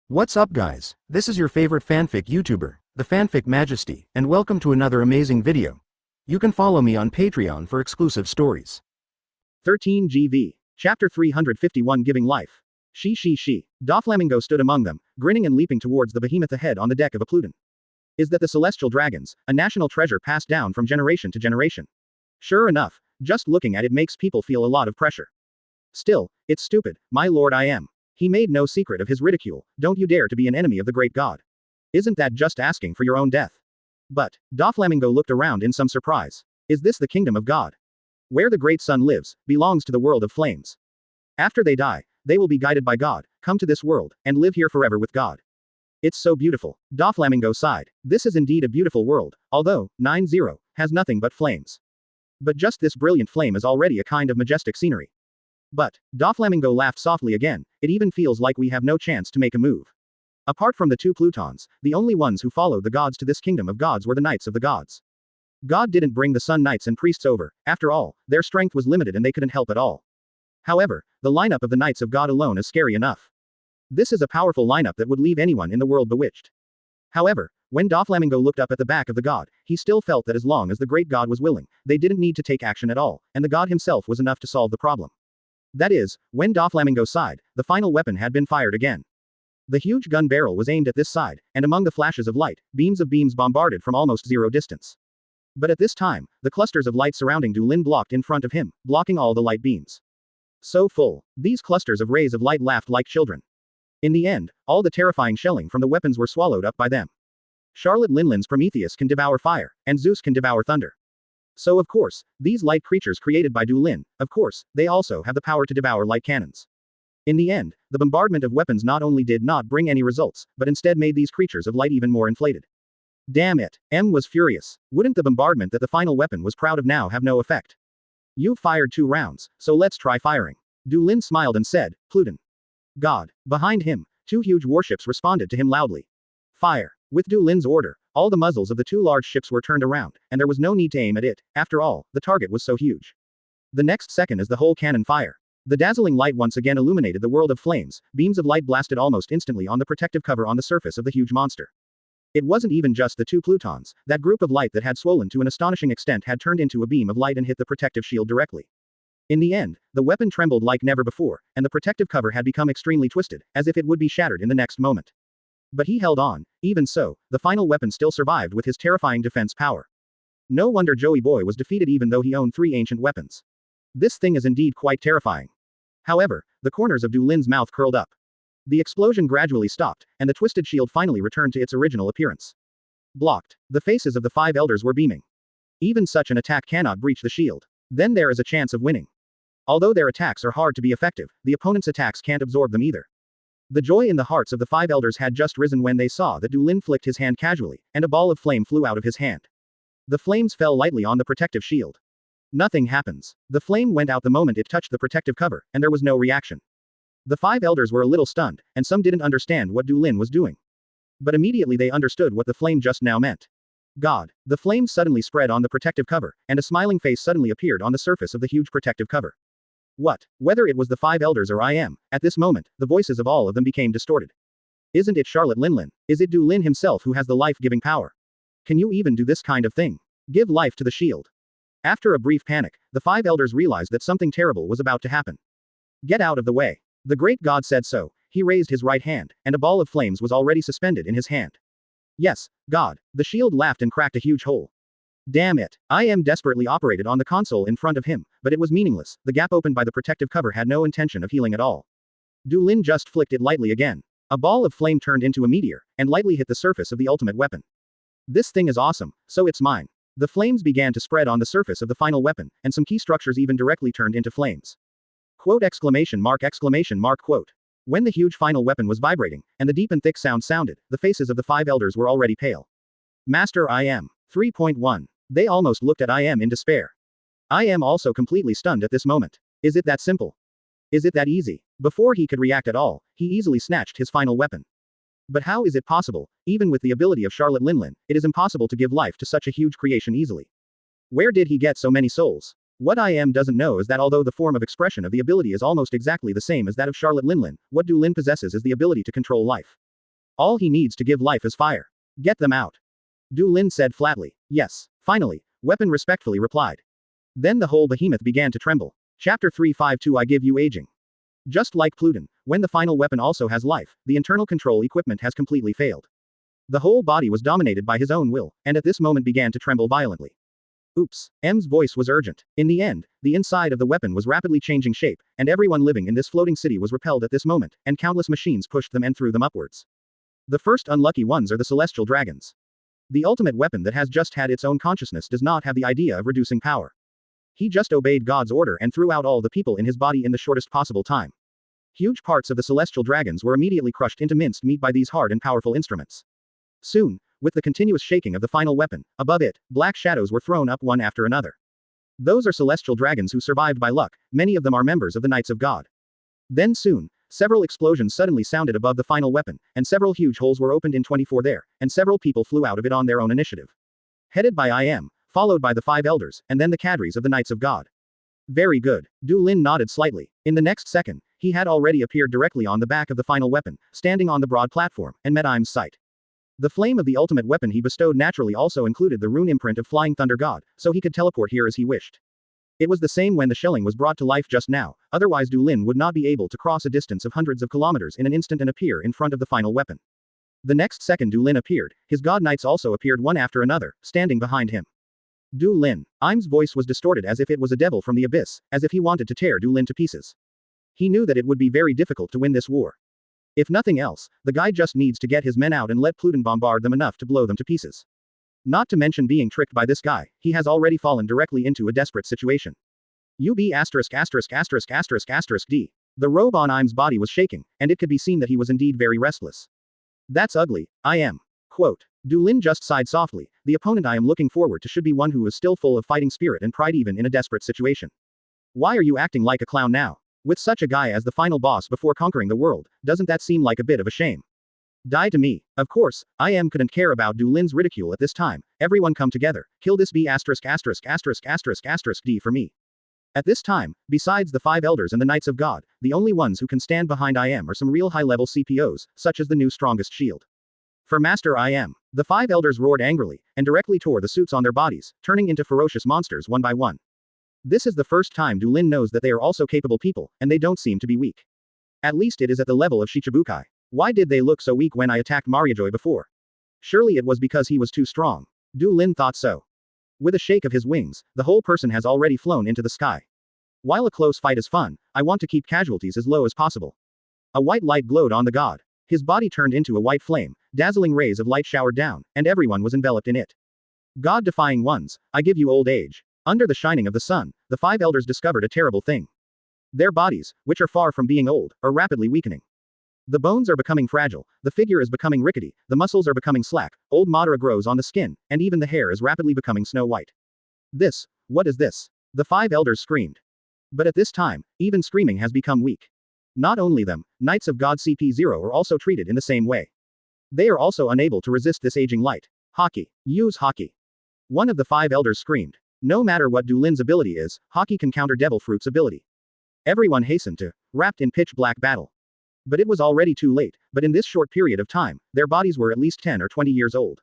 What's up guys, this is your favorite fanfic YouTuber, the Fanfic Majesty, and welcome to another amazing video. You can follow me on Patreon for exclusive stories. 13 GV. Chapter 351 Giving Life. She. Doflamingo stood among them, grinning and leaping towards the behemoth ahead on the deck of a Pluton. Is that the celestial dragons, a national treasure passed down from generation to generation? Sure enough, just looking at it makes people feel a lot of pressure. Still, it's stupid, my lord I am. He made no secret of his ridicule. Don't you dare to be an enemy of the great god. Isn't that just asking for your own death? But, Doflamingo looked around in some surprise. Is this the kingdom of God? Where the great sun lives, belongs to the world of flames. After they die, they will be guided by God, come to this world, and live here forever with God. It's so beautiful. Doflamingo sighed. This is indeed a beautiful world, although, 90, has nothing but flames. But just this brilliant flame is already a kind of majestic scenery. But, Doflamingo laughed softly again, it even feels like we have no chance to make a move. Apart from the two Plutons, the only ones who followed the gods to this kingdom of gods were the knights of the gods. God didn't bring the sun knights and priests over, after all, their strength was limited and they couldn't help at all. However, the lineup of the knights of God alone is scary enough. This is a powerful lineup that would leave anyone in the world bewitched. However, when Doflamingo looked up at the back of the god, he still felt that as long as the great god was willing, they didn't need to take action at all, and the god himself was enough to solve the problem. That is, when Doflamingo sighed, the final weapon had been fired again. The huge gun barrel was aimed at this side, and among the flashes of light, beams bombarded from almost zero distance. But at this time, the clusters of light surrounding Du Lin blocked in front of him, blocking all the light beams. So full, these clusters of rays of light laughed like children. In the end, all the terrifying shelling from the weapons were swallowed up by them. Charlotte Linlin's Prometheus can devour fire, and Zeus can devour thunder. So of course, these light creatures created by Du Lin, of course, they also have the power to devour light cannons. In the end, the bombardment of weapons not only did not bring any results, but instead made these creatures of light even more inflated. Damn it, M was furious. Wouldn't the bombardment that the final weapon was proud of now have no effect? You've fired 2 rounds, so let's try firing. Du Lin smiled and said, Pluton. God. Behind him, 2 huge warships responded to him loudly. Fire. With Du Lin's order, all the muzzles of the 2 large ships were turned around, and there was no need to aim at it, after all, the target was so huge. The next second as the whole cannon fire. The dazzling light once again illuminated the world of flames, beams of light blasted almost instantly on the protective cover on the surface of the huge monster. It wasn't even just the 2 Plutons, that group of light that had swollen to an astonishing extent had turned into a beam of light and hit the protective shield directly. In the end, the weapon trembled like never before, and the protective cover had become extremely twisted, as if it would be shattered in the next moment. But he held on. Even so, the final weapon still survived with his terrifying defense power. No wonder Joey Boy was defeated even though he owned 3 ancient weapons. This thing is indeed quite terrifying. However, the corners of Du Lin's mouth curled up. The explosion gradually stopped, and the twisted shield finally returned to its original appearance. Blocked. The faces of the 5 elders were beaming. Even such an attack cannot breach the shield. Then there is a chance of winning. Although their attacks are hard to be effective, the opponent's attacks can't absorb them either. The joy in the hearts of the 5 elders had just risen when they saw that Du Lin flicked his hand casually, and a ball of flame flew out of his hand. The flames fell lightly on the protective shield. Nothing happens. The flame went out the moment it touched the protective cover, and there was no reaction. The 5 elders were a little stunned, and some didn't understand what Du Lin was doing. But immediately they understood what the flame just now meant. God. The flames suddenly spread on the protective cover, and a smiling face suddenly appeared on the surface of the huge protective cover. What? Whether it was the 5 elders or I am, at this moment, the voices of all of them became distorted. Isn't it Charlotte Linlin? Is it Du Lin himself who has the life-giving power? Can you even do this kind of thing? Give life to the shield. After a brief panic, the 5 elders realized that something terrible was about to happen. Get out of the way. The great god said so. He raised his right hand, and a ball of flames was already suspended in his hand. Yes, God. The shield laughed and cracked a huge hole. Damn it. I am desperately operated on the console in front of him, but it was meaningless. The gap opened by the protective cover had no intention of healing at all. Du Lin just flicked it lightly again. A ball of flame turned into a meteor, and lightly hit the surface of the ultimate weapon. This thing is awesome, so it's mine. The flames began to spread on the surface of the final weapon, and some key structures even directly turned into flames. Quote exclamation mark quote. When the huge final weapon was vibrating, and the deep and thick sound sounded, the faces of the 5 elders were already pale. Master I am. 3.1. They almost looked at I am in despair. I am also completely stunned at this moment. Is it that simple? Is it that easy? Before he could react at all, he easily snatched his final weapon. But how is it possible? Even with the ability of Charlotte Linlin, it is impossible to give life to such a huge creation easily. Where did he get so many souls? What I am doesn't know is that although the form of expression of the ability is almost exactly the same as that of Charlotte Linlin, what Du Lin possesses is the ability to control life. All he needs to give life is fire. Get them out. Du Lin said flatly. Yes. Finally, Weapon respectfully replied. Then the whole behemoth began to tremble. Chapter 352 I give you aging. Just like Pluton, when the final weapon also has life, the internal control equipment has completely failed. The whole body was dominated by his own will, and at this moment began to tremble violently. Oops. M's voice was urgent. In the end, the inside of the weapon was rapidly changing shape, and everyone living in this floating city was repelled at this moment, and countless machines pushed them and threw them upwards. The first unlucky ones are the celestial dragons. The ultimate weapon that has just had its own consciousness does not have the idea of reducing power. He just obeyed God's order and threw out all the people in his body in the shortest possible time. Huge parts of the celestial dragons were immediately crushed into minced meat by these hard and powerful instruments. Soon, with the continuous shaking of the final weapon, above it, black shadows were thrown up one after another. Those are celestial dragons who survived by luck, many of them are members of the Knights of God. Then soon, several explosions suddenly sounded above the final weapon, and several huge holes were opened in 24 there, and several people flew out of it on their own initiative. Headed by I.M., followed by the 5 elders, and then the cadres of the Knights of God. Very good. Du Lin nodded slightly. In the next second, he had already appeared directly on the back of the final weapon, standing on the broad platform, and met I.M.'s sight. The flame of the ultimate weapon he bestowed naturally also included the rune imprint of Flying Thunder God, so he could teleport here as he wished. It was the same when the shelling was brought to life just now, otherwise Du Lin would not be able to cross a distance of hundreds of kilometers in an instant and appear in front of the final weapon. The next second Du Lin appeared, his god knights also appeared one after another, standing behind him. Du Lin. Im's voice was distorted as if it was a devil from the abyss, as if he wanted to tear Du Lin to pieces. He knew that it would be very difficult to win this war. If nothing else, the guy just needs to get his men out and let Pluton bombard them enough to blow them to pieces. Not to mention being tricked by this guy, he has already fallen directly into a desperate situation. UB***********D. The robe on Im's body was shaking, and it could be seen that he was indeed very restless. That's ugly, I.M. Quote. Du Lin just sighed softly, the opponent I am looking forward to should be one who is still full of fighting spirit and pride even in a desperate situation. Why are you acting like a clown now? With such a guy as the final boss before conquering the world, doesn't that seem like a bit of a shame? Die to me. Of course, I.M. couldn't care about Du Lin's ridicule at this time. Everyone come together, kill this D for me. At this time, besides the 5 elders and the Knights of God, the only ones who can stand behind I.M. are some real high-level CPOs, such as the new strongest shield. For Master I.M. The 5 elders roared angrily, and directly tore the suits on their bodies, turning into ferocious monsters one by one. This is the first time Du Lin knows that they are also capable people, and they don't seem to be weak. At least it is at the level of Shichibukai. Why did they look so weak when I attacked Mariajoy before? Surely it was because he was too strong. Du Lin thought so. With a shake of his wings, the whole person has already flown into the sky. While a close fight is fun, I want to keep casualties as low as possible. A white light glowed on the god. His body turned into a white flame, dazzling rays of light showered down, and everyone was enveloped in it. God-defying ones, I give you old age. Under the shining of the sun, the 5 elders discovered a terrible thing. Their bodies, which are far from being old, are rapidly weakening. The bones are becoming fragile, the figure is becoming rickety, the muscles are becoming slack, old Madara grows on the skin, and even the hair is rapidly becoming snow white. What is this? The 5 elders screamed. But at this time, even screaming has become weak. Not only them, Knights of God CP0 are also treated in the same way. They are also unable to resist this aging light. Haki. Use Haki. One of the 5 elders screamed. No matter what Du Lin's ability is, Haki can counter Devil Fruit's ability. Everyone hastened to, wrapped in pitch black battle. But it was already too late, but in this short period of time, their bodies were at least 10 or 20 years old.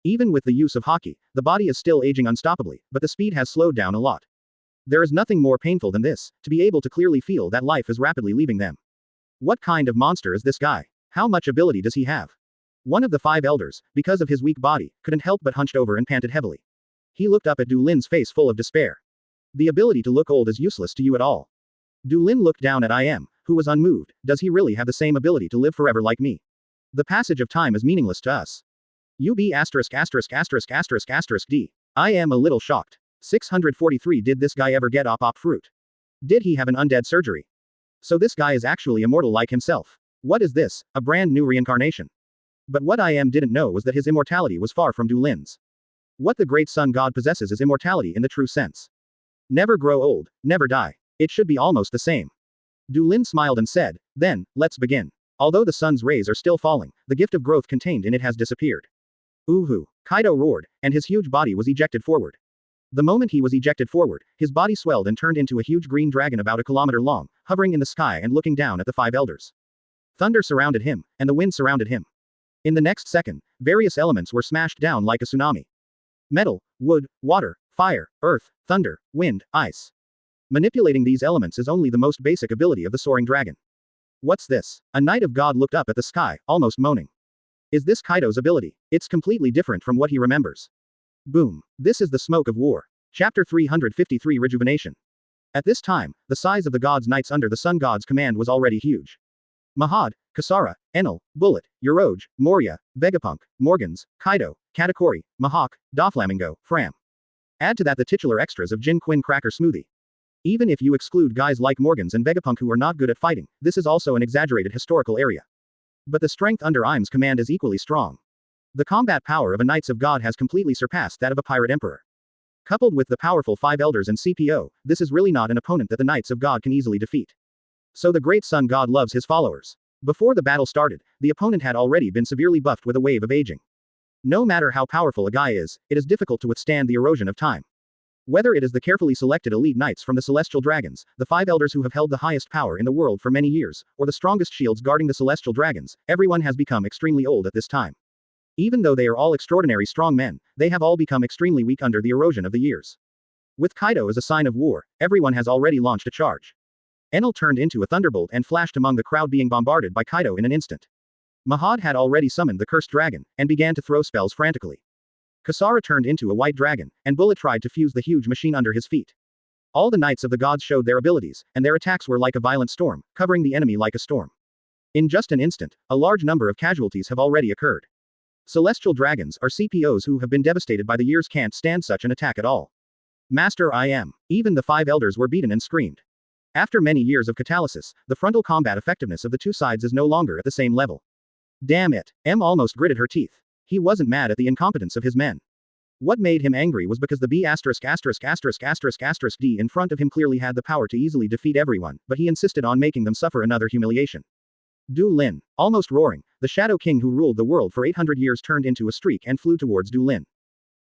Even with the use of Haki, the body is still aging unstoppably, but the speed has slowed down a lot. There is nothing more painful than this, to be able to clearly feel that life is rapidly leaving them. What kind of monster is this guy? How much ability does he have? One of the 5 elders, because of his weak body, couldn't help but hunched over and panted heavily. He looked up at Du Lin's face full of despair. The ability to look old is useless to you at all. Du Lin looked down at I.M., who was unmoved. Does he really have the same ability to live forever like me? The passage of time is meaningless to us. D. I am a little shocked. 643 Did this guy ever get op fruit? Did he have an undead surgery? So this guy is actually immortal like himself. What is this? A brand new reincarnation. But what I.M. didn't know was that his immortality was far from Du Lin's. What the great sun god possesses is immortality in the true sense. Never grow old, never die. It should be almost the same. Du Lin smiled and said, then, let's begin. Although the sun's rays are still falling, the gift of growth contained in it has disappeared. Ooh-hoo. Kaido roared, and his huge body was ejected forward. The moment he was ejected forward, his body swelled and turned into a huge green dragon about a kilometer long, hovering in the sky and looking down at the 5 elders. Thunder surrounded him, and the wind surrounded him. In the next second, various elements were smashed down like a tsunami. Metal, wood, water, fire, earth, thunder, wind, ice. Manipulating these elements is only the most basic ability of the soaring dragon. What's this? A knight of God looked up at the sky, almost moaning. Is this Kaido's ability? It's completely different from what he remembers. Boom. This is the smoke of war. Chapter 353 Rejuvenation. At this time, the size of the gods' knights under the sun god's command was already huge. Mahad, Kasara, Enel, Bullet, Uroge, Moria, Vegapunk, Morgans, Kaido, Katakuri, Mahawk, Doflamingo, Fram. Add to that the titular extras of Jhin Quinn Cracker Smoothie. Even if you exclude guys like Morgans and Vegapunk who are not good at fighting, this is also an exaggerated historical area. But the strength under Im's command is equally strong. The combat power of a Knights of God has completely surpassed that of a pirate emperor. Coupled with the powerful 5 elders and CPO, this is really not an opponent that the Knights of God can easily defeat. So the great sun god loves his followers. Before the battle started, the opponent had already been severely buffed with a wave of aging. No matter how powerful a guy is, it is difficult to withstand the erosion of time. Whether it is the carefully selected elite knights from the celestial dragons, the 5 elders who have held the highest power in the world for many years, or the strongest shields guarding the celestial dragons, everyone has become extremely old at this time. Even though they are all extraordinary strong men, they have all become extremely weak under the erosion of the years. With Kaido as a sign of war, everyone has already launched a charge. Enel turned into a thunderbolt and flashed among the crowd being bombarded by Kaido in an instant. Mahad had already summoned the cursed dragon, and began to throw spells frantically. Kasara turned into a white dragon, and Bullet tried to fuse the huge machine under his feet. All the knights of the gods showed their abilities, and their attacks were like a violent storm, covering the enemy like a storm. In just an instant, a large number of casualties have already occurred. Celestial dragons, or CPOs who have been devastated by the years, can't stand such an attack at all. Master I am. Even the 5 elders were beaten and screamed. After many years of catalysis, the frontal combat effectiveness of the two sides is no longer at the same level. Damn it. M almost gritted her teeth. He wasn't mad at the incompetence of his men. What made him angry was because the B***** D in front of him clearly had the power to easily defeat everyone, but he insisted on making them suffer another humiliation. Du Lin. Almost roaring, the Shadow King who ruled the world for 800 years turned into a streak and flew towards Du Lin.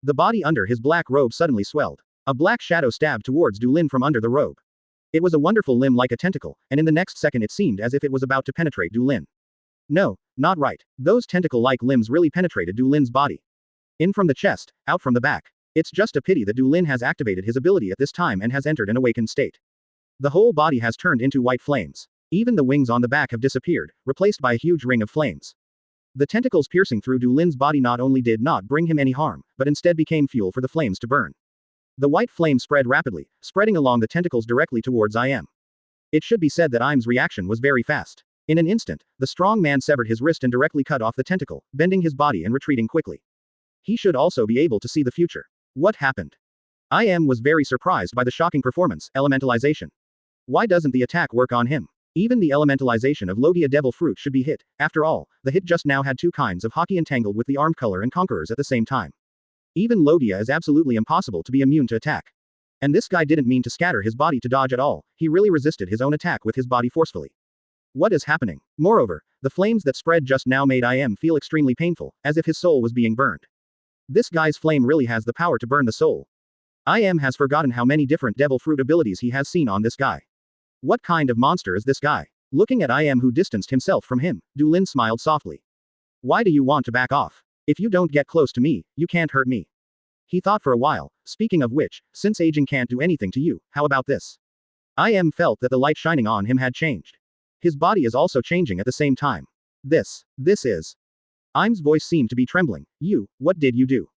The body under his black robe suddenly swelled. A black shadow stabbed towards Du Lin from under the robe. It was a wonderful limb like a tentacle, and in the next second it seemed as if it was about to penetrate Du Lin. No, not right. Those tentacle-like limbs really penetrated Du Lin's body. In from the chest, out from the back. It's just a pity that Du Lin has activated his ability at this time and has entered an awakened state. The whole body has turned into white flames. Even the wings on the back have disappeared, replaced by a huge ring of flames. The tentacles piercing through Du Lin's body not only did not bring him any harm, but instead became fuel for the flames to burn. The white flame spread rapidly, spreading along the tentacles directly towards Im. It should be said that Im's reaction was very fast. In an instant, the strong man severed his wrist and directly cut off the tentacle, bending his body and retreating quickly. He should also be able to see the future. What happened? Im was very surprised by the shocking performance, elementalization. Why doesn't the attack work on him? Even the elementalization of Logia Devil Fruit should be hit. After all, the hit just now had 2 kinds of hockey entangled with the armed color and conquerors at the same time. Even Logia is absolutely impossible to be immune to attack. And this guy didn't mean to scatter his body to dodge at all, he really resisted his own attack with his body forcefully. What is happening? Moreover, the flames that spread just now made Im feel extremely painful, as if his soul was being burned. This guy's flame really has the power to burn the soul. Im has forgotten how many different devil fruit abilities he has seen on this guy. What kind of monster is this guy? Looking at Im who distanced himself from him, Du Lin smiled softly. Why do you want to back off? If you don't get close to me, you can't hurt me. He thought for a while, speaking of which, since aging can't do anything to you, how about this? Im felt that the light shining on him had changed. His body is also changing at the same time. This is. Im's voice seemed to be trembling. What did you do?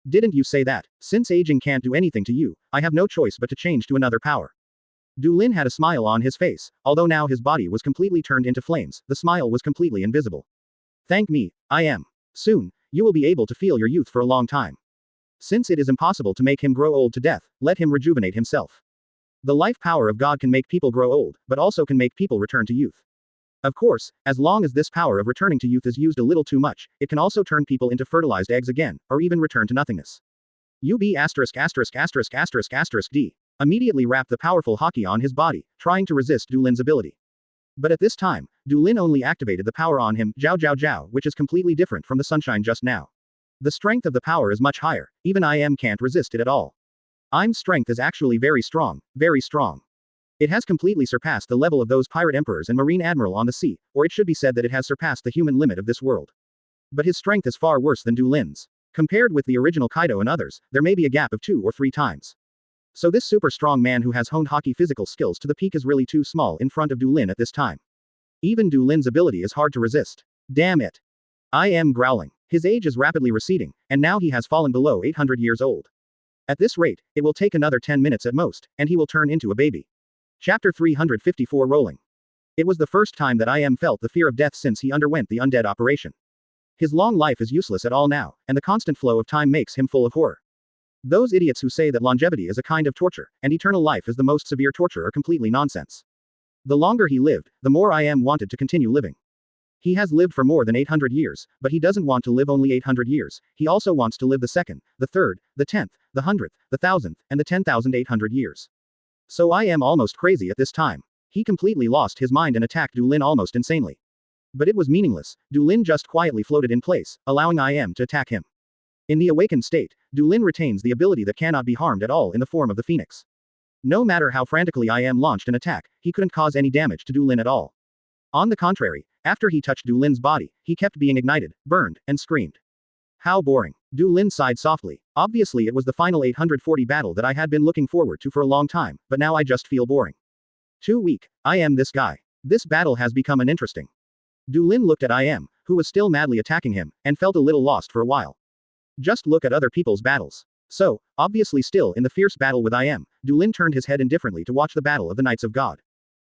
Didn't you say that, since aging can't do anything to you, I have no choice but to change to another power? Du Lin had a smile on his face, although now his body was completely turned into flames, the smile was completely invisible. Thank me, Im. Soon, you will be able to feel your youth for a long time. Since it is impossible to make him grow old to death, let him rejuvenate himself. The life power of God can make people grow old, but also can make people return to youth. Of course, as long as this power of returning to youth is used a little too much, it can also turn people into fertilized eggs again, or even return to nothingness. D immediately wrapped the powerful hockey on his body, trying to resist Du Lin's ability. But at this time, Du Lin only activated the power on him, Jiao, which is completely different from the sunshine just now. The strength of the power is much higher, even Im can't resist it at all. Im's strength is actually very strong, very strong. It has completely surpassed the level of those pirate emperors and marine admiral on the sea, or it should be said that it has surpassed the human limit of this world. But his strength is far worse than Du Lin's. Compared with the original Kaido and others, there may be a gap of 2 or 3 times. So this super strong man who has honed hockey physical skills to the peak is really too small in front of Du Lin at this time. Even Du Lin's ability is hard to resist. Damn it. I am growling. His age is rapidly receding, and now he has fallen below 800 years old. At this rate, it will take another 10 minutes at most, and he will turn into a baby. Chapter 354 Rolling. It was the first time that I am felt the fear of death since he underwent the undead operation. His long life is useless at all now, and the constant flow of time makes him full of horror. Those idiots who say that longevity is a kind of torture, and eternal life is the most severe torture are completely nonsense. The longer he lived, the more I am wanted to continue living. He has lived for more than 800 years, but he doesn't want to live only 800 years, he also wants to live the second, the third, the 10th, the 100th, the 1000th, and the 10,800 years. So I am almost crazy at this time. He completely lost his mind and attacked Du Lin almost insanely. But it was meaningless, Du Lin just quietly floated in place, allowing I am to attack him. In the awakened state, Du Lin retains the ability that cannot be harmed at all in the form of the phoenix. No matter how frantically I am launched an attack, he couldn't cause any damage to Du Lin at all. On the contrary, after he touched Du Lin's body, he kept being ignited, burned, and screamed. How boring. Du Lin sighed softly. Obviously it was the final 840 battle that I had been looking forward to for a long time, but now I just feel boring. Too weak. I am this guy. This battle has become uninteresting. Du Lin looked at I am, who was still madly attacking him, and felt a little lost for a while. Just look at other people's battles. So, obviously still in the fierce battle with I am, Du Lin turned his head indifferently to watch the battle of the Knights of God.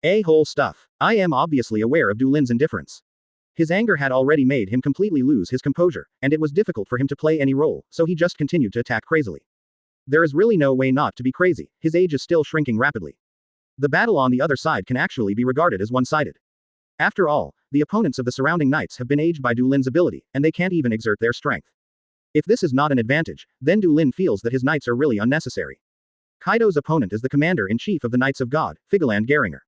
A-hole stuff. I am obviously aware of Du Lin's indifference. His anger had already made him completely lose his composure, and it was difficult for him to play any role, so he just continued to attack crazily. There is really no way not to be crazy, his age is still shrinking rapidly. The battle on the other side can actually be regarded as one-sided. After all, the opponents of the surrounding knights have been aged by Du Lin's ability, and they can't even exert their strength. If this is not an advantage, then Du Lin feels that his knights are really unnecessary. Kaido's opponent is the commander-in-chief of the Knights of God, Figaland Geringer.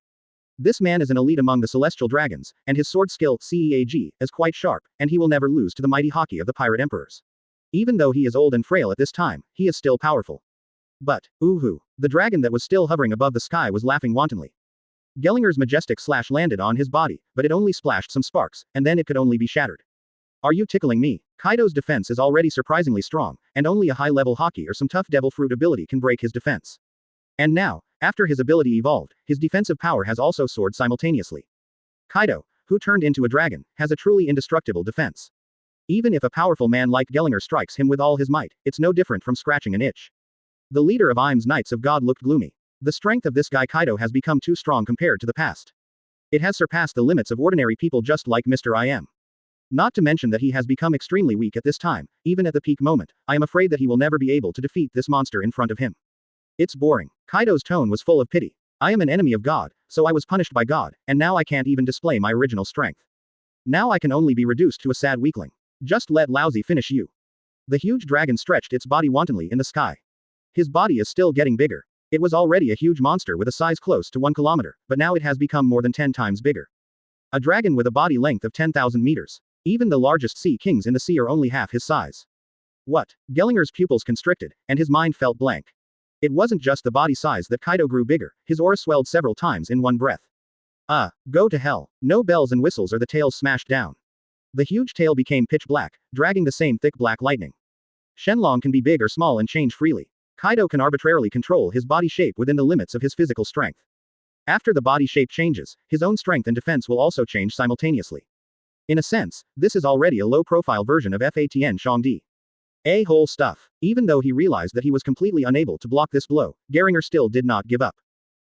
This man is an elite among the celestial dragons, and his sword skill, CEAG, is quite sharp, and he will never lose to the mighty haki of the pirate emperors. Even though he is old and frail at this time, he is still powerful. But, ooh-hoo, the dragon that was still hovering above the sky was laughing wantonly. Gellinger's majestic slash landed on his body, but it only splashed some sparks, and then it could only be shattered. Are you tickling me? Kaido's defense is already surprisingly strong, and only a high-level haki or some tough devil fruit ability can break his defense. And now, after his ability evolved, his defensive power has also soared simultaneously. Kaido, who turned into a dragon, has a truly indestructible defense. Even if a powerful man like Gellinger strikes him with all his might, it's no different from scratching an itch. The leader of Im's Knights of God looked gloomy. The strength of this guy Kaido has become too strong compared to the past. It has surpassed the limits of ordinary people just like Mr. Im. Not to mention that he has become extremely weak at this time, even at the peak moment. I am afraid that he will never be able to defeat this monster in front of him. It's boring. Kaido's tone was full of pity. I am an enemy of God, so I was punished by God, and now I can't even display my original strength. Now I can only be reduced to a sad weakling. Just let lousy finish you. The huge dragon stretched its body wantonly in the sky. His body is still getting bigger. It was already a huge monster with a size close to 1 kilometer, but now it has become more than 10 times bigger. A dragon with a body length of 10,000 meters. Even the largest sea kings in the sea are only half his size. What? Gellinger's pupils constricted, and his mind felt blank. It wasn't just the body size that Kaido grew bigger, his aura swelled several times in one breath. Go to hell. No bells and whistles or the tails smashed down. The huge tail became pitch black, dragging the same thick black lightning. Shenlong can be big or small and change freely. Kaido can arbitrarily control his body shape within the limits of his physical strength. After the body shape changes, his own strength and defense will also change simultaneously. In a sense, this is already a low-profile version of Fatn Shangdi. A-hole stuff. Even though he realized that he was completely unable to block this blow, Geringer still did not give up.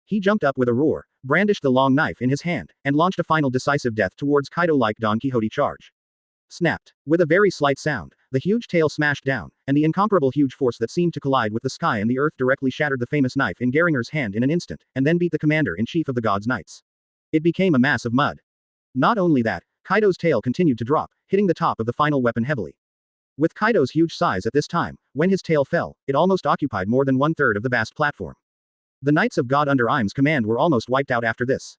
He jumped up with a roar, brandished the long knife in his hand, and launched a final decisive death towards Kaido like Don Quixote charge. Snapped. With a very slight sound, the huge tail smashed down, and the incomparable huge force that seemed to collide with the sky and the earth directly shattered the famous knife in Geringer's hand in an instant, and then beat the commander-in-chief of the God's Knights. It became a mass of mud. Not only that, Kaido's tail continued to drop, hitting the top of the final weapon heavily. With Kaido's huge size at this time, when his tail fell, it almost occupied more than 1/3 of the vast platform. The Knights of God under Im's command were almost wiped out after this.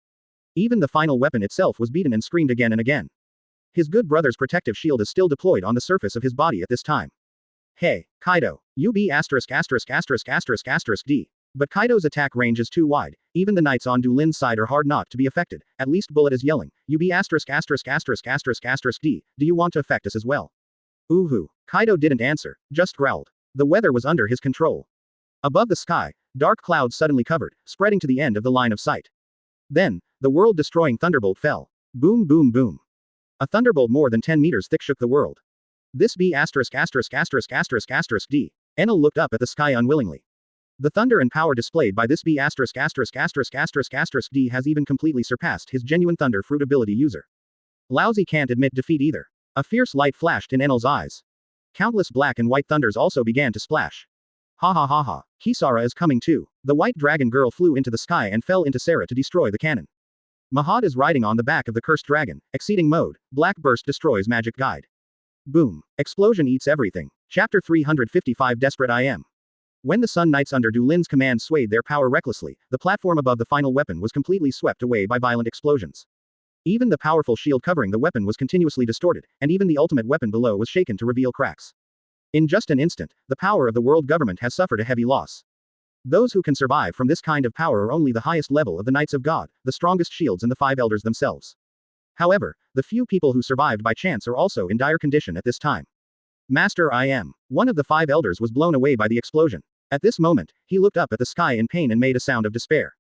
Even the final weapon itself was beaten and screamed again and again. His good brother's protective shield is still deployed on the surface of his body at this time. Hey, Kaido. You be ****************. But Kaido's attack range is too wide, Even the knights on Du Lin's side are hard not to be affected, at least Bullet is yelling, "You be asterisk asterisk asterisk asterisk asterisk D, do you want to affect us as well?" Ooh. Kaido didn't answer, just growled. The weather was under his control. Above the sky, dark clouds suddenly covered, spreading to the end of the line of sight. Then, the world-destroying thunderbolt fell. Boom boom boom. A thunderbolt more than 10 meters thick shook the world. This be asterisk asterisk asterisk asterisk asterisk D. Enel looked up at the sky unwillingly. The thunder and power displayed by this B asterisk asterisk asterisk asterisk asterisk D has even completely surpassed his genuine thunder fruit ability user. Lousy can't admit defeat either. A fierce light flashed in Enel's eyes. Countless black and white thunders also began to splash. Ha ha ha ha. Kisara is coming too. The white dragon girl flew into the sky and fell into Sarah to destroy the cannon. Mahad is riding on the back of the cursed dragon, exceeding mode, black burst destroys magic guide. Boom. Explosion eats everything. Chapter 355 Desperate I Am. When the Sun Knights under Du Lin's command swayed their power recklessly, the platform above the final weapon was completely swept away by violent explosions. Even the powerful shield covering the weapon was continuously distorted, and even the ultimate weapon below was shaken to reveal cracks. In just an instant, the power of the world government has suffered a heavy loss. Those who can survive from this kind of power are only the highest level of the Knights of God, the strongest shields and the 5 elders themselves. However, the few people who survived by chance are also in dire condition at this time. Master I am. One of the 5 elders was blown away by the explosion. At this moment, he looked up at the sky in pain and made a sound of despair.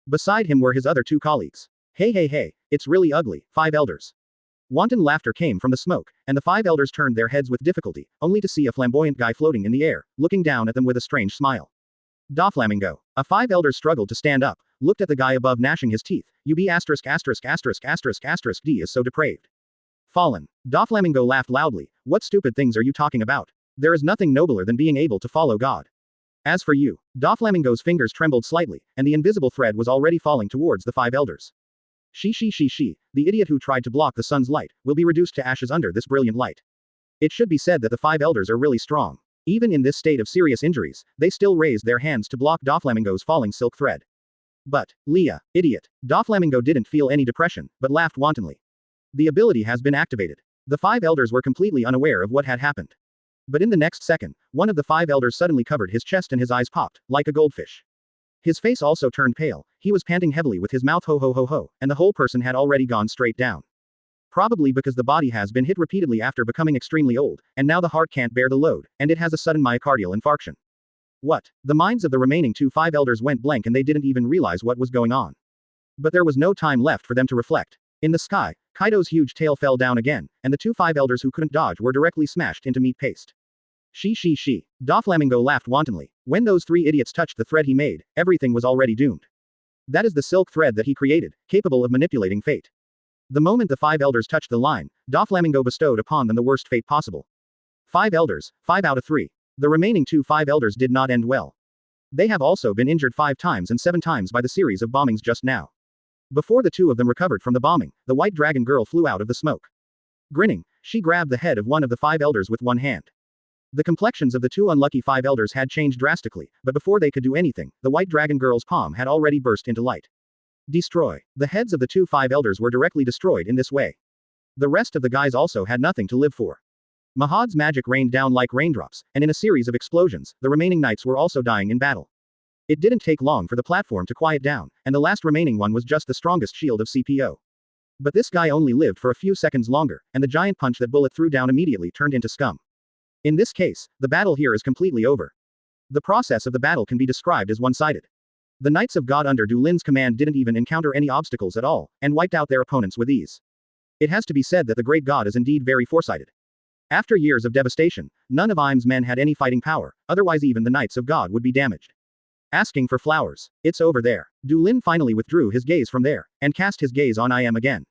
Beside him were his other 2 colleagues. Hey, it's really ugly, 5 elders. Wanton laughter came from the smoke, and the 5 elders turned their heads with difficulty, only to see a flamboyant guy floating in the air, looking down at them with a strange smile. Doflamingo. A 5 elders struggled to stand up, looked at the guy above gnashing his teeth, you be asterisk asterisk asterisk asterisk asterisk D is so depraved. Fallen. Doflamingo laughed loudly, what stupid things are you talking about? There is nothing nobler than being able to follow God. As for you, Doflamingo's fingers trembled slightly, and the invisible thread was already falling towards the 5 elders. She, the idiot who tried to block the sun's light, will be reduced to ashes under this brilliant light. It should be said that the 5 elders are really strong. Even in this state of serious injuries, they still raised their hands to block Doflamingo's falling silk thread. But, Leah, idiot. Doflamingo didn't feel any depression, but laughed wantonly. The ability has been activated. The 5 elders were completely unaware of what had happened. But in the next second, one of the 5 elders suddenly covered his chest and his eyes popped, like a goldfish. His face also turned pale, he was panting heavily with his mouth ho, and the whole person had already gone straight down. Probably because the body has been hit repeatedly after becoming extremely old, and now the heart can't bear the load, and it has a sudden myocardial infarction. What? The minds of the remaining 2 5 elders went blank and they didn't even realize what was going on. But there was no time left for them to reflect. In the sky, Kaido's huge tail fell down again, and the 2 5 elders who couldn't dodge were directly smashed into meat paste. She. Doflamingo laughed wantonly. When those 3 idiots touched the thread he made, everything was already doomed. That is the silk thread that he created, capable of manipulating fate. The moment the 5 elders touched the line, Doflamingo bestowed upon them the worst fate possible. 5 elders, 5 out of 3. The remaining 2 5 elders did not end well. They have also been injured 5 times and 7 times by the series of bombings just now. Before the 2 of them recovered from the bombing, the white dragon girl flew out of the smoke. Grinning, she grabbed the head of one of the 5 elders with one hand. The complexions of the 2 unlucky 5 elders had changed drastically, but before they could do anything, the white dragon girl's palm had already burst into light. Destroy. The heads of the 2 5 elders were directly destroyed in this way. The rest of the guys also had nothing to live for. Mahad's magic rained down like raindrops, and in a series of explosions, the remaining knights were also dying in battle. It didn't take long for the platform to quiet down, and the last remaining one was just the strongest shield of CPO. But this guy only lived for a few seconds longer, and the giant punch that Bullet threw down immediately turned into scum. In this case, the battle here is completely over. The process of the battle can be described as one-sided. The Knights of God under Du Lin's command didn't even encounter any obstacles at all, and wiped out their opponents with ease. It has to be said that the great god is indeed very foresighted. After years of devastation, none of Im's men had any fighting power, otherwise even the Knights of God would be damaged. Asking for flowers. It's over there. Du Lin finally withdrew his gaze from there, and cast his gaze on Im again.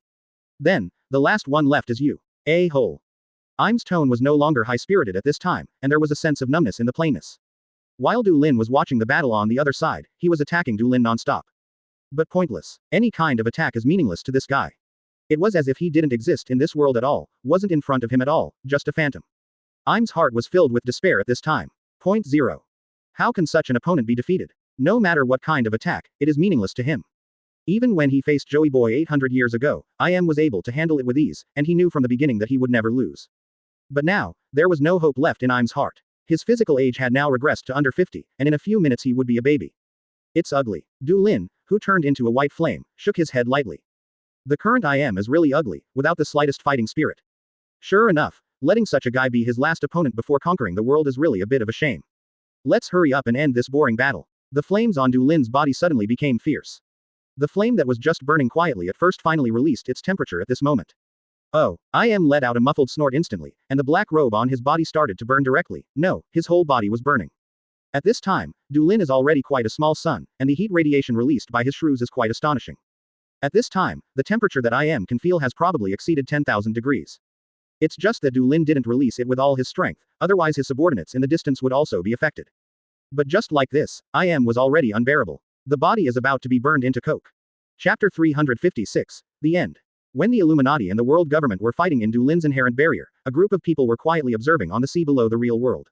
Then, the last one left is you. A-hole. Im's tone was no longer high-spirited at this time, and there was a sense of numbness in the plainness. While Du Lin was watching the battle on the other side, he was attacking Du Lin non-stop. But pointless. Any kind of attack is meaningless to this guy. It was as if he didn't exist in this world at all, wasn't in front of him at all, just a phantom. Im's heart was filled with despair at this time. Point 0. How can such an opponent be defeated? No matter what kind of attack, it is meaningless to him. Even when he faced Joey Boy 800 years ago, Im was able to handle it with ease, and he knew from the beginning that he would never lose. But now, there was no hope left in Im's heart. His physical age had now regressed to under 50, and in a few minutes he would be a baby. It's ugly. Du Lin, who turned into a white flame, shook his head lightly. The current I am is really ugly, without the slightest fighting spirit. Sure enough, letting such a guy be his last opponent before conquering the world is really a bit of a shame. Let's hurry up and end this boring battle. The flames on Du Lin's body suddenly became fierce. The flame that was just burning quietly at first finally released its temperature at this moment. Oh, I am let out a muffled snort instantly, and the black robe on his body started to burn directly. No, his whole body was burning. At this time, Du Lin is already quite a small sun, and the heat radiation released by his shrews is quite astonishing. At this time, the temperature that I am can feel has probably exceeded 10,000 degrees. It's just that Du Lin didn't release it with all his strength, otherwise his subordinates in the distance would also be affected. But just like this, I am was already unbearable. The body is about to be burned into coke. Chapter 356. The End. When the Illuminati and the world government were fighting in Du Lin's inherent barrier, a group of people were quietly observing on the sea below the real world.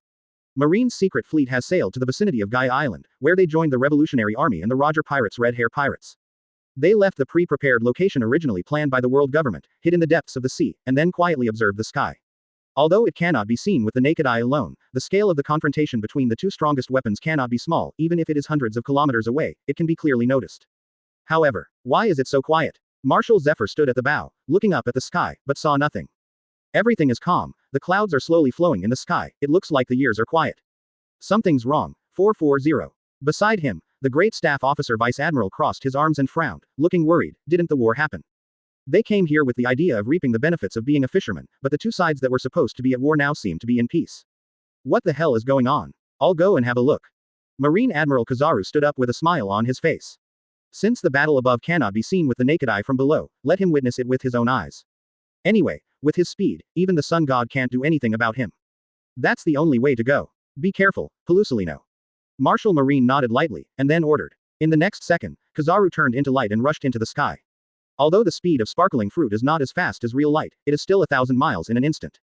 Marine's secret fleet has sailed to the vicinity of Gaia Island, where they joined the Revolutionary Army and the Roger Pirates' Red Hair Pirates. They left the pre-prepared location originally planned by the world government, hid in the depths of the sea, and then quietly observed the sky. Although it cannot be seen with the naked eye alone, the scale of the confrontation between the two strongest weapons cannot be small, even if it is hundreds of kilometers away, it can be clearly noticed. However, why is it so quiet? Marshal Zephyr stood at the bow, looking up at the sky, but saw nothing. Everything is calm, the clouds are slowly flowing in the sky, it looks like the years are quiet. Something's wrong. 440. Beside him, the great staff officer Vice Admiral crossed his arms and frowned, looking worried. Didn't the war happen? They came here with the idea of reaping the benefits of being a fisherman, but the two sides that were supposed to be at war now seem to be in peace. What the hell is going on? I'll go and have a look. Marine Admiral Kizaru stood up with a smile on his face. Since the battle above cannot be seen with the naked eye from below, let him witness it with his own eyes. Anyway, with his speed, even the sun god can't do anything about him. That's the only way to go. Be careful, Pelusalino. Marshal Marine nodded lightly, and then ordered. In the next second, Kizaru turned into light and rushed into the sky. Although the speed of sparkling fruit is not as fast as real light, it is still 1,000 miles in an instant.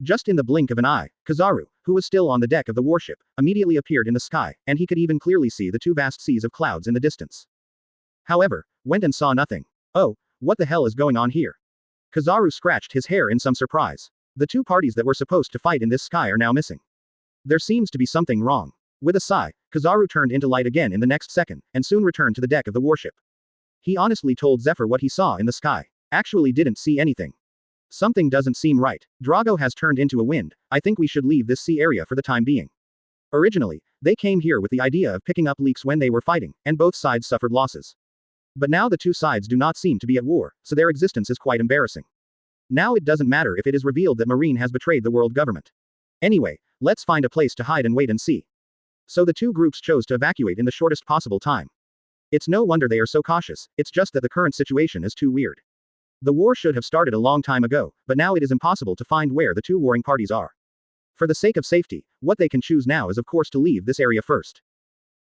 Just in the blink of an eye, Kizaru, who was still on the deck of the warship, immediately appeared in the sky, and he could even clearly see the two vast seas of clouds in the distance. However, went and saw nothing. Oh, what the hell is going on here? Kizaru scratched his hair in some surprise. The two parties that were supposed to fight in this sky are now missing. There seems to be something wrong. With a sigh, Kizaru turned into light again in the next second, and soon returned to the deck of the warship. He honestly told Zephyr what he saw in the sky. Actually didn't see anything. Something doesn't seem right. Drago has turned into a wind. I think we should leave this sea area for the time being. Originally, they came here with the idea of picking up leaks when they were fighting, and both sides suffered losses. But now the two sides do not seem to be at war, so their existence is quite embarrassing. Now it doesn't matter if it is revealed that Marine has betrayed the world government. Anyway, let's find a place to hide and wait and see. So the two groups chose to evacuate in the shortest possible time. It's no wonder they are so cautious, it's just that the current situation is too weird. The war should have started a long time ago, but now it is impossible to find where the two warring parties are. For the sake of safety, what they can choose now is of course to leave this area first.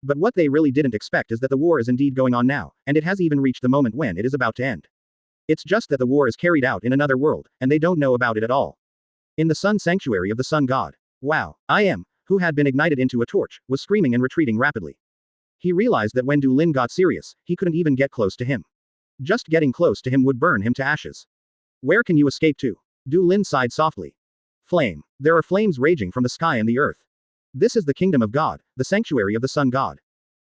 But what they really didn't expect is that the war is indeed going on now, and it has even reached the moment when it is about to end. It's just that the war is carried out in another world, and they don't know about it at all. In the sun sanctuary of the sun god. Wow, I am, who had been ignited into a torch, was screaming and retreating rapidly. He realized that when Du Lin got serious, he couldn't even get close to him. Just getting close to him would burn him to ashes. Where can you escape to? Du Lin sighed softly. Flame. There are flames raging from the sky and the earth. This is the kingdom of God, the sanctuary of the sun god.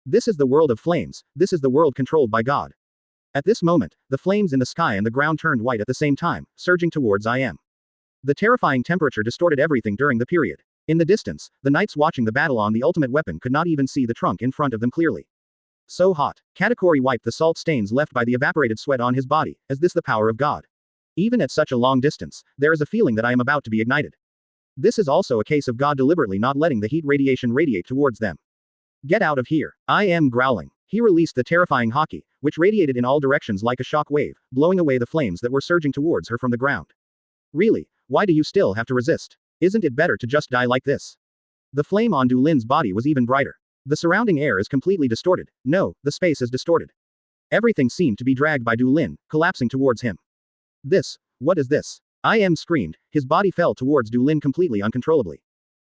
This is the world of flames, this is the world controlled by God. At this moment, the flames in the sky and the ground turned white at the same time, surging towards I am. The terrifying temperature distorted everything during the period. In the distance, the knights watching the battle on the ultimate weapon could not even see the trunk in front of them clearly. So hot. Katakuri wiped the salt stains left by the evaporated sweat on his body. Is this the power of God? Even at such a long distance, there is a feeling that I am about to be ignited. This is also a case of God deliberately not letting the heat radiation radiate towards them. Get out of here. I am growling. He released the terrifying haki, which radiated in all directions like a shock wave, blowing away the flames that were surging towards her from the ground. Really, why do you still have to resist? Isn't it better to just die like this? The flame on Du Lin's body was even brighter. The surrounding air is completely distorted. No, the space is distorted. Everything seemed to be dragged by Du Lin, collapsing towards him. What is this? I am screamed, his body fell towards Du Lin completely uncontrollably.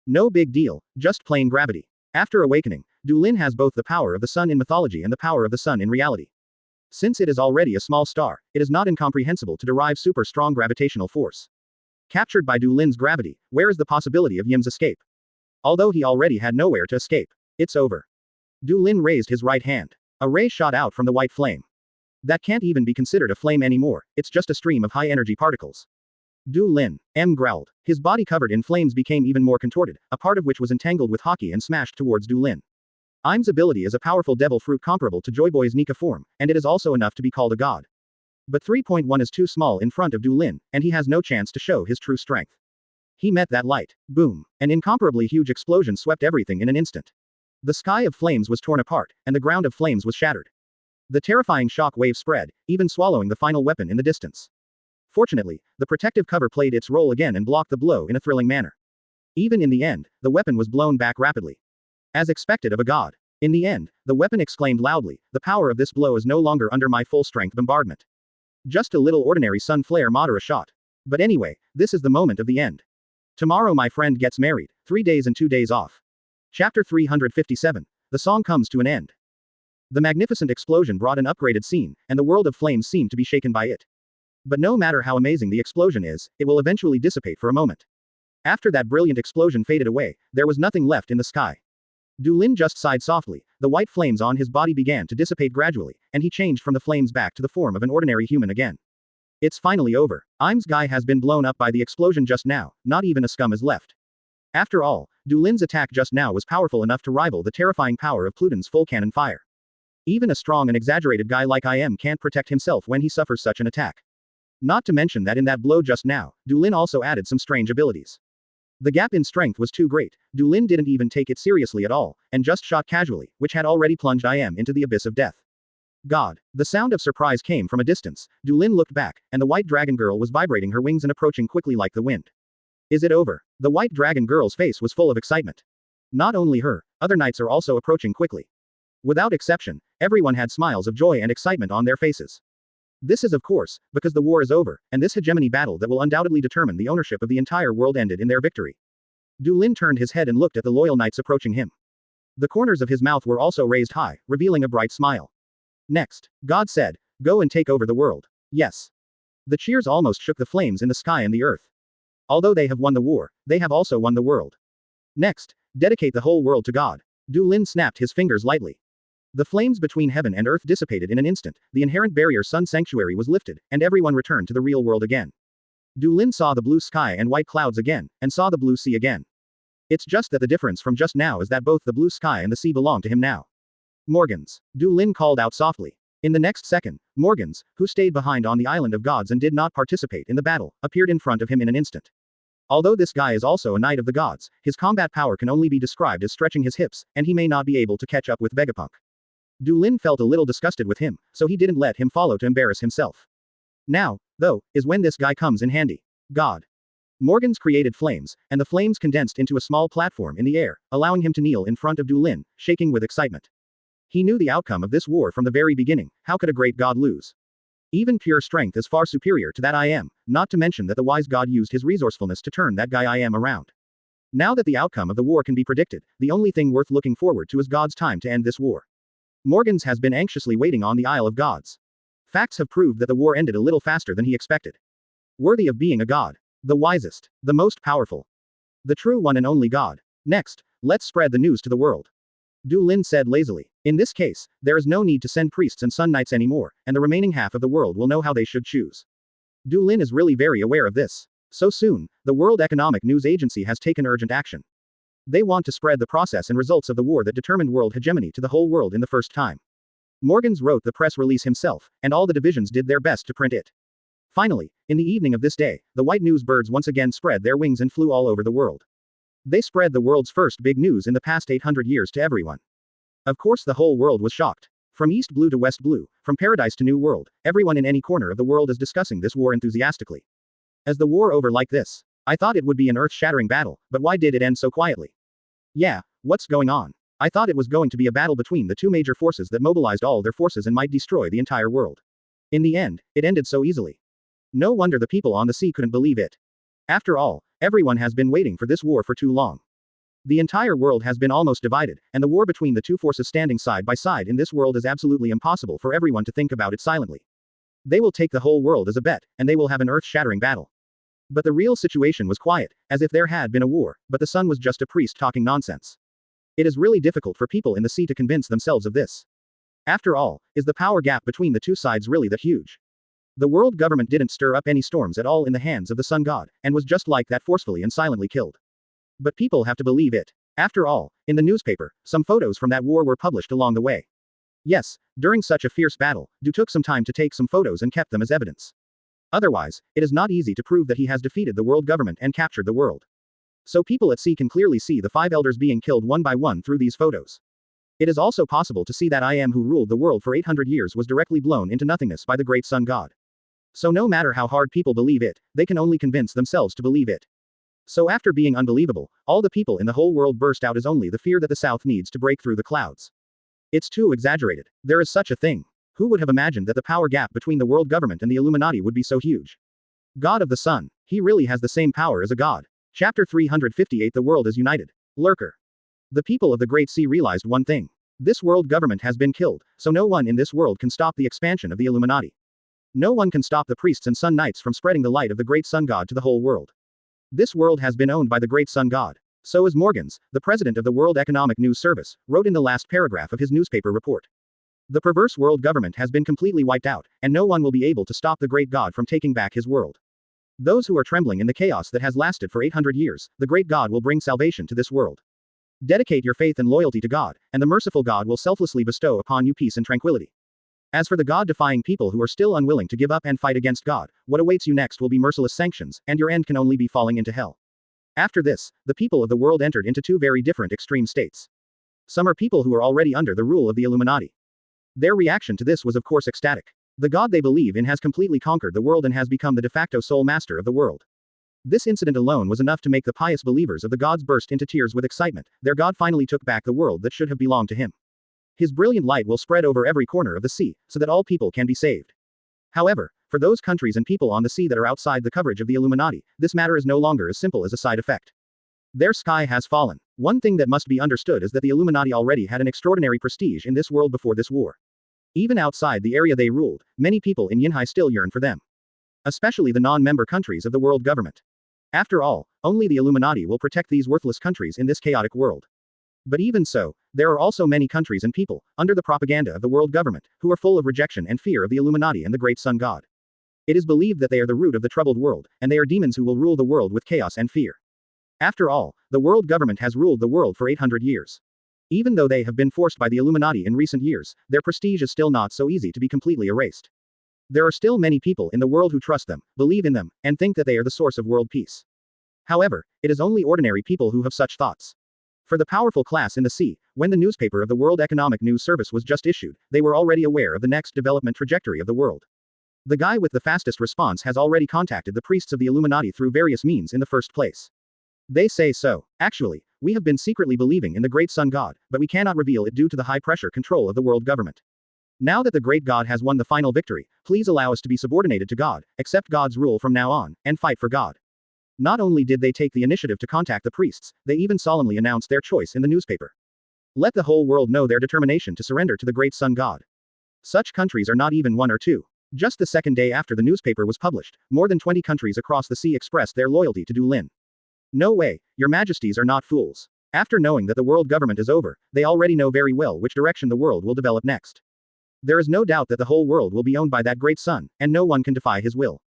No big deal, just plain gravity. After awakening, Du Lin has both the power of the sun in mythology and the power of the sun in reality. Since it is already a small star, it is not incomprehensible to derive super strong gravitational force. Captured by Du Lin's gravity, where is the possibility of Yim's escape? Although he already had nowhere to escape. It's over. Du Lin raised his right hand. A ray shot out from the white flame. That can't even be considered a flame anymore, it's just a stream of high-energy particles. Du Lin growled. His body covered in flames became even more contorted, a part of which was entangled with hockey and smashed towards Du Lin. Im's ability is a powerful devil fruit comparable to Joy Boy's Nica form, and it is also enough to be called a god. But 3.1 is too small in front of Du Lin, and he has no chance to show his true strength. He met that light. Boom. An incomparably huge explosion swept everything in an instant. The sky of flames was torn apart, and the ground of flames was shattered. The terrifying shock wave spread, even swallowing the final weapon in the distance. Fortunately, the protective cover played its role again and blocked the blow in a thrilling manner. Even in the end, the weapon was blown back rapidly. As expected of a god. In the end, the weapon exclaimed loudly, "The power of this blow is no longer under my full-strength bombardment. Just a little ordinary sun flare Madara shot. But anyway, this is the moment of the end. Tomorrow my friend gets married, 3 days and 2 days off." Chapter 357. The song comes to an end. The magnificent explosion brought an upgraded scene, and the world of flames seemed to be shaken by it. But no matter how amazing the explosion is, it will eventually dissipate for a moment. After that brilliant explosion faded away, there was nothing left in the sky. Du Lin just sighed softly, the white flames on his body began to dissipate gradually, and he changed from the flames back to the form of an ordinary human again. It's finally over. Im's guy has been blown up by the explosion just now, not even a scum is left. After all, Du Lin's attack just now was powerful enough to rival the terrifying power of Pluton's full cannon fire. Even a strong and exaggerated guy like Im can't protect himself when he suffers such an attack. Not to mention that in that blow just now, Du Lin also added some strange abilities. The gap in strength was too great, Du Lin didn't even take it seriously at all, and just shot casually, which had already plunged Im into the abyss of death. God. The sound of surprise came from a distance. Du Lin looked back, and the white dragon girl was vibrating her wings and approaching quickly like the wind. Is it over? The white dragon girl's face was full of excitement. Not only her, other knights are also approaching quickly. Without exception, everyone had smiles of joy and excitement on their faces. This is of course, because the war is over, and this hegemony battle that will undoubtedly determine the ownership of the entire world ended in their victory. Du Lin turned his head and looked at the loyal knights approaching him. The corners of his mouth were also raised high, revealing a bright smile. Next, God said, "Go and take over the world." Yes. The cheers almost shook the flames in the sky and the earth. Although they have won the war, they have also won the world. Next, dedicate the whole world to God. Du Lin snapped his fingers lightly. The flames between heaven and earth dissipated in an instant, the inherent barrier Sun Sanctuary was lifted, and everyone returned to the real world again. Du Lin saw the blue sky and white clouds again, and saw the blue sea again. It's just that the difference from just now is that both the blue sky and the sea belong to him now. Morgans. Du Lin called out softly. In the next second, Morgans, who stayed behind on the island of gods and did not participate in the battle, appeared in front of him in an instant. Although this guy is also a knight of the gods, his combat power can only be described as stretching his hips, and he may not be able to catch up with Vegapunk. Du Lin felt a little disgusted with him, so he didn't let him follow to embarrass himself. Now, though, is when this guy comes in handy. God. Morgans created flames, and the flames condensed into a small platform in the air, allowing him to kneel in front of Du Lin, shaking with excitement. He knew the outcome of this war from the very beginning. How could a great god lose? Even pure strength is far superior to that I am, not to mention that the wise god used his resourcefulness to turn that guy I am around. Now that the outcome of the war can be predicted, the only thing worth looking forward to is God's time to end this war. Morgans has been anxiously waiting on the Isle of Gods. Facts have proved that the war ended a little faster than he expected. Worthy of being a god. The wisest. The most powerful. The true one and only god. Next, let's spread the news to the world. Du Lin said lazily. In this case, there is no need to send priests and sun knights anymore, and the remaining half of the world will know how they should choose. Du Lin is really very aware of this. So soon, the World Economic News Agency has taken urgent action. They want to spread the process and results of the war that determined world hegemony to the whole world in the first time. Morgans wrote the press release himself, and all the divisions did their best to print it. Finally, in the evening of this day, the white news birds once again spread their wings and flew all over the world. They spread the world's first big news in the past 800 years to everyone. Of course, the whole world was shocked. From East Blue to West Blue, from Paradise to New World, everyone in any corner of the world is discussing this war enthusiastically. Is the war over like this? I thought it would be an earth-shattering battle, but why did it end so quietly? Yeah, what's going on? I thought it was going to be a battle between the two major forces that mobilized all their forces and might destroy the entire world. In the end, it ended so easily. No wonder the people on the sea couldn't believe it. After all, everyone has been waiting for this war for too long. The entire world has been almost divided, and the war between the two forces standing side by side in this world is absolutely impossible for everyone to think about it silently. They will take the whole world as a bet, and they will have an earth-shattering battle. But the real situation was quiet, as if there had been a war, but the sun was just a priest talking nonsense. It is really difficult for people in the sea to convince themselves of this. After all, is the power gap between the two sides really that huge? The world government didn't stir up any storms at all in the hands of the sun god, and was just like that forcefully and silently killed. But people have to believe it. After all, in the newspaper, some photos from that war were published along the way. Yes, during such a fierce battle, Du took some time to take some photos and kept them as evidence. Otherwise, it is not easy to prove that he has defeated the world government and captured the world. So people at sea can clearly see the 5 elders being killed one by one through these photos. It is also possible to see that I am who ruled the world for 800 years was directly blown into nothingness by the great sun god. So no matter how hard people believe it, they can only convince themselves to believe it. So after being unbelievable, all the people in the whole world burst out as only the fear that the south needs to break through the clouds. It's too exaggerated. There is such a thing. Who would have imagined that the power gap between the world government and the Illuminati would be so huge? God of the sun. He really has the same power as a god. Chapter 358 The world is united. Lurker. The people of the Great Sea realized one thing. This world government has been killed, so no one in this world can stop the expansion of the Illuminati. No one can stop the priests and sun knights from spreading the light of the great sun god to the whole world. This world has been owned by the great sun god. So as Morgans, the president of the World Economic News Service, wrote in the last paragraph of his newspaper report. The perverse world government has been completely wiped out, and no one will be able to stop the great god from taking back his world. Those who are trembling in the chaos that has lasted for 800 years, the great God will bring salvation to this world. Dedicate your faith and loyalty to God, and the merciful God will selflessly bestow upon you peace and tranquility. As for the God-defying people who are still unwilling to give up and fight against God, what awaits you next will be merciless sanctions, and your end can only be falling into hell. After this, the people of the world entered into two very different extreme states. Some are people who are already under the rule of the Illuminati. Their reaction to this was of course ecstatic. The God they believe in has completely conquered the world and has become the de facto sole master of the world. This incident alone was enough to make the pious believers of the gods burst into tears with excitement. Their God finally took back the world that should have belonged to him. His brilliant light will spread over every corner of the sea, so that all people can be saved. However, for those countries and people on the sea that are outside the coverage of the Illuminati, this matter is no longer as simple as a side effect. Their sky has fallen. One thing that must be understood is that the Illuminati already had an extraordinary prestige in this world before this war. Even outside the area they ruled, many people in Yinhai still yearn for them. Especially the non-member countries of the world government. After all, only the Illuminati will protect these worthless countries in this chaotic world. But even so, there are also many countries and people, under the propaganda of the world government, who are full of rejection and fear of the Illuminati and the great sun god. It is believed that they are the root of the troubled world, and they are demons who will rule the world with chaos and fear. After all, the world government has ruled the world for 800 years. Even though they have been forced by the Illuminati in recent years, their prestige is still not so easy to be completely erased. There are still many people in the world who trust them, believe in them, and think that they are the source of world peace. However, it is only ordinary people who have such thoughts. For the powerful class in the sea, when the newspaper of the World Economic News Service was just issued, they were already aware of the next development trajectory of the world. The guy with the fastest response has already contacted the priests of the Illuminati through various means in the first place. They say so. Actually, we have been secretly believing in the great sun god, but we cannot reveal it due to the high-pressure control of the world government. Now that the great god has won the final victory, please allow us to be subordinated to God, accept God's rule from now on, and fight for God. Not only did they take the initiative to contact the priests, they even solemnly announced their choice in the newspaper. Let the whole world know their determination to surrender to the great sun god. Such countries are not even one or two. Just the second day after the newspaper was published, more than 20 countries across the sea expressed their loyalty to Du Lin. No way, your majesties are not fools. After knowing that the world government is over, they already know very well which direction the world will develop next. There is no doubt that the whole world will be owned by that great sun, and no one can defy his will.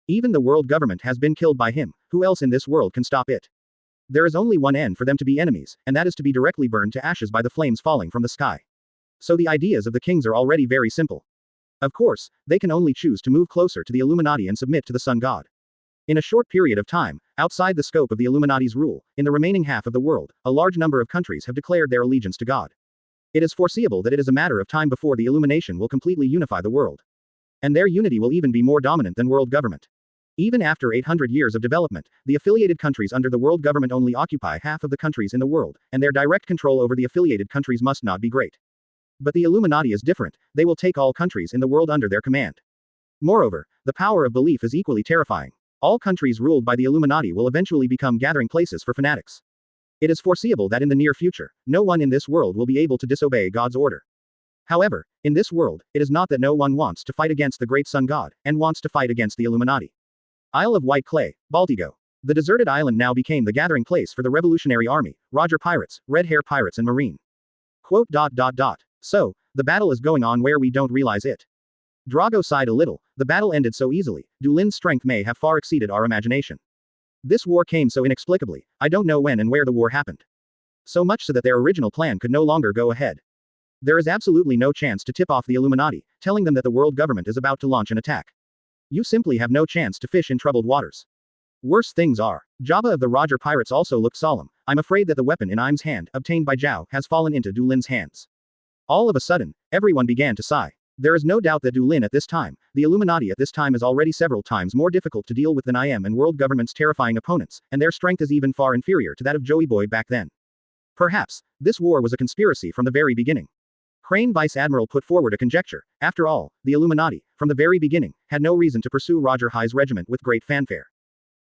Even the world government has been killed by him, who else in this world can stop it? There is only one end for them to be enemies, and that is to be directly burned to ashes by the flames falling from the sky. So the ideas of the kings are already very simple. Of course, they can only choose to move closer to the Illuminati and submit to the sun god. In a short period of time, outside the scope of the Illuminati's rule, in the remaining half of the world, a large number of countries have declared their allegiance to God. It is foreseeable that it is a matter of time before the Illumination will completely unify the world. And their unity will even be more dominant than world government. Even after 800 years of development, the affiliated countries under the world government only occupy half of the countries in the world, and their direct control over the affiliated countries must not be great. But the Illuminati is different, they will take all countries in the world under their command. Moreover, the power of belief is equally terrifying. All countries ruled by the Illuminati will eventually become gathering places for fanatics. It is foreseeable that in the near future, no one in this world will be able to disobey God's order. However, in this world, it is not that no one wants to fight against the great sun god, and wants to fight against the Illuminati. Isle of White Clay, Baltigo. The deserted island now became the gathering place for the Revolutionary Army, Roger pirates, red hair pirates and marine. Quote. So, The battle is going on where we don't realize it. Drago sighed a little. The battle ended so easily. Dulin's strength may have far exceeded our imagination. This war came so inexplicably. I don't know when and where the war happened. So much so that their original plan could no longer go ahead. There is absolutely no chance to tip off the Illuminati, telling them that the world government is about to launch an attack. You simply have no chance to fish in troubled waters. Worse things are. Jabba of the Roger Pirates also looked solemn. I'm afraid that the weapon in Im's hand, obtained by Zhao, has fallen into Dulin's hands. All of a sudden, everyone began to sigh. There is no doubt that Dulin at this time, the Illuminati at this time is already several times more difficult to deal with than IM and world government's terrifying opponents, and their strength is even far inferior to that of Joey Boy back then. Perhaps, this war was a conspiracy from the very beginning. Crane Vice Admiral put forward a conjecture. After all, the Illuminati, from the very beginning, had no reason to pursue Roger High's regiment with great fanfare.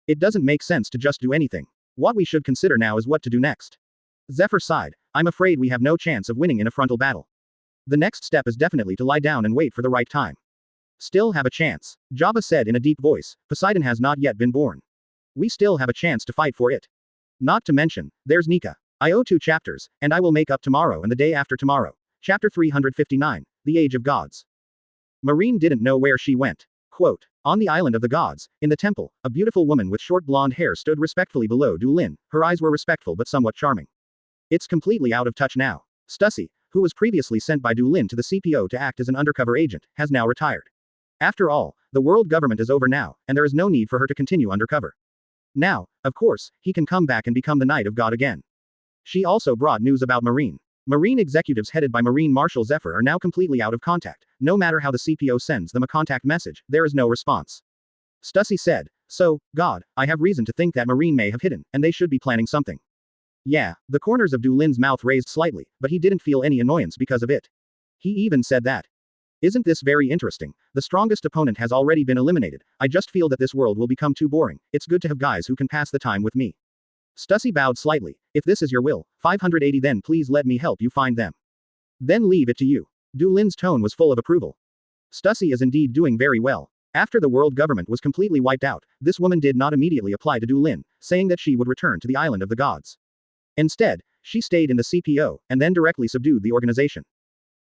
It doesn't make sense to just do anything. What we should consider now is what to do next. Zephyr sighed. I'm afraid we have no chance of winning in a frontal battle. The next step is definitely to lie down and wait for the right time. Still have a chance, Jabba said in a deep voice. Poseidon has not yet been born. We still have a chance to fight for it. Not to mention, there's Nica. I owe 2 chapters, and I will make up tomorrow and the day after tomorrow. Chapter 359, The Age of Gods. Marine didn't know where she went. Quote, on the island of the gods, in the temple, a beautiful woman with short blonde hair stood respectfully below Dulin. Her eyes were respectful but somewhat charming. It's completely out of touch now. Stussy, who was previously sent by Dulin to the CPO to act as an undercover agent, has now retired. After all, the world government is over now, and there is no need for her to continue undercover. Now, of course, he can come back and become the Knight of God again. She also brought news about Marine. Marine executives headed by Marine Marshal Zephyr are now completely out of contact. No matter how the CPO sends them a contact message, there is no response. Stussy said, so, God, I have reason to think that Marine may have hidden, and they should be planning something. Yeah, the corners of Dulin's mouth raised slightly, but he didn't feel any annoyance because of it. He even said that. Isn't this very interesting? The strongest opponent has already been eliminated. I just feel that this world will become too boring. It's good to have guys who can pass the time with me. Stussy bowed slightly. If this is your will, 580 then please let me help you find them. Then leave it to you. Dulin's tone was full of approval. Stussy is indeed doing very well. After the world government was completely wiped out, this woman did not immediately apply to Dulin, saying that she would return to the island of the gods. Instead, she stayed in the CPO, and then directly subdued the organization.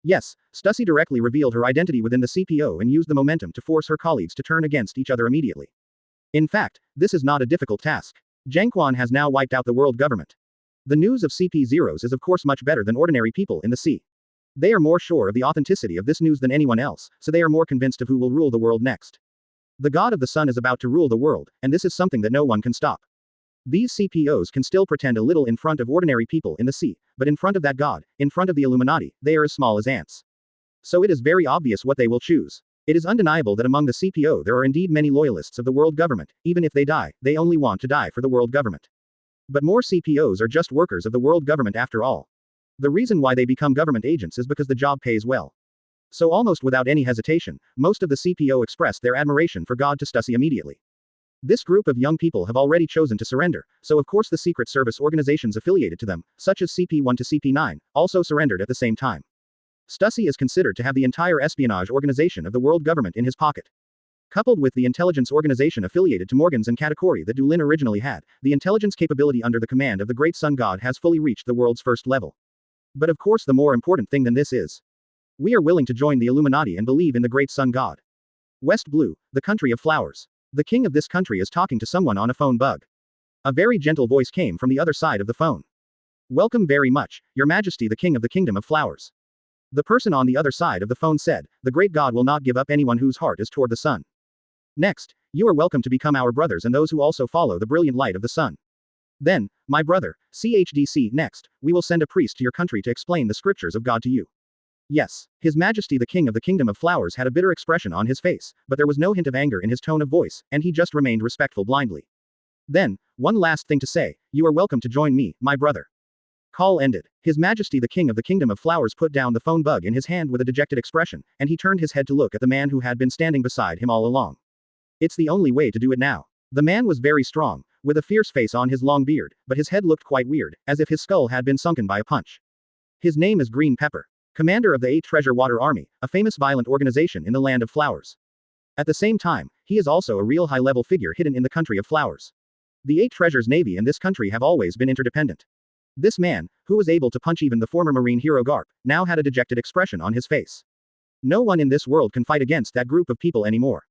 Yes, Stussy directly revealed her identity within the CPO and used the momentum to force her colleagues to turn against each other immediately. In fact, this is not a difficult task. Jiangquan has now wiped out the world government. The news of CP0s is of course much better than ordinary people in the sea. They are more sure of the authenticity of this news than anyone else, so they are more convinced of who will rule the world next. The god of the sun is about to rule the world, and this is something that no one can stop. These CPOs can still pretend a little in front of ordinary people in the sea, but in front of that god, in front of the Illuminati, they are as small as ants. So it is very obvious what they will choose. It is undeniable that among the CPO there are indeed many loyalists of the world government. Even if they die, they only want to die for the world government. But more CPOs are just workers of the world government after all. The reason why they become government agents is because the job pays well. So almost without any hesitation, most of the CPO expressed their admiration for God to Stussy immediately. This group of young people have already chosen to surrender, so of course the Secret Service organizations affiliated to them, such as CP1 to CP9, also surrendered at the same time. Stussy is considered to have the entire espionage organization of the world government in his pocket. Coupled with the intelligence organization affiliated to Morgans and Katakuri that Dulin originally had, the intelligence capability under the command of the Great Sun God has fully reached the world's first level. But of course the more important thing than this is, we are willing to join the Illuminati and believe in the Great Sun God. West Blue, the country of flowers. The king of this country is talking to someone on a phone bug. A very gentle voice came from the other side of the phone. Welcome very much, Your Majesty the King of the Kingdom of Flowers. The person on the other side of the phone said, the great God will not give up anyone whose heart is toward the sun. Next, you are welcome to become our brothers and those who also follow the brilliant light of the sun. Then, my brother, CHDC, next, we will send a priest to your country to explain the scriptures of God to you. Yes, His Majesty the King of the Kingdom of Flowers had a bitter expression on his face, but there was no hint of anger in his tone of voice, and he just remained respectful blindly. Then, one last thing to say, you are welcome to join me, my brother. Call ended. His Majesty the King of the Kingdom of Flowers put down the phone bug in his hand with a dejected expression, and he turned his head to look at the man who had been standing beside him all along. It's the only way to do it now. The man was very strong, with a fierce face on his long beard, but his head looked quite weird, as if his skull had been sunken by a punch. His name is Green Pepper, commander of the 8 Treasure Water Army, a famous violent organization in the Land of Flowers. At the same time, he is also a real high-level figure hidden in the country of flowers. The 8 Treasures Navy and this country have always been interdependent. This man, who was able to punch even the former marine hero Garp, now had a dejected expression on his face. No one in this world can fight against that group of people anymore.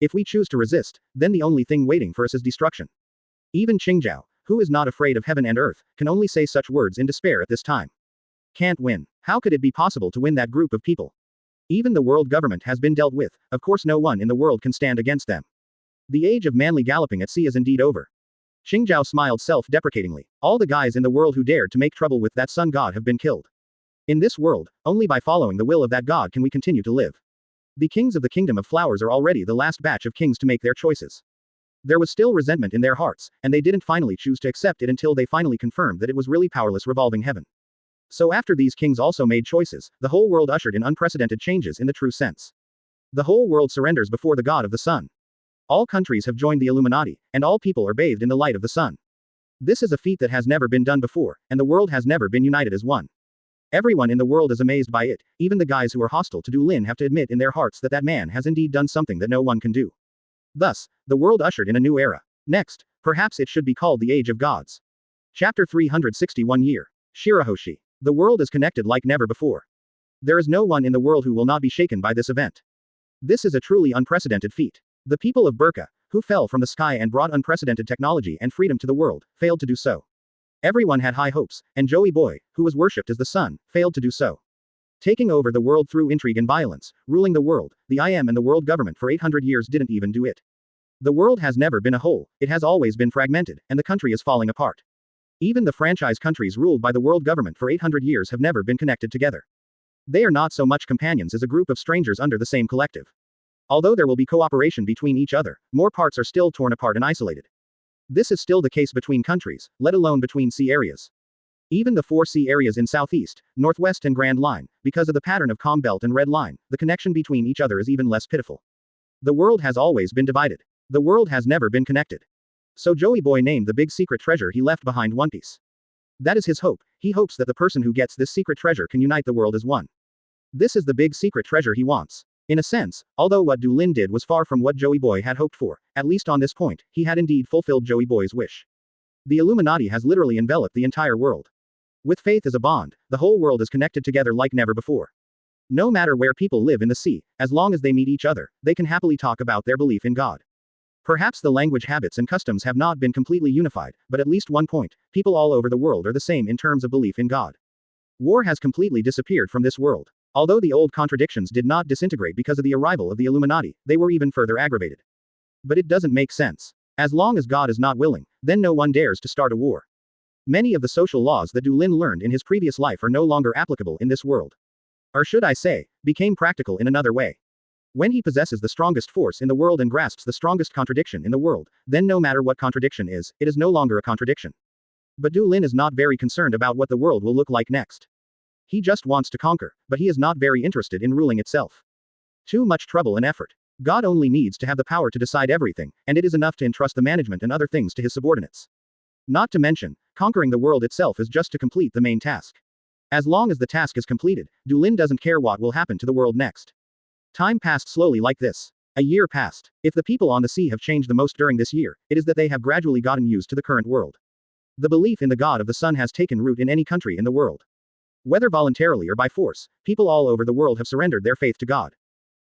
If we choose to resist, then the only thing waiting for us is destruction. Even Qingzhao, who is not afraid of heaven and earth, can only say such words in despair at this time. Can't win. How could it be possible to win that group of people? Even the world government has been dealt with, of course no one in the world can stand against them. The age of manly galloping at sea is indeed over. Qingzhao smiled self-deprecatingly. All the guys in the world who dared to make trouble with that sun god have been killed. In this world, only by following the will of that god can we continue to live. The kings of the kingdom of flowers are already the last batch of kings to make their choices. There was still resentment in their hearts, and they didn't finally choose to accept it until they finally confirmed that it was really powerless revolving heaven. So after these kings also made choices, the whole world ushered in unprecedented changes in the true sense. The whole world surrenders before the god of the sun. All countries have joined the Illuminati, and all people are bathed in the light of the sun. This is a feat that has never been done before, and the world has never been united as one. Everyone in the world is amazed by it, even the guys who are hostile to Du Lin have to admit in their hearts that that man has indeed done something that no one can do. Thus, the world ushered in a new era. Next, perhaps it should be called the Age of Gods. Chapter 361 Year. Shirahoshi. The world is connected like never before. There is no one in the world who will not be shaken by this event. This is a truly unprecedented feat. The people of Burka, who fell from the sky and brought unprecedented technology and freedom to the world, failed to do so. Everyone had high hopes, and Joey Boy, who was worshipped as the sun, failed to do so. Taking over the world through intrigue and violence, ruling the world, the IM and the world government for 800 years didn't even do it. The world has never been a whole, it has always been fragmented, and the country is falling apart. Even the franchise countries ruled by the world government for 800 years have never been connected together. They are not so much companions as a group of strangers under the same collective. Although there will be cooperation between each other, more parts are still torn apart and isolated. This is still the case between countries, let alone between sea areas. Even the 4 sea areas in Southeast, Northwest and Grand Line, because of the pattern of Calm Belt and Red Line, the connection between each other is even less pitiful. The world has always been divided. The world has never been connected. So Joey Boy named the big secret treasure he left behind One Piece. That is his hope. He hopes that the person who gets this secret treasure can unite the world as one. This is the big secret treasure he wants. In a sense, although what Du Lin did was far from what Joey Boy had hoped for, at least on this point, he had indeed fulfilled Joey Boy's wish. The Illuminati has literally enveloped the entire world. With faith as a bond, the whole world is connected together like never before. No matter where people live in the sea, as long as they meet each other, they can happily talk about their belief in God. Perhaps the language, habits and customs have not been completely unified, but at least one point, people all over the world are the same in terms of belief in God. War has completely disappeared from this world. Although the old contradictions did not disintegrate because of the arrival of the Illuminati, they were even further aggravated. But it doesn't make sense. As long as God is not willing, then no one dares to start a war. Many of the social laws that Du Lin learned in his previous life are no longer applicable in this world. Or should I say, became practical in another way. When he possesses the strongest force in the world and grasps the strongest contradiction in the world, then no matter what contradiction is, it is no longer a contradiction. But Du Lin is not very concerned about what the world will look like next. He just wants to conquer, but he is not very interested in ruling itself. Too much trouble and effort. God only needs to have the power to decide everything, and it is enough to entrust the management and other things to his subordinates. Not to mention, conquering the world itself is just to complete the main task. As long as the task is completed, Du Lin doesn't care what will happen to the world next. Time passed slowly like this. A year passed. If the people on the sea have changed the most during this year, it is that they have gradually gotten used to the current world. The belief in the god of the sun has taken root in any country in the world. Whether voluntarily or by force, people all over the world have surrendered their faith to God.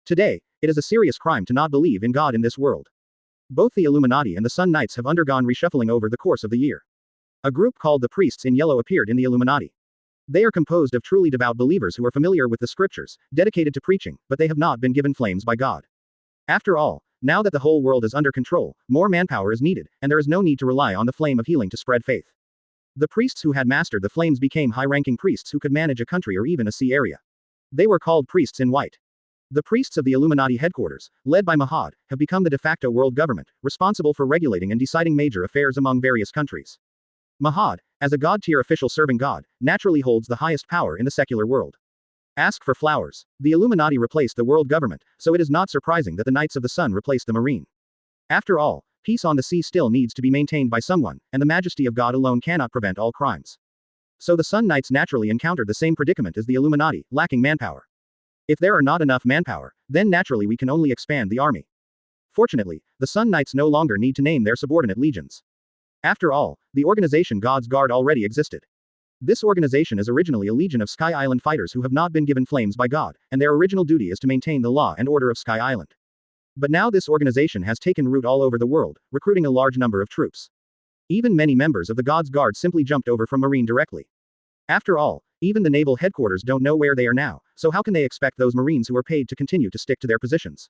Today, it is a serious crime to not believe in God in this world. Both the Illuminati and the Sun Knights have undergone reshuffling over the course of the year. A group called the Priests in Yellow appeared in the Illuminati. They are composed of truly devout believers who are familiar with the scriptures, dedicated to preaching, but they have not been given flames by God. After all, now that the whole world is under control, more manpower is needed, and there is no need to rely on the flame of healing to spread faith. The priests who had mastered the flames became high-ranking priests who could manage a country or even a sea area. They were called priests in white. The priests of the Illuminati headquarters, led by Mahad, have become the de facto world government, responsible for regulating and deciding major affairs among various countries. Mahad, as a god-tier official serving God, naturally holds the highest power in the secular world. Ask for flowers. The Illuminati replaced the world government, so it is not surprising that the Knights of the Sun replaced the Marine. After all, peace on the sea still needs to be maintained by someone, and the majesty of God alone cannot prevent all crimes. So the Sun Knights naturally encountered the same predicament as the Illuminati, lacking manpower. If there are not enough manpower, then naturally we can only expand the army. Fortunately, the Sun Knights no longer need to name their subordinate legions. After all, the organization God's Guard already existed. This organization is originally a legion of Sky Island fighters who have not been given flames by God, and their original duty is to maintain the law and order of Sky Island. But now this organization has taken root all over the world, recruiting a large number of troops. Even many members of the God's Guard simply jumped over from Marine directly. After all, even the naval headquarters don't know where they are now, so how can they expect those Marines who are paid to continue to stick to their positions?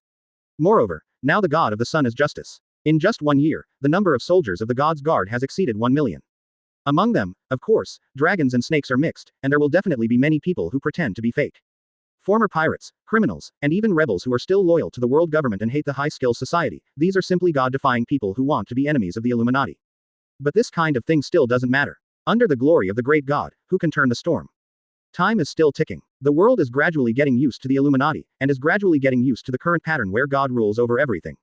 Moreover, now the God of the Sun is justice. In just 1 year, the number of soldiers of the God's Guard has exceeded 1 million. Among them, of course, dragons and snakes are mixed, and there will definitely be many people who pretend to be fake. Former pirates, criminals, and even rebels who are still loyal to the world government and hate the high-skills society, these are simply God-defying people who want to be enemies of the Illuminati. But this kind of thing still doesn't matter. Under the glory of the great God, who can turn the storm? Time is still ticking. The world is gradually getting used to the Illuminati, and is gradually getting used to the current pattern where God rules over everything.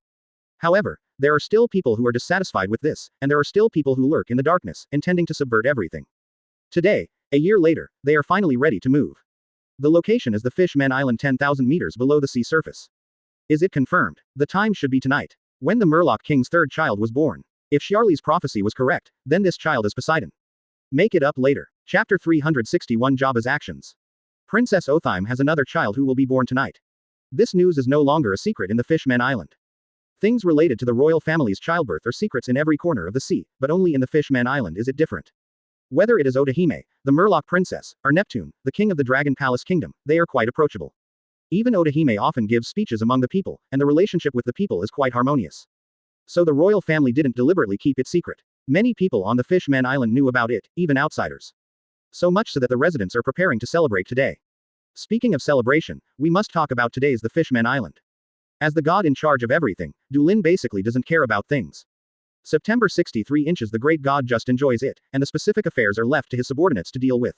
However, there are still people who are dissatisfied with this, and there are still people who lurk in the darkness, intending to subvert everything. Today, a year later, they are finally ready to move. The location is the Fishman Island 10,000 meters below the sea surface. Is it confirmed? The time should be tonight. When the Murloc King's third child was born. If Charlie's prophecy was correct, then this child is Poseidon. Make it up later. Chapter 361 Jabba's Actions. Princess Othime has another child who will be born tonight. This news is no longer a secret in the Fishman Island. Things related to the royal family's childbirth are secrets in every corner of the sea, but only in the Fishman Island is it different. Whether it is Otahime, the Murloc princess, or Neptune, the king of the Dragon Palace Kingdom, they are quite approachable. Even Otahime often gives speeches among the people, and the relationship with the people is quite harmonious. So the royal family didn't deliberately keep it secret. Many people on the Fishman Island knew about it, even outsiders. So much so that the residents are preparing to celebrate today. Speaking of celebration, we must talk about today's the Fishman Island. As the god in charge of everything, Dulin basically doesn't care about things. September 63 inches the great god just enjoys it, and the specific affairs are left to his subordinates to deal with.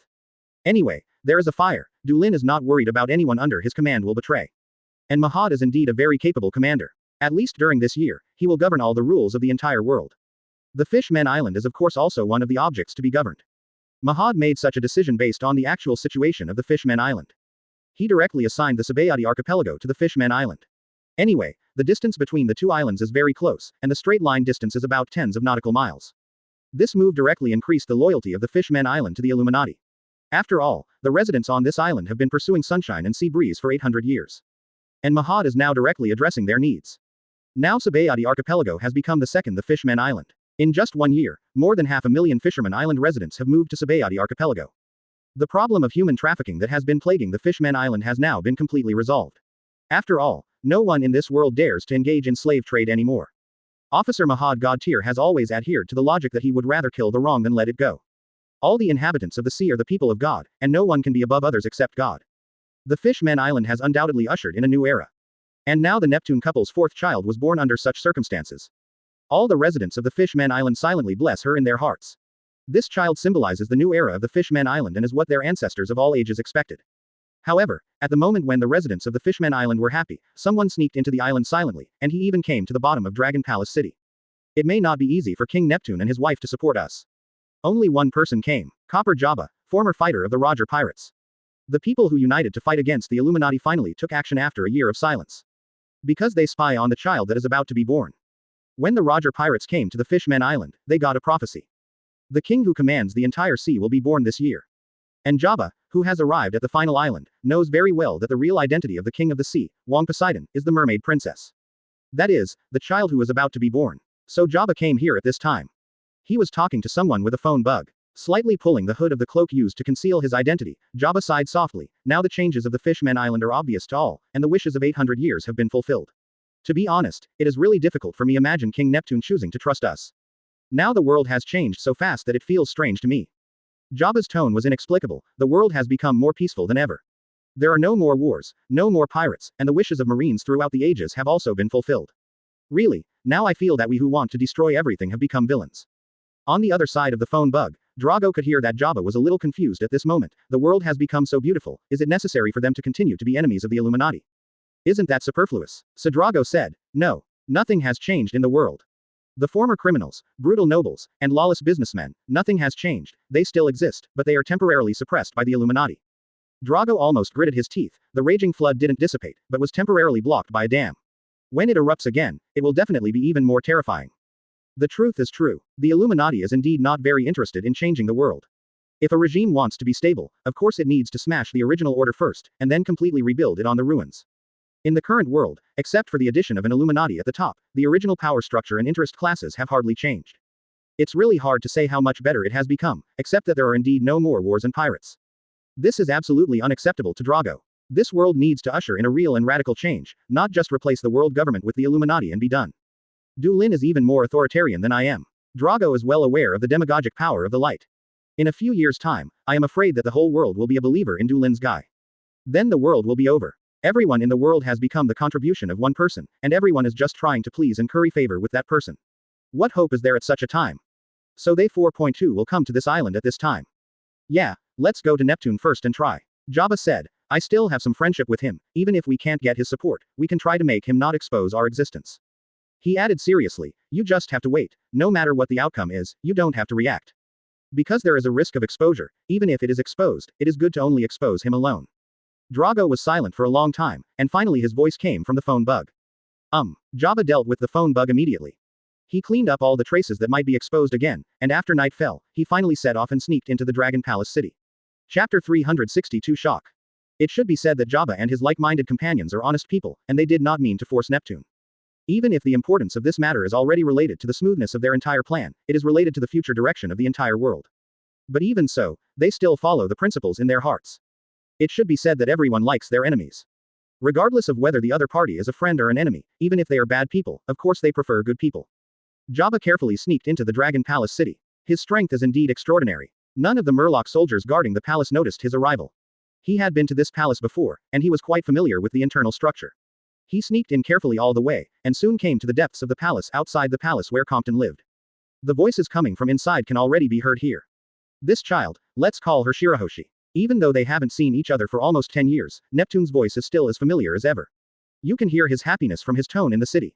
Anyway, there is a fire. Dulin is not worried about anyone under his command will betray. And Mahad is indeed a very capable commander. At least during this year, he will govern all the rules of the entire world. The Fishman Island is of course also one of the objects to be governed. Mahad made such a decision based on the actual situation of the Fishman Island. He directly assigned the Sabayati archipelago to the Fishman Island. Anyway, the distance between the two islands is very close, and the straight line distance is about tens of nautical miles. This move directly increased the loyalty of the Fishman Island to the Illuminati. After all, the residents on this island have been pursuing sunshine and sea breeze for 800 years. And Mahad is now directly addressing their needs. Now Sabayati archipelago has become the second the Fishman Island. In just 1 year, more than 500,000 Fisherman Island residents have moved to Sabayati archipelago. The problem of human trafficking that has been plaguing the Fishman Island has now been completely resolved. After all, no one in this world dares to engage in slave trade anymore. Officer Mahad Godtier has always adhered to the logic that he would rather kill the wrong than let it go. All the inhabitants of the sea are the people of God, and no one can be above others except God. The Fishman Island has undoubtedly ushered in a new era. And now the Neptune couple's fourth child was born under such circumstances. All the residents of the Fishman Island silently bless her in their hearts. This child symbolizes the new era of the Fishman Island and is what their ancestors of all ages expected. However, at the moment when the residents of the Fishman Island were happy, someone sneaked into the island silently, and he even came to the bottom of Dragon Palace City. It may not be easy for King Neptune and his wife to support us. Only one person came. Copper Jabba, former fighter of the Roger Pirates. The people who united to fight against the Illuminati finally took action after a year of silence. Because they spy on the child that is about to be born. When the Roger Pirates came to the Fishman Island, they got a prophecy. The king who commands the entire sea will be born this year. And Jabba, who has arrived at the final island, knows very well that the real identity of the king of the sea, Wang Poseidon, is the mermaid princess. That is, the child who is about to be born. So Jabba came here at this time. He was talking to someone with a phone bug. Slightly pulling the hood of the cloak used to conceal his identity, Jabba sighed softly. Now the changes of the Fishman Island are obvious to all, and the wishes of 800 years have been fulfilled. To be honest, it is really difficult for me imagine King Neptune choosing to trust us. Now the world has changed so fast that it feels strange to me. Jabba's tone was inexplicable. The world has become more peaceful than ever. There are no more wars, no more pirates, and the wishes of Marines throughout the ages have also been fulfilled. Really, now I feel that we who want to destroy everything have become villains. On the other side of the phone bug, Drago could hear that Jabba was a little confused at this moment. The world has become so beautiful, is it necessary for them to continue to be enemies of the Illuminati? Isn't that superfluous? So Drago said, no, nothing has changed in the world. The former criminals, brutal nobles, and lawless businessmen, nothing has changed, they still exist, but they are temporarily suppressed by the Illuminati. Drago almost gritted his teeth. The raging flood didn't dissipate, but was temporarily blocked by a dam. When it erupts again, it will definitely be even more terrifying. The truth is true. The Illuminati is indeed not very interested in changing the world. If a regime wants to be stable, of course it needs to smash the original order first, and then completely rebuild it on the ruins. In the current world, except for the addition of an Illuminati at the top, the original power structure and interest classes have hardly changed. It's really hard to say how much better it has become, except that there are indeed no more wars and pirates. This is absolutely unacceptable to Drago. This world needs to usher in a real and radical change, not just replace the world government with the Illuminati and be done. Du Lin is even more authoritarian than I am. Drago is well aware of the demagogic power of the light. In a few years' time, I am afraid that the whole world will be a believer in Du Lin's guy. Then the world will be over. Everyone in the world has become the contribution of one person, and everyone is just trying to please and curry favor with that person. What hope is there at such a time? So they 4.2 will come to this island at this time. Yeah, let's go to Neptune first and try. Jabba said, I still have some friendship with him, even if we can't get his support, we can try to make him not expose our existence. He added seriously, you just have to wait, no matter what the outcome is, you don't have to react. Because there is a risk of exposure, even if it is exposed, it is good to only expose him alone. Drago was silent for a long time, and finally his voice came from the phone bug. Jabba dealt with the phone bug immediately. He cleaned up all the traces that might be exposed again, and after night fell, he finally set off and sneaked into the Dragon Palace city. Chapter 362 Shock. It should be said that Jabba and his like-minded companions are honest people, and they did not mean to force Neptune. Even if the importance of this matter is already related to the smoothness of their entire plan, it is related to the future direction of the entire world. But even so, they still follow the principles in their hearts. It should be said that everyone likes their enemies. Regardless of whether the other party is a friend or an enemy, even if they are bad people, of course they prefer good people. Jabba carefully sneaked into the Dragon Palace city. His strength is indeed extraordinary. None of the Murloc soldiers guarding the palace noticed his arrival. He had been to this palace before, and he was quite familiar with the internal structure. He sneaked in carefully all the way, and soon came to the depths of the palace outside the palace where Compton lived. The voices coming from inside can already be heard here. This child, let's call her Shirahoshi. Even though they haven't seen each other for almost 10 years, Neptune's voice is still as familiar as ever. You can hear his happiness from his tone in the city.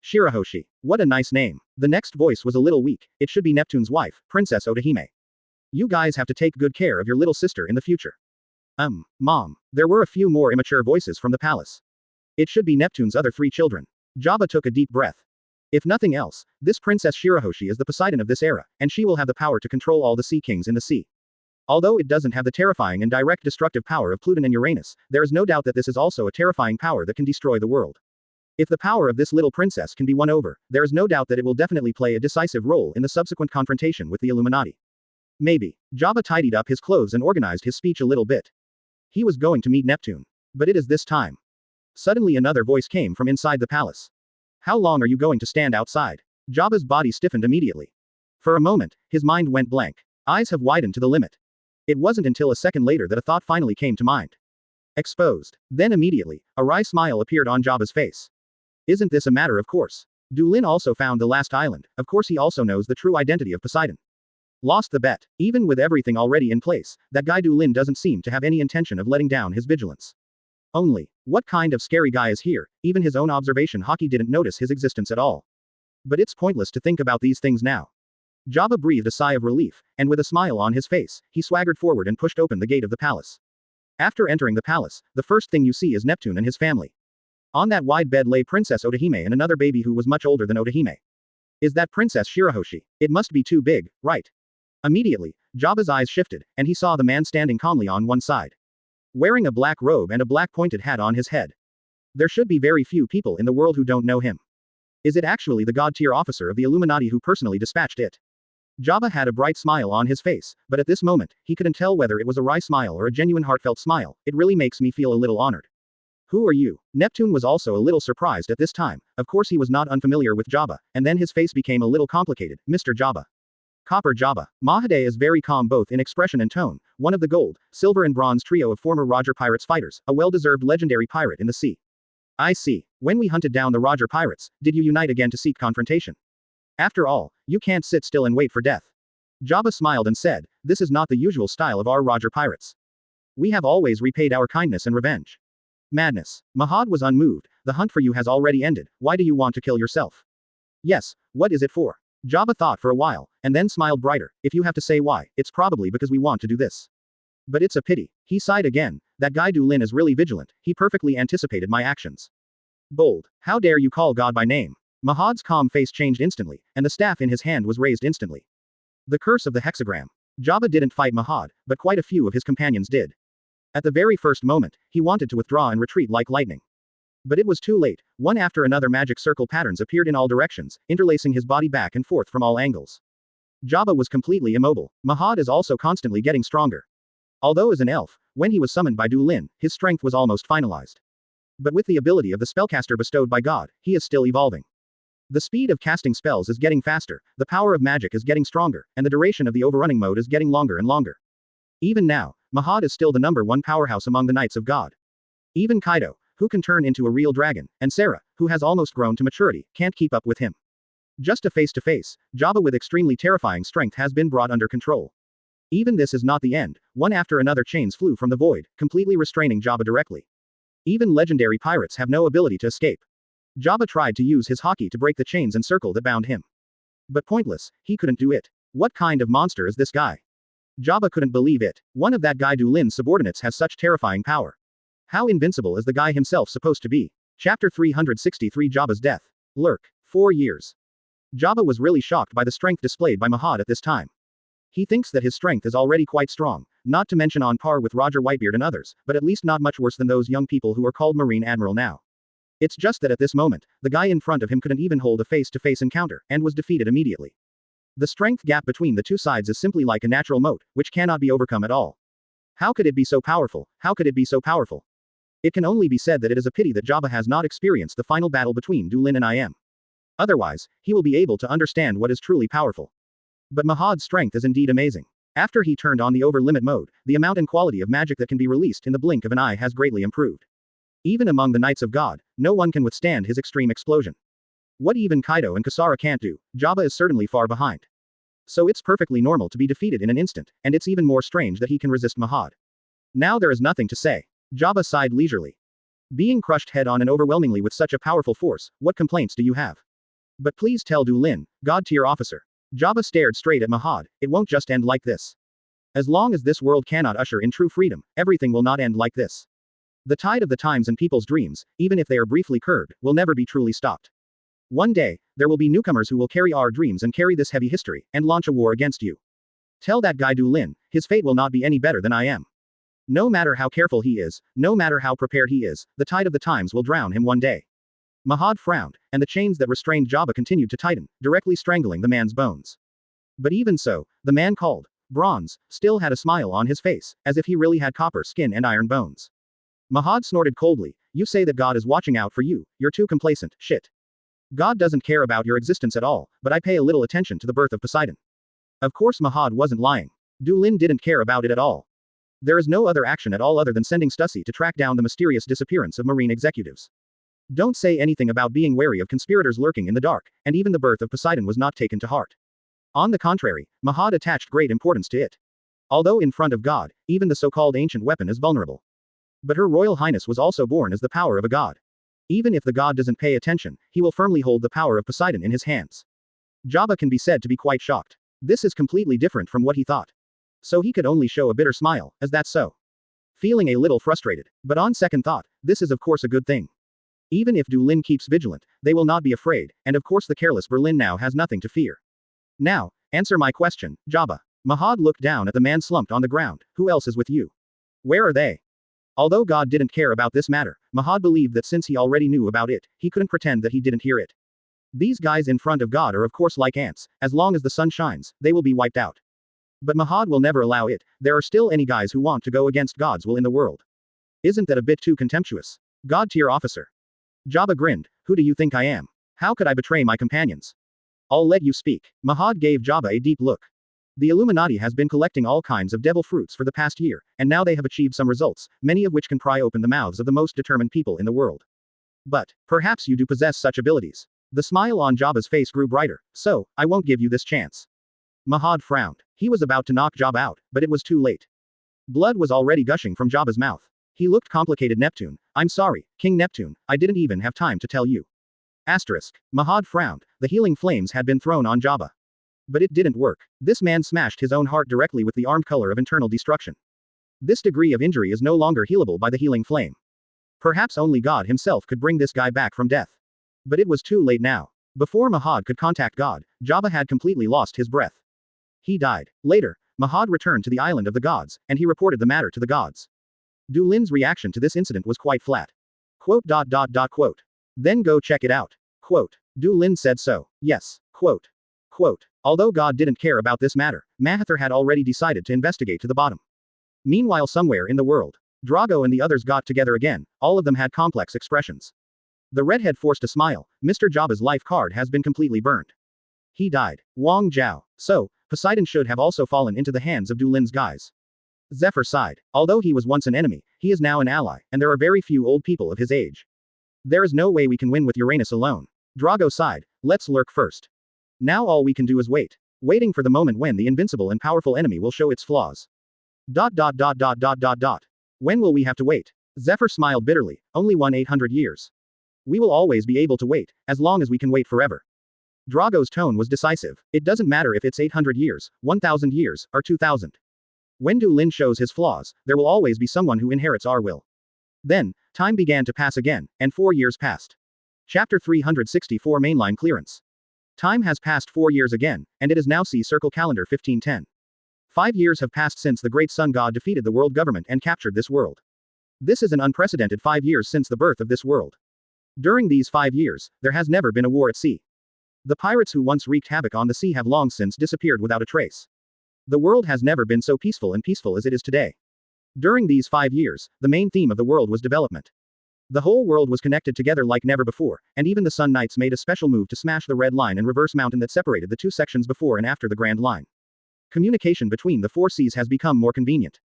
Shirahoshi. What a nice name. The next voice was a little weak, it should be Neptune's wife, Princess Otahime. You guys have to take good care of your little sister in the future. Mom. There were a few more immature voices from the palace. It should be Neptune's other 3 children. Jabba took a deep breath. If nothing else, this Princess Shirahoshi is the Poseidon of this era, and she will have the power to control all the sea kings in the sea. Although it doesn't have the terrifying and direct destructive power of Pluton and Uranus, there is no doubt that this is also a terrifying power that can destroy the world. If the power of this little princess can be won over, there is no doubt that it will definitely play a decisive role in the subsequent confrontation with the Illuminati. Maybe. Jabba tidied up his clothes and organized his speech a little bit. He was going to meet Neptune. But it is this time. Suddenly another voice came from inside the palace. How long are you going to stand outside? Jabba's body stiffened immediately. For a moment, his mind went blank. Eyes have widened to the limit. It wasn't until a second later that a thought finally came to mind. Exposed. Then immediately, a wry smile appeared on Jabba's face. Isn't this a matter of course? Du Lin also found the last island, of course he also knows the true identity of Poseidon. Lost the bet. Even with everything already in place, that guy Du Lin doesn't seem to have any intention of letting down his vigilance. Only, what kind of scary guy is here? Even his own observation hockey didn't notice his existence at all. But it's pointless to think about these things now. Jabba breathed a sigh of relief, and with a smile on his face, he swaggered forward and pushed open the gate of the palace. After entering the palace, the first thing you see is Neptune and his family. On that wide bed lay Princess Otahime and another baby who was much older than Otahime. Is that Princess Shirahoshi? It must be too big, right? Immediately, Jabba's eyes shifted, and he saw the man standing calmly on one side. Wearing a black robe and a black pointed hat on his head. There should be very few people in the world who don't know him. Is it actually the god-tier officer of the Illuminati who personally dispatched it? Jabba had a bright smile on his face, but at this moment, he couldn't tell whether it was a wry smile or a genuine heartfelt smile. It really makes me feel a little honored. Who are you? Neptune was also a little surprised at this time. Of course he was not unfamiliar with Jabba, and then his face became a little complicated. Mr. Jabba. Copper Jabba. Mahade is very calm both in expression and tone, one of the gold, silver and bronze trio of former Roger Pirates fighters, a well-deserved legendary pirate in the sea. I see. When we hunted down the Roger Pirates, did you unite again to seek confrontation? After all, you can't sit still and wait for death. Jabba smiled and said, this is not the usual style of our Roger Pirates. We have always repaid our kindness and revenge. Madness. Mahad was unmoved, the hunt for you has already ended, why do you want to kill yourself? Yes, what is it for? Jabba thought for a while, and then smiled brighter. If you have to say why, it's probably because we want to do this. But it's a pity. He sighed again. That guy Du Lin is really vigilant, he perfectly anticipated my actions. Bold. How dare you call God by name? Mahad's calm face changed instantly, and the staff in his hand was raised instantly. The curse of the hexagram. Jabba didn't fight Mahad, but quite a few of his companions did. At the very first moment, he wanted to withdraw and retreat like lightning. But it was too late. One after another magic circle patterns appeared in all directions, interlacing his body back and forth from all angles. Jabba was completely immobile. Mahad is also constantly getting stronger. Although as an elf, when he was summoned by Du Lin, his strength was almost finalized. But with the ability of the spellcaster bestowed by God, he is still evolving. The speed of casting spells is getting faster, the power of magic is getting stronger, and the duration of the overrunning mode is getting longer and longer. Even now, Mahad is still the #1 powerhouse among the Knights of God. Even Kaido, who can turn into a real dragon, and Sarah, who has almost grown to maturity, can't keep up with him. Just a face-to-face, Jabba with extremely terrifying strength has been brought under control. Even this is not the end. One after another chains flew from the void, completely restraining Jabba directly. Even legendary pirates have no ability to escape. Jabba tried to use his haki to break the chains and circle that bound him. But pointless, he couldn't do it. What kind of monster is this guy? Jabba couldn't believe it. One of that guy Du Lin's subordinates has such terrifying power. How invincible is the guy himself supposed to be? Chapter 363 Jabba's Death. Lurk. 4 years. Jabba was really shocked by the strength displayed by Mahad at this time. He thinks that his strength is already quite strong, not to mention on par with Roger Whitebeard and others, but at least not much worse than those young people who are called Marine Admiral now. It's just that at this moment, the guy in front of him couldn't even hold a face-to-face encounter, and was defeated immediately. The strength gap between the two sides is simply like a natural moat, which cannot be overcome at all. How could it be so powerful? How could it be so powerful? It can only be said that it is a pity that Jabba has not experienced the final battle between Du Lin and I am. Otherwise, he will be able to understand what is truly powerful. But Mahad's strength is indeed amazing. After he turned on the over-limit mode, the amount and quality of magic that can be released in the blink of an eye has greatly improved. Even among the Knights of God, no one can withstand his extreme explosion. What even Kaido and Kasara can't do, Jabba is certainly far behind. So it's perfectly normal to be defeated in an instant, and it's even more strange that he can resist Mahad. Now there is nothing to say. Jabba sighed leisurely. Being crushed head-on and overwhelmingly with such a powerful force, what complaints do you have? But please tell Du Lin, God-tier officer. Jabba stared straight at Mahad. It won't just end like this. As long as this world cannot usher in true freedom, everything will not end like this. The tide of the times and people's dreams, even if they are briefly curbed, will never be truly stopped. One day, there will be newcomers who will carry our dreams and carry this heavy history, and launch a war against you. Tell that guy Du Lin, his fate will not be any better than I am. No matter how careful he is, no matter how prepared he is, the tide of the times will drown him one day. Mahad frowned, and the chains that restrained Jabba continued to tighten, directly strangling the man's bones. But even so, the man called Bronze still had a smile on his face, as if he really had copper skin and iron bones. Mahad snorted coldly. You say that God is watching out for you, you're too complacent, shit. God doesn't care about your existence at all, but I pay a little attention to the birth of Poseidon. Of course Mahad wasn't lying. Du Lin didn't care about it at all. There is no other action at all other than sending Stussy to track down the mysterious disappearance of marine executives. Don't say anything about being wary of conspirators lurking in the dark, and even the birth of Poseidon was not taken to heart. On the contrary, Mahad attached great importance to it. Although in front of God, even the so-called ancient weapon is vulnerable. But Her Royal Highness was also born as the power of a god. Even if the god doesn't pay attention, he will firmly hold the power of Poseidon in his hands. Jabba can be said to be quite shocked. This is completely different from what he thought. So he could only show a bitter smile, as that's so. Feeling a little frustrated, but on second thought, this is of course a good thing. Even if Du Lin keeps vigilant, they will not be afraid, and of course the careless Berlin now has nothing to fear. Now, answer my question, Jabba. Mahad looked down at the man slumped on the ground. Who else is with you? Where are they? Although God didn't care about this matter, Mahad believed that since he already knew about it, he couldn't pretend that he didn't hear it. These guys in front of God are of course like ants, as long as the sun shines, they will be wiped out. But Mahad will never allow it. There are still any guys who want to go against God's will in the world. Isn't that a bit too contemptuous? God-tier officer. Jabba grinned. Who do you think I am? How could I betray my companions? I'll let you speak. Mahad gave Jabba a deep look. The Illuminati has been collecting all kinds of devil fruits for the past year, and now they have achieved some results, many of which can pry open the mouths of the most determined people in the world. But, perhaps you do possess such abilities. The smile on Jabba's face grew brighter. So, I won't give you this chance. Mahad frowned. He was about to knock Jabba out, but it was too late. Blood was already gushing from Jabba's mouth. He looked complicated. Neptune. I'm sorry, King Neptune, I didn't even have time to tell you. Asterisk. Mahad frowned. The healing flames had been thrown on Jabba. But it didn't work. This man smashed his own heart directly with the armed color of internal destruction. This degree of injury is no longer healable by the healing flame. Perhaps only God himself could bring this guy back from death. But it was too late now. Before Mahad could contact God, Jabba had completely lost his breath. He died. Later, Mahad returned to the island of the gods, and he reported the matter to the gods. Du Lin's reaction to this incident was quite flat. Quote. Then go check it out. Quote. Du Lin said so. Yes. Quote. Although God didn't care about this matter, Mahathir had already decided to investigate to the bottom. Meanwhile, somewhere in the world, Drago and the others got together again. All of them had complex expressions. The redhead forced a smile. Mr. Jabba's life card has been completely burned. He died. Wang Zhao. So, Poseidon should have also fallen into the hands of Du Lin's guys. Zephyr sighed. Although he was once an enemy, he is now an ally, and there are very few old people of his age. There is no way we can win with Uranus alone. Drago sighed. Let's lurk first. Now all we can do is wait. Waiting for the moment when the invincible and powerful enemy will show its flaws. When will we have to wait? Zephyr smiled bitterly. Only 1,800 years. We will always be able to wait, as long as we can wait forever. Drago's tone was decisive. It doesn't matter if it's 800 years, 1,000 years, or 2,000. When Du Lin shows his flaws, there will always be someone who inherits our will. Then, time began to pass again, and 4 years passed. Chapter 364 Mainline Clearance. Time has passed 4 years again, and it is now see Circle Calendar 1510. 5 years have passed since the Great Sun God defeated the world government and captured this world. This is an unprecedented 5 years since the birth of this world. During these 5 years, there has never been a war at sea. The pirates who once wreaked havoc on the sea have long since disappeared without a trace. The world has never been so peaceful as it is today. During these 5 years, the main theme of the world was development. The whole world was connected together like never before, and even the Sun Knights made a special move to smash the red line and reverse mountain that separated the two sections before and after the Grand Line. Communication between the 4 seas has become more convenient.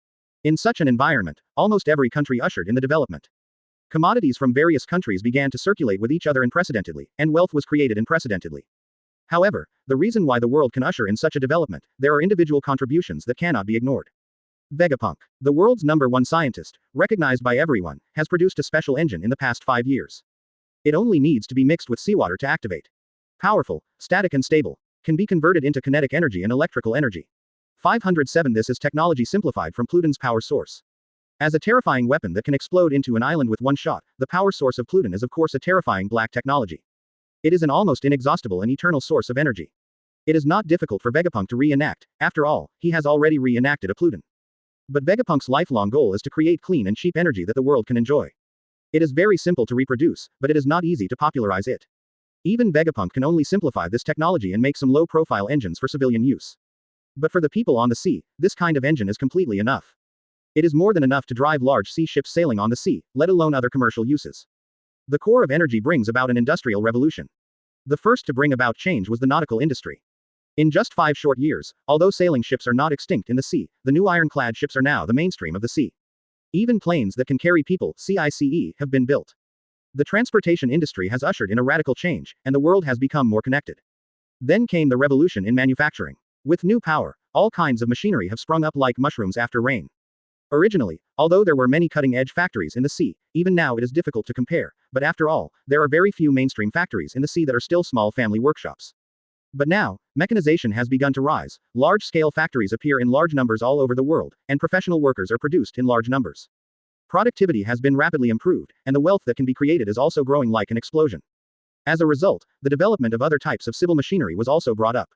In such an environment, almost every country ushered in the development. Commodities from various countries began to circulate with each other unprecedentedly, and wealth was created unprecedentedly. However, the reason why the world can usher in such a development, there are individual contributions that cannot be ignored. Vegapunk, the world's #1 scientist, recognized by everyone, has produced a special engine in the past 5 years. It only needs to be mixed with seawater to activate. Powerful, static and stable, can be converted into kinetic energy and electrical energy. 507 This is technology simplified from Pluton's power source. As a terrifying weapon that can explode into an island with one shot, the power source of Pluton is of course a terrifying black technology. It is an almost inexhaustible and eternal source of energy. It is not difficult for Vegapunk to reenact, after all, he has already reenacted a Pluton. But Vegapunk's lifelong goal is to create clean and cheap energy that the world can enjoy. It is very simple to reproduce, but it is not easy to popularize it. Even Vegapunk can only simplify this technology and make some low-profile engines for civilian use. But for the people on the sea, this kind of engine is completely enough. It is more than enough to drive large sea ships sailing on the sea, let alone other commercial uses. The core of energy brings about an industrial revolution. The first to bring about change was the nautical industry. In just 5 short years, although sailing ships are not extinct in the sea, the new ironclad ships are now the mainstream of the sea. Even planes that can carry people, CICE, have been built. The transportation industry has ushered in a radical change, and the world has become more connected. Then came the revolution in manufacturing. With new power, all kinds of machinery have sprung up like mushrooms after rain. Originally, although there were many cutting-edge factories in the sea, even now it is difficult to compare, but after all, there are very few mainstream factories in the sea that are still small family workshops. But now, mechanization has begun to rise, large-scale factories appear in large numbers all over the world, and professional workers are produced in large numbers. Productivity has been rapidly improved, and the wealth that can be created is also growing like an explosion. As a result, the development of other types of civil machinery was also brought up.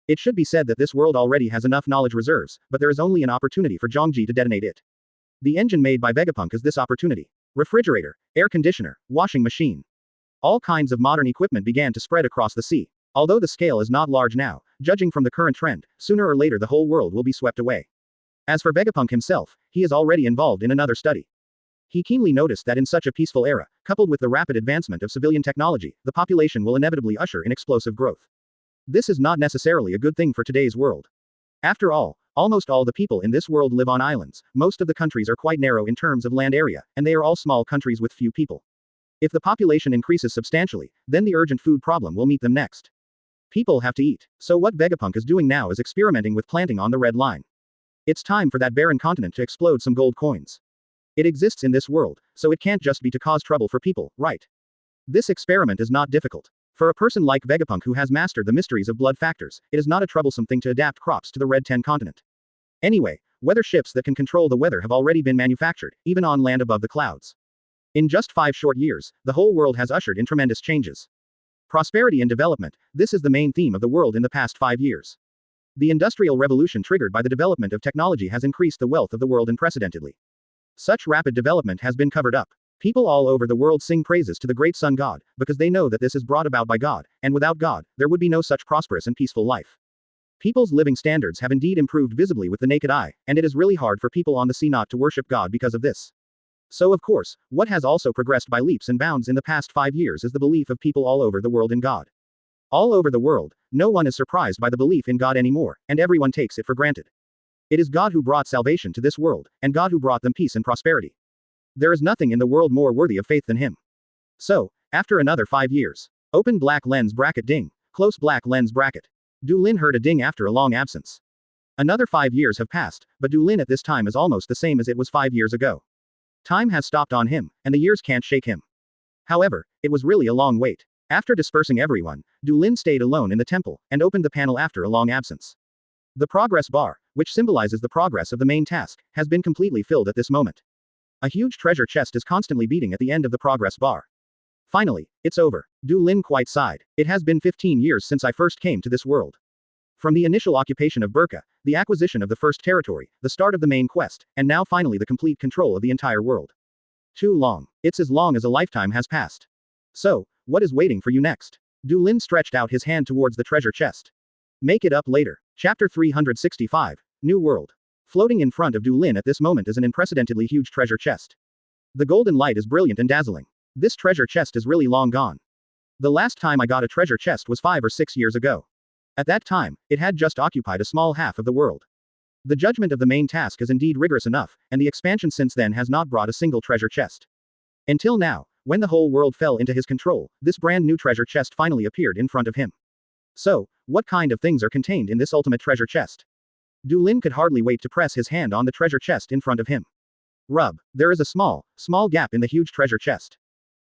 It should be said that this world already has enough knowledge reserves, but there is only an opportunity for Zhongji to detonate it. The engine made by Vegapunk is this opportunity. Refrigerator, air conditioner, washing machine. All kinds of modern equipment began to spread across the sea. Although the scale is not large now, judging from the current trend, sooner or later the whole world will be swept away. As for Vegapunk himself, he is already involved in another study. He keenly noticed that in such a peaceful era, coupled with the rapid advancement of civilian technology, the population will inevitably usher in explosive growth. This is not necessarily a good thing for today's world. After all, almost all the people in this world live on islands, most of the countries are quite narrow in terms of land area, and they are all small countries with few people. If the population increases substantially, then the urgent food problem will meet them next. People have to eat, so what Vegapunk is doing now is experimenting with planting on the red line. It's time for that barren continent to explode some gold coins. It exists in this world, so it can't just be to cause trouble for people, right? This experiment is not difficult. For a person like Vegapunk who has mastered the mysteries of blood factors, it is not a troublesome thing to adapt crops to the Red 10 continent. Anyway, weather ships that can control the weather have already been manufactured, even on land above the clouds. In just 5 short years, the whole world has ushered in tremendous changes. Prosperity and development, this is the main theme of the world in the past 5 years. The Industrial Revolution triggered by the development of technology has increased the wealth of the world unprecedentedly. Such rapid development has been covered up. People all over the world sing praises to the great sun god, because they know that this is brought about by God, and without God, there would be no such prosperous and peaceful life. People's living standards have indeed improved visibly with the naked eye, and it is really hard for people on the sea not to worship God because of this. So of course, what has also progressed by leaps and bounds in the past 5 years is the belief of people all over the world in God. All over the world, no one is surprised by the belief in God anymore, and everyone takes it for granted. It is God who brought salvation to this world, and God who brought them peace and prosperity. There is nothing in the world more worthy of faith than Him. So, after another 5 years, open black lens bracket ding, close black lens bracket. Du Lin heard a ding after a long absence. Another 5 years have passed, but Du Lin at this time is almost the same as it was 5 years ago. Time has stopped on him, and the years can't shake him. However, it was really a long wait. After dispersing everyone, Du Lin stayed alone in the temple, and opened the panel after a long absence. The progress bar, which symbolizes the progress of the main task, has been completely filled at this moment. A huge treasure chest is constantly beating at the end of the progress bar. Finally, it's over. Du Lin quite sighed. It has been 15 years since I first came to this world. From the initial occupation of Burka, the acquisition of the first territory, the start of the main quest, and now finally the complete control of the entire world. Too long. It's as long as a lifetime has passed. So, what is waiting for you next? Du Lin stretched out his hand towards the treasure chest. Make it up later. Chapter 365, New World. Floating in front of Du Lin at this moment is an unprecedentedly huge treasure chest. The golden light is brilliant and dazzling. This treasure chest is really long gone. The last time I got a treasure chest was 5 or 6 years ago. At that time, it had just occupied a small half of the world. The judgment of the main task is indeed rigorous enough, and the expansion since then has not brought a single treasure chest. Until now, when the whole world fell into his control, this brand new treasure chest finally appeared in front of him. So, what kind of things are contained in this ultimate treasure chest? Du Lin could hardly wait to press his hand on the treasure chest in front of him. Rub. There is a small gap in the huge treasure chest.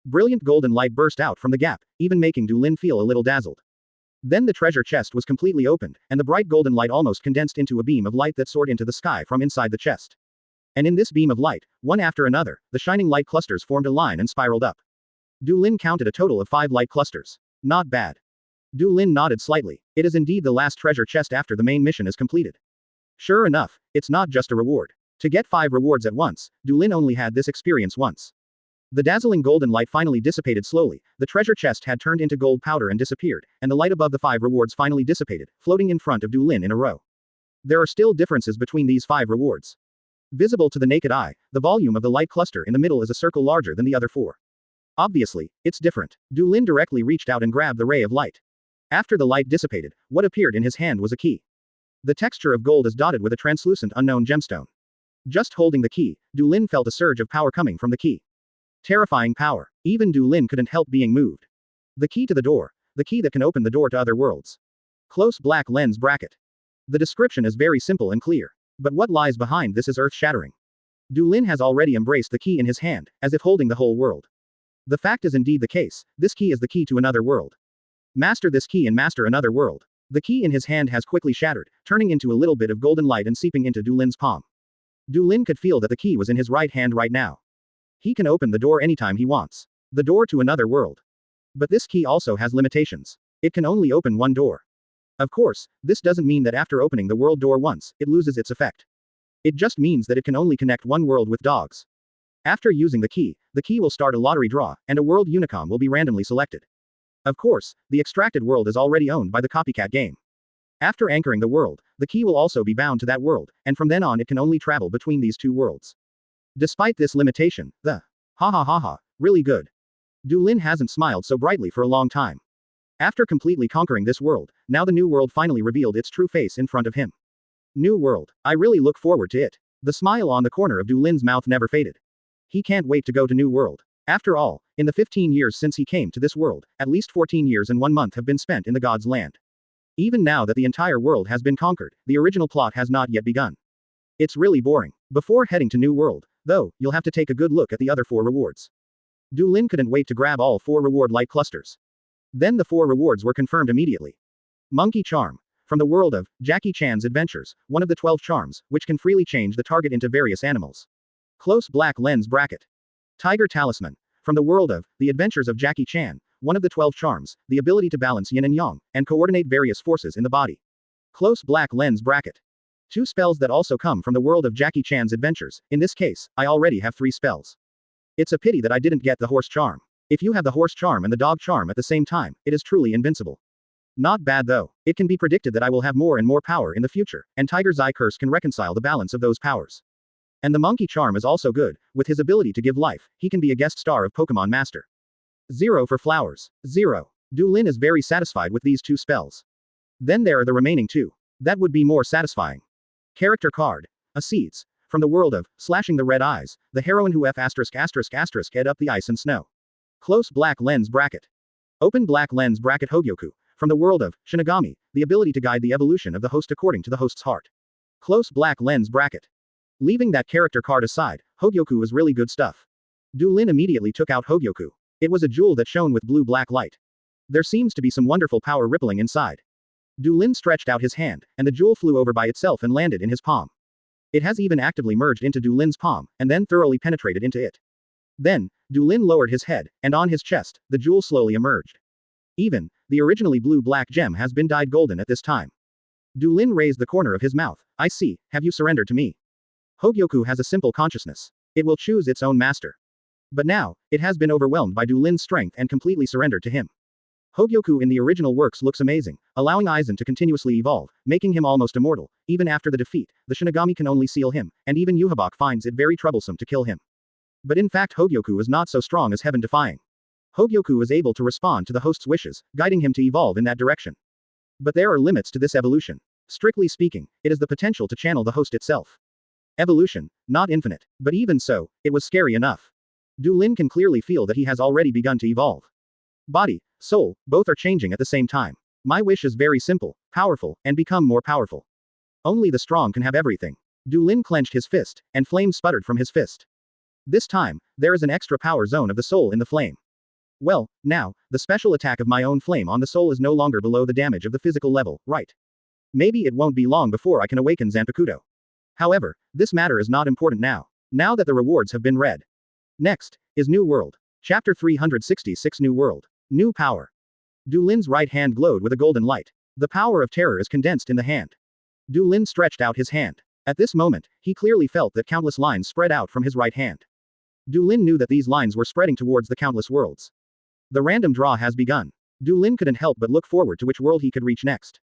Brilliant golden light burst out from the gap, even making Du Lin feel a little dazzled. Then the treasure chest was completely opened, and the bright golden light almost condensed into a beam of light that soared into the sky from inside the chest. And in this beam of light, one after another, the shining light clusters formed a line and spiraled up. Du Lin counted a total of 5 light clusters. Not bad. Du Lin nodded slightly. It is indeed the last treasure chest after the main mission is completed. Sure enough, it's not just a reward. To get 5 rewards at once, Du Lin only had this experience once. The dazzling golden light finally dissipated slowly, the treasure chest had turned into gold powder and disappeared, and the light above the 5 rewards finally dissipated, floating in front of Du Lin in a row. There are still differences between these 5 rewards. Visible to the naked eye, the volume of the light cluster in the middle is a circle larger than the other 4. Obviously, it's different. Du Lin directly reached out and grabbed the ray of light. After the light dissipated, what appeared in his hand was a key. The texture of gold is dotted with a translucent unknown gemstone. Just holding the key, Du Lin felt a surge of power coming from the key. Terrifying power. Even Du Lin couldn't help being moved. The key to the door. The key that can open the door to other worlds. Close black lens bracket. The description is very simple and clear. But what lies behind this is earth-shattering. Du Lin has already embraced the key in his hand, as if holding the whole world. The fact is indeed the case, this key is the key to another world. Master this key and master another world. The key in his hand has quickly shattered, turning into a little bit of golden light and seeping into Du Lin's palm. Du Lin could feel that the key was in his right hand right now. He can open the door anytime he wants. The door to another world. But this key also has limitations. It can only open one door. Of course, this doesn't mean that after opening the world door once, it loses its effect. It just means that it can only connect one world with dogs. After using the key will start a lottery draw, and a world unicom will be randomly selected. Of course, the extracted world is already owned by the copycat game. After anchoring the world, the key will also be bound to that world, and from then on it can only travel between these 2 worlds. Despite this limitation, really good. Du Lin hasn't smiled so brightly for a long time. After completely conquering this world, now the new world finally revealed its true face in front of him. New world. I really look forward to it. The smile on the corner of Du Lin's mouth never faded. He can't wait to go to new world. After all, in the 15 years since he came to this world, at least 14 years and 1 month have been spent in the God's land. Even now that the entire world has been conquered, the original plot has not yet begun. It's really boring. Before heading to new world, though, you'll have to take a good look at the other 4 rewards. Du Lin couldn't wait to grab all 4 reward light clusters. Then the 4 rewards were confirmed immediately. Monkey Charm. From the world of Jackie Chan's Adventures, one of the 12 charms, which can freely change the target into various animals. Close black lens bracket. Tiger Talisman. From the world of The Adventures of Jackie Chan, one of the 12 charms, the ability to balance yin and yang, and coordinate various forces in the body. Close black lens bracket. 2 spells that also come from the world of Jackie Chan's adventures. In this case, I already have 3 spells. It's a pity that I didn't get the horse charm. If you have the horse charm and the dog charm at the same time, it is truly invincible. Not bad though. It can be predicted that I will have more and more power in the future, and Tiger's Eye Curse can reconcile the balance of those powers. And the monkey charm is also good. With his ability to give life, he can be a guest star of Pokemon Master. 0 for flowers. 0. Du Lin is very satisfied with these 2 spells. Then there are the remaining 2. That would be more satisfying. Character card. A Seeds. From the world of Slashing the Red Eyes, the heroine who head up the ice and snow. Close black lens bracket. Open black lens bracket Hogyoku. From the world of Shinigami, the ability to guide the evolution of the host according to the host's heart. Close black lens bracket. Leaving that character card aside, Hogyoku was really good stuff. Du Lin immediately took out Hogyoku. It was a jewel that shone with blue-black light. There seems to be some wonderful power rippling inside. Du Lin stretched out his hand, and the jewel flew over by itself and landed in his palm. It has even actively merged into Du Lin's palm, and then thoroughly penetrated into it. Then, Du Lin lowered his head, and on his chest, the jewel slowly emerged. Even, the originally blue-black gem has been dyed golden at this time. Du Lin raised the corner of his mouth. I see, have you surrendered to me? Hogyoku has a simple consciousness. It will choose its own master. But now, it has been overwhelmed by Du Lin's strength and completely surrendered to him. Hogyoku in the original works looks amazing, allowing Aizen to continuously evolve, making him almost immortal. Even after the defeat, the Shinigami can only seal him, and even Yhwach finds it very troublesome to kill him. But in fact Hogyoku is not so strong as heaven-defying. Hogyoku is able to respond to the host's wishes, guiding him to evolve in that direction. But there are limits to this evolution. Strictly speaking, it is the potential to channel the host itself. Evolution, not infinite. But even so, it was scary enough. Du Lin can clearly feel that he has already begun to evolve. Body, soul, both are changing at the same time. My wish is very simple, powerful, and become more powerful. Only the strong can have everything. Du Lin clenched his fist, and flames sputtered from his fist. This time, there is an extra power zone of the soul in the flame. Well, now, the special attack of my own flame on the soul is no longer below the damage of the physical level, right? Maybe it won't be long before I can awaken Zanpakuto. However, this matter is not important now. Now that the rewards have been read. Next, is New World. Chapter 366 New World. New Power. Du Lin's right hand glowed with a golden light. The power of terror is condensed in the hand. Du Lin stretched out his hand. At this moment, he clearly felt that countless lines spread out from his right hand. Du Lin knew that these lines were spreading towards the countless worlds. The random draw has begun. Du Lin couldn't help but look forward to which world he could reach next.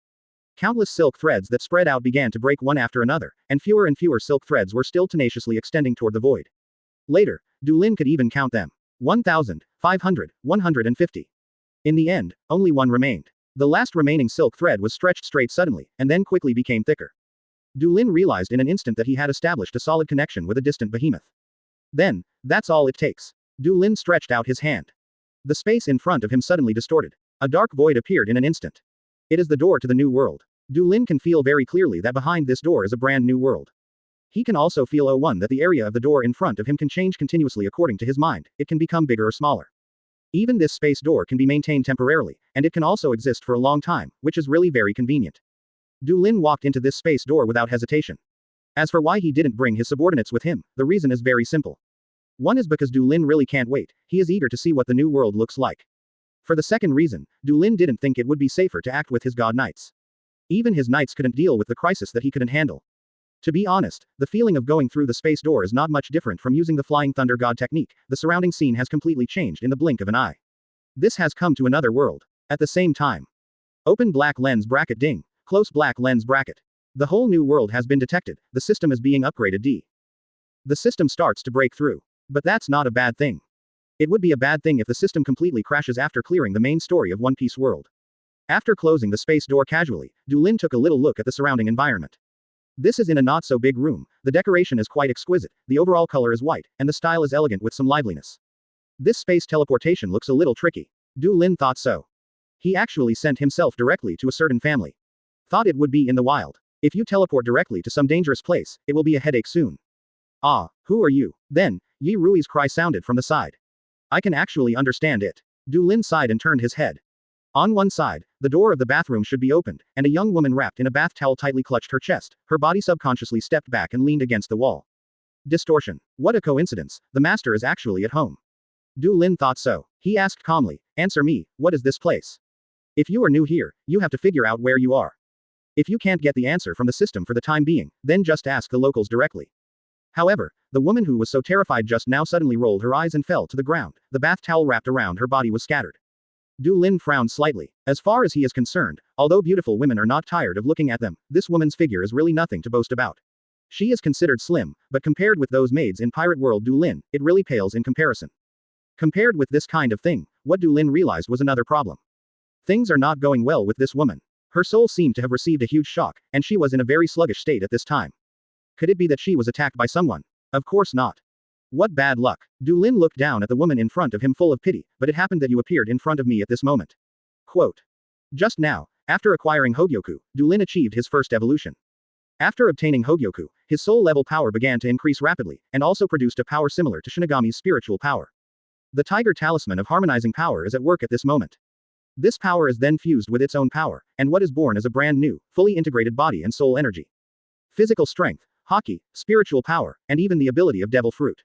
Countless silk threads that spread out began to break one after another, and fewer silk threads were still tenaciously extending toward the void. Later, Du Lin could even count them. 1,500, 150. In the end, only one remained. The last remaining silk thread was stretched straight suddenly, and then quickly became thicker. Du Lin realized in an instant that he had established a solid connection with a distant behemoth. Then, that's all it takes. Du Lin stretched out his hand. The space in front of him suddenly distorted. A dark void appeared in an instant. It is the door to the new world. Du Lin can feel very clearly that behind this door is a brand new world. He can also feel that the area of the door in front of him can change continuously according to his mind. It can become bigger or smaller. Even this space door can be maintained temporarily, and it can also exist for a long time, which is really very convenient. Du Lin walked into this space door without hesitation. As for why he didn't bring his subordinates with him, the reason is very simple. One is because Du Lin really can't wait. He is eager to see what the new world looks like. For the second reason, Du Lin didn't think it would be safer to act with his god knights. Even his knights couldn't deal with the crisis that he couldn't handle. To be honest, the feeling of going through the space door is not much different from using the Flying Thunder God technique. The surrounding scene has completely changed in the blink of an eye. This has come to another world. At the same time. Open black lens bracket ding. Close black lens bracket. The whole new world has been detected. The system is being upgraded D. The system starts to break through. But that's not a bad thing. It would be a bad thing if the system completely crashes after clearing the main story of One Piece world. After closing the space door casually, Du Lin took a little look at the surrounding environment. This is in a not-so-big room. The decoration is quite exquisite, the overall color is white, and the style is elegant with some liveliness. This space teleportation looks a little tricky. Du Lin thought so. He actually sent himself directly to a certain family. Thought it would be in the wild. If you teleport directly to some dangerous place, it will be a headache soon. Ah, who are you? Then, Yi Rui's cry sounded from the side. I can actually understand it. Du Lin sighed and turned his head. On one side, the door of the bathroom should be opened, and a young woman wrapped in a bath towel tightly clutched her chest. Her body subconsciously stepped back and leaned against the wall. Distortion. What a coincidence, the master is actually at home. Du Lin thought so. He asked calmly, answer me, what is this place? If you are new here, you have to figure out where you are. If you can't get the answer from the system for the time being, then just ask the locals directly. However, the woman who was so terrified just now suddenly rolled her eyes and fell to the ground. The bath towel wrapped around her body was scattered. Du Lin frowned slightly. As far as he is concerned, although beautiful women are not tired of looking at them, this woman's figure is really nothing to boast about. She is considered slim, but compared with those maids in Pirate World Du Lin, it really pales in comparison. Compared with this kind of thing, what Du Lin realized was another problem. Things are not going well with this woman. Her soul seemed to have received a huge shock, and she was in a very sluggish state at this time. Could it be that she was attacked by someone? Of course not. What bad luck. Du Lin looked down at the woman in front of him full of pity, but it happened that you appeared in front of me at this moment. Quote. Just now, after acquiring Hogyoku, Du Lin achieved his first evolution. After obtaining Hogyoku, his soul level power began to increase rapidly, and also produced a power similar to Shinigami's spiritual power. The Tiger Talisman of harmonizing power is at work at this moment. This power is then fused with its own power, and what is born is a brand new, fully integrated body and soul energy. Physical strength, Haki, spiritual power, and even the ability of Devil Fruit.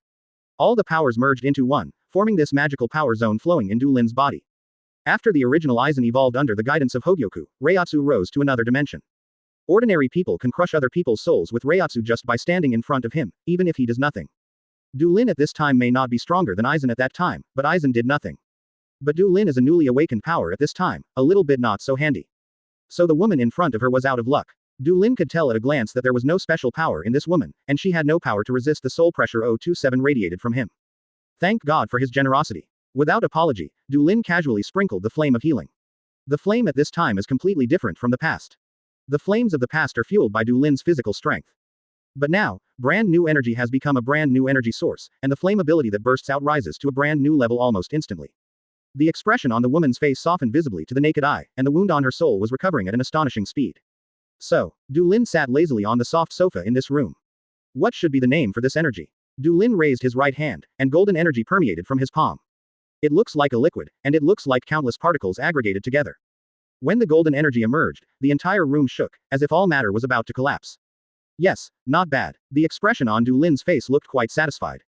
All the powers merged into one, forming this magical power zone flowing in Du Lin's body. After the original Aizen evolved under the guidance of Hogyoku, Reiatsu rose to another dimension. Ordinary people can crush other people's souls with Reiatsu just by standing in front of him, even if he does nothing. Du Lin at this time may not be stronger than Aizen at that time, but Aizen did nothing. But Du Lin is a newly awakened power at this time, a little bit not so handy. So the woman in front of her was out of luck. Du Lin could tell at a glance that there was no special power in this woman, and she had no power to resist the soul pressure 027 radiated from him. Thank God for his generosity. Without apology, Du Lin casually sprinkled the flame of healing. The flame at this time is completely different from the past. The flames of the past are fueled by Du Lin's physical strength. But now, brand new energy has become a brand new energy source, and the flame ability that bursts out rises to a brand new level almost instantly. The expression on the woman's face softened visibly to the naked eye, and the wound on her soul was recovering at an astonishing speed. So, Du Lin sat lazily on the soft sofa in this room. What should be the name for this energy? Du Lin raised his right hand, and golden energy permeated from his palm. It looks like a liquid, and it looks like countless particles aggregated together. When the golden energy emerged, the entire room shook, as if all matter was about to collapse. Yes, not bad. The expression on Du Lin's face looked quite satisfied.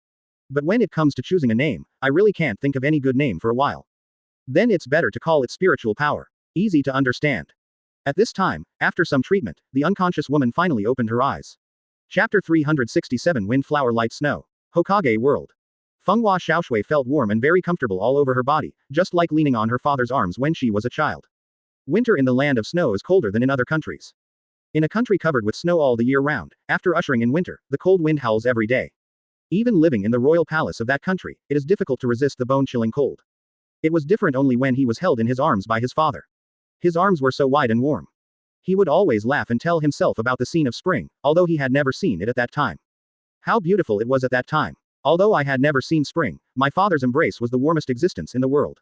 But when it comes to choosing a name, I really can't think of any good name for a while. Then it's better to call it spiritual power. Easy to understand. At this time, after some treatment, the unconscious woman finally opened her eyes. Chapter 367 Windflower Light Snow. Hokage World. Fenghua Xiaoshui felt warm and very comfortable all over her body, just like leaning on her father's arms when she was a child. Winter in the land of snow is colder than in other countries. In a country covered with snow all the year round, after ushering in winter, the cold wind howls every day. Even living in the royal palace of that country, it is difficult to resist the bone-chilling cold. It was different only when he was held in his arms by his father. His arms were so wide and warm. He would always laugh and tell himself about the scene of spring, although he had never seen it at that time. How beautiful it was at that time. Although I had never seen spring, my father's embrace was the warmest existence in the world.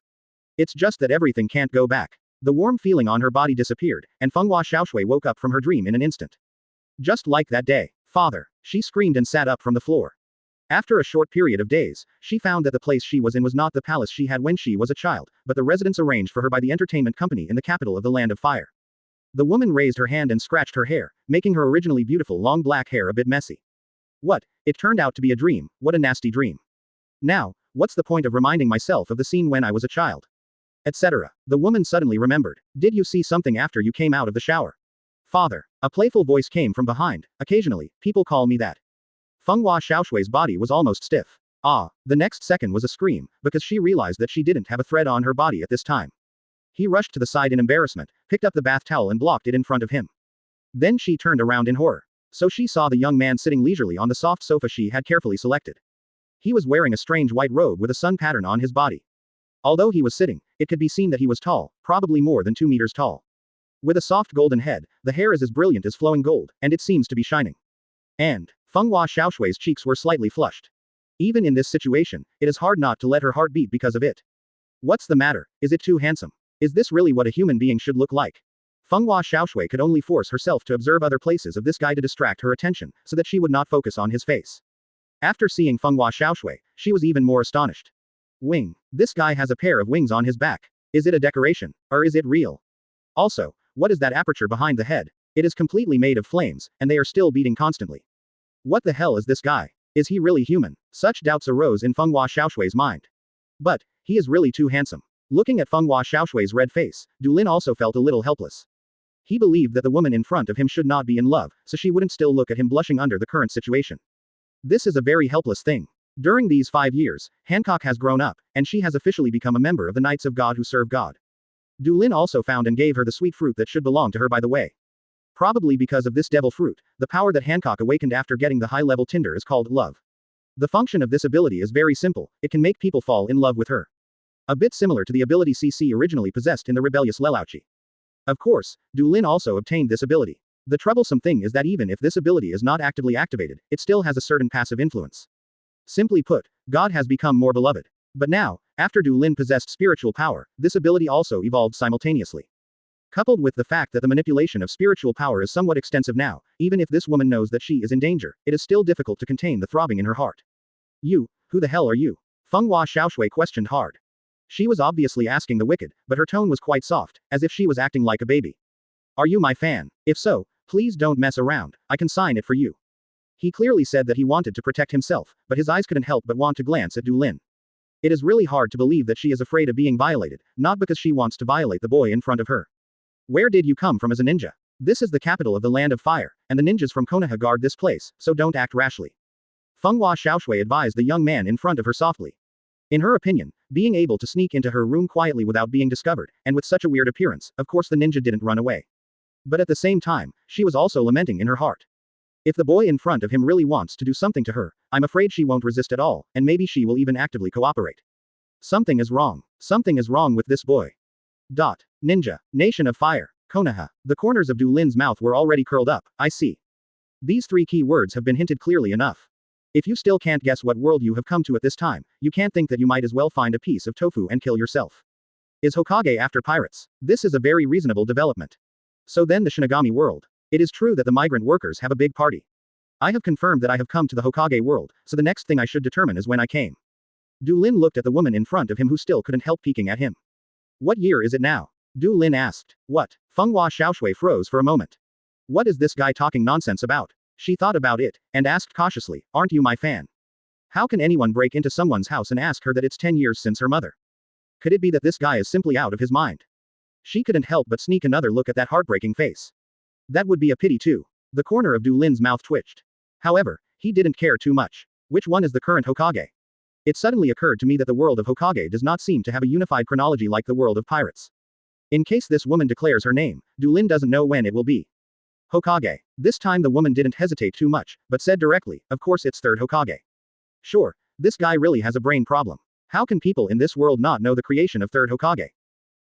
It's just that everything can't go back. The warm feeling on her body disappeared, and Fenghua Xiaoshui woke up from her dream in an instant. Just like that day. Father! She screamed and sat up from the floor. After a short period of days, she found that the place she was in was not the palace she had when she was a child, but the residence arranged for her by the entertainment company in the capital of the Land of Fire. The woman raised her hand and scratched her hair, making her originally beautiful long black hair a bit messy. What? It turned out to be a dream. What a nasty dream. Now, what's the point of reminding myself of the scene when I was a child? Etc. The woman suddenly remembered. Did you see something after you came out of the shower? Father. A playful voice came from behind. Occasionally, people call me that. Fenghua Xiaoshui's body was almost stiff. Ah, the next second was a scream, because she realized that she didn't have a thread on her body at this time. He rushed to the side in embarrassment, picked up the bath towel and blocked it in front of him. Then she turned around in horror. So she saw the young man sitting leisurely on the soft sofa she had carefully selected. He was wearing a strange white robe with a sun pattern on his body. Although he was sitting, it could be seen that he was tall, probably more than 2 meters tall. With a soft golden head, the hair is as brilliant as flowing gold, and it seems to be shining. And Fenghua Xiaoshui's cheeks were slightly flushed. Even in this situation, it is hard not to let her heart beat because of it. What's the matter? Is it too handsome? Is this really what a human being should look like? Fenghua Xiaoshui could only force herself to observe other places of this guy to distract her attention, so that she would not focus on his face. After seeing Fenghua Xiaoshui, she was even more astonished. Wing. This guy has a pair of wings on his back. Is it a decoration? Or is it real? Also, what is that aperture behind the head? It is completely made of flames, and they are still beating constantly. What the hell is this guy? Is he really human? Such doubts arose in Fenghua Xiaoshui's mind. But, he is really too handsome. Looking at Fenghua Xiaoshui's red face, Du Lin also felt a little helpless. He believed that the woman in front of him should not be in love, so she wouldn't still look at him blushing under the current situation. This is a very helpless thing. During these 5 years, Hancock has grown up, and she has officially become a member of the Knights of God who serve God. Du Lin also found and gave her the sweet fruit that should belong to her by the way. Probably because of this devil fruit, the power that Hancock awakened after getting the high-level tinder is called love. The function of this ability is very simple, it can make people fall in love with her. A bit similar to the ability CC originally possessed in the rebellious Lelauchi. Of course, Du Lin also obtained this ability. The troublesome thing is that even if this ability is not actively activated, it still has a certain passive influence. Simply put, God has become more beloved. But now, after Du Lin possessed spiritual power, this ability also evolved simultaneously. Coupled with the fact that the manipulation of spiritual power is somewhat extensive now, even if this woman knows that she is in danger, it is still difficult to contain the throbbing in her heart. You, who the hell are you? Fenghua Xiaoshui questioned hard. She was obviously asking the wicked, but her tone was quite soft, as if she was acting like a baby. Are you my fan? If so, please don't mess around, I can sign it for you. He clearly said that he wanted to protect himself, but his eyes couldn't help but want to glance at Du Lin. It is really hard to believe that she is afraid of being violated, not because she wants to violate the boy in front of her. Where did you come from as a ninja? This is the capital of the Land of Fire, and the ninjas from Konoha guard this place, so don't act rashly. Fenghua Xiaoshui advised the young man in front of her softly. In her opinion, being able to sneak into her room quietly without being discovered, and with such a weird appearance, of course the ninja didn't run away. But at the same time, she was also lamenting in her heart. If the boy in front of him really wants to do something to her, I'm afraid she won't resist at all, and maybe she will even actively cooperate. Something is wrong. Something is wrong with this boy. Ninja, Nation of Fire, Konoha. The corners of Du Lin's mouth were already curled up, I see. These 3 key words have been hinted clearly enough. If you still can't guess what world you have come to at this time, you can't think that you might as well find a piece of tofu and kill yourself. Is Hokage after pirates? This is a very reasonable development. So then the Shinigami world. It is true that the migrant workers have a big party. I have confirmed that I have come to the Hokage world, so the next thing I should determine is when I came. Du Lin looked at the woman in front of him who still couldn't help peeking at him. What year is it now? Du Lin asked. What? Fenghua Xiaoshui froze for a moment. What is this guy talking nonsense about? She thought about it, and asked cautiously, aren't you my fan? How can anyone break into someone's house and ask her that it's 10 years since her mother? Could it be that this guy is simply out of his mind? She couldn't help but sneak another look at that heartbreaking face. That would be a pity too. The corner of Du Lin's mouth twitched. However, he didn't care too much. Which one is the current Hokage? It suddenly occurred to me that the world of Hokage does not seem to have a unified chronology like the world of pirates. In case this woman declares her name, Du Lin doesn't know when it will be. Hokage. This time the woman didn't hesitate too much, but said directly, of course it's third Hokage. Sure, this guy really has a brain problem. How can people in this world not know the creation of third Hokage?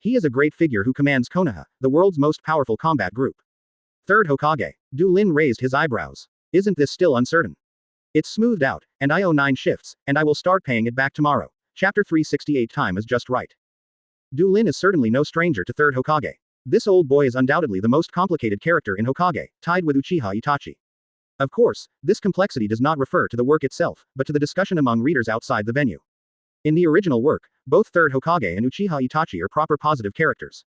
He is a great figure who commands Konoha, the world's most powerful combat group. Third Hokage. Du Lin raised his eyebrows. Isn't this still uncertain? It's smoothed out, and I owe 9 shifts, and I will start paying it back tomorrow. Chapter 368 Time is just right. Du Lin is certainly no stranger to third Hokage. This old boy is undoubtedly the most complicated character in Hokage, tied with Uchiha Itachi. Of course, this complexity does not refer to the work itself, but to the discussion among readers outside the venue. In the original work, both third Hokage and Uchiha Itachi are proper positive characters.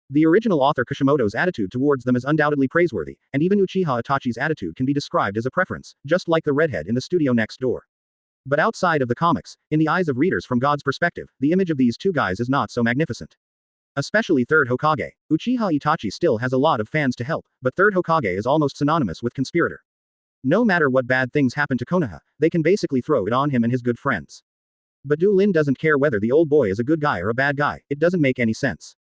The original author Kishimoto's attitude towards them is undoubtedly praiseworthy, and even Uchiha Itachi's attitude can be described as a preference, just like the redhead in the studio next door. But outside of the comics, in the eyes of readers from God's perspective, the image of these two guys is not so magnificent. Especially third Hokage. Uchiha Itachi still has a lot of fans to help, but third Hokage is almost synonymous with conspirator. No matter what bad things happen to Konoha, they can basically throw it on him and his good friends. But Du Lin doesn't care whether the old boy is a good guy or a bad guy, it doesn't make any sense.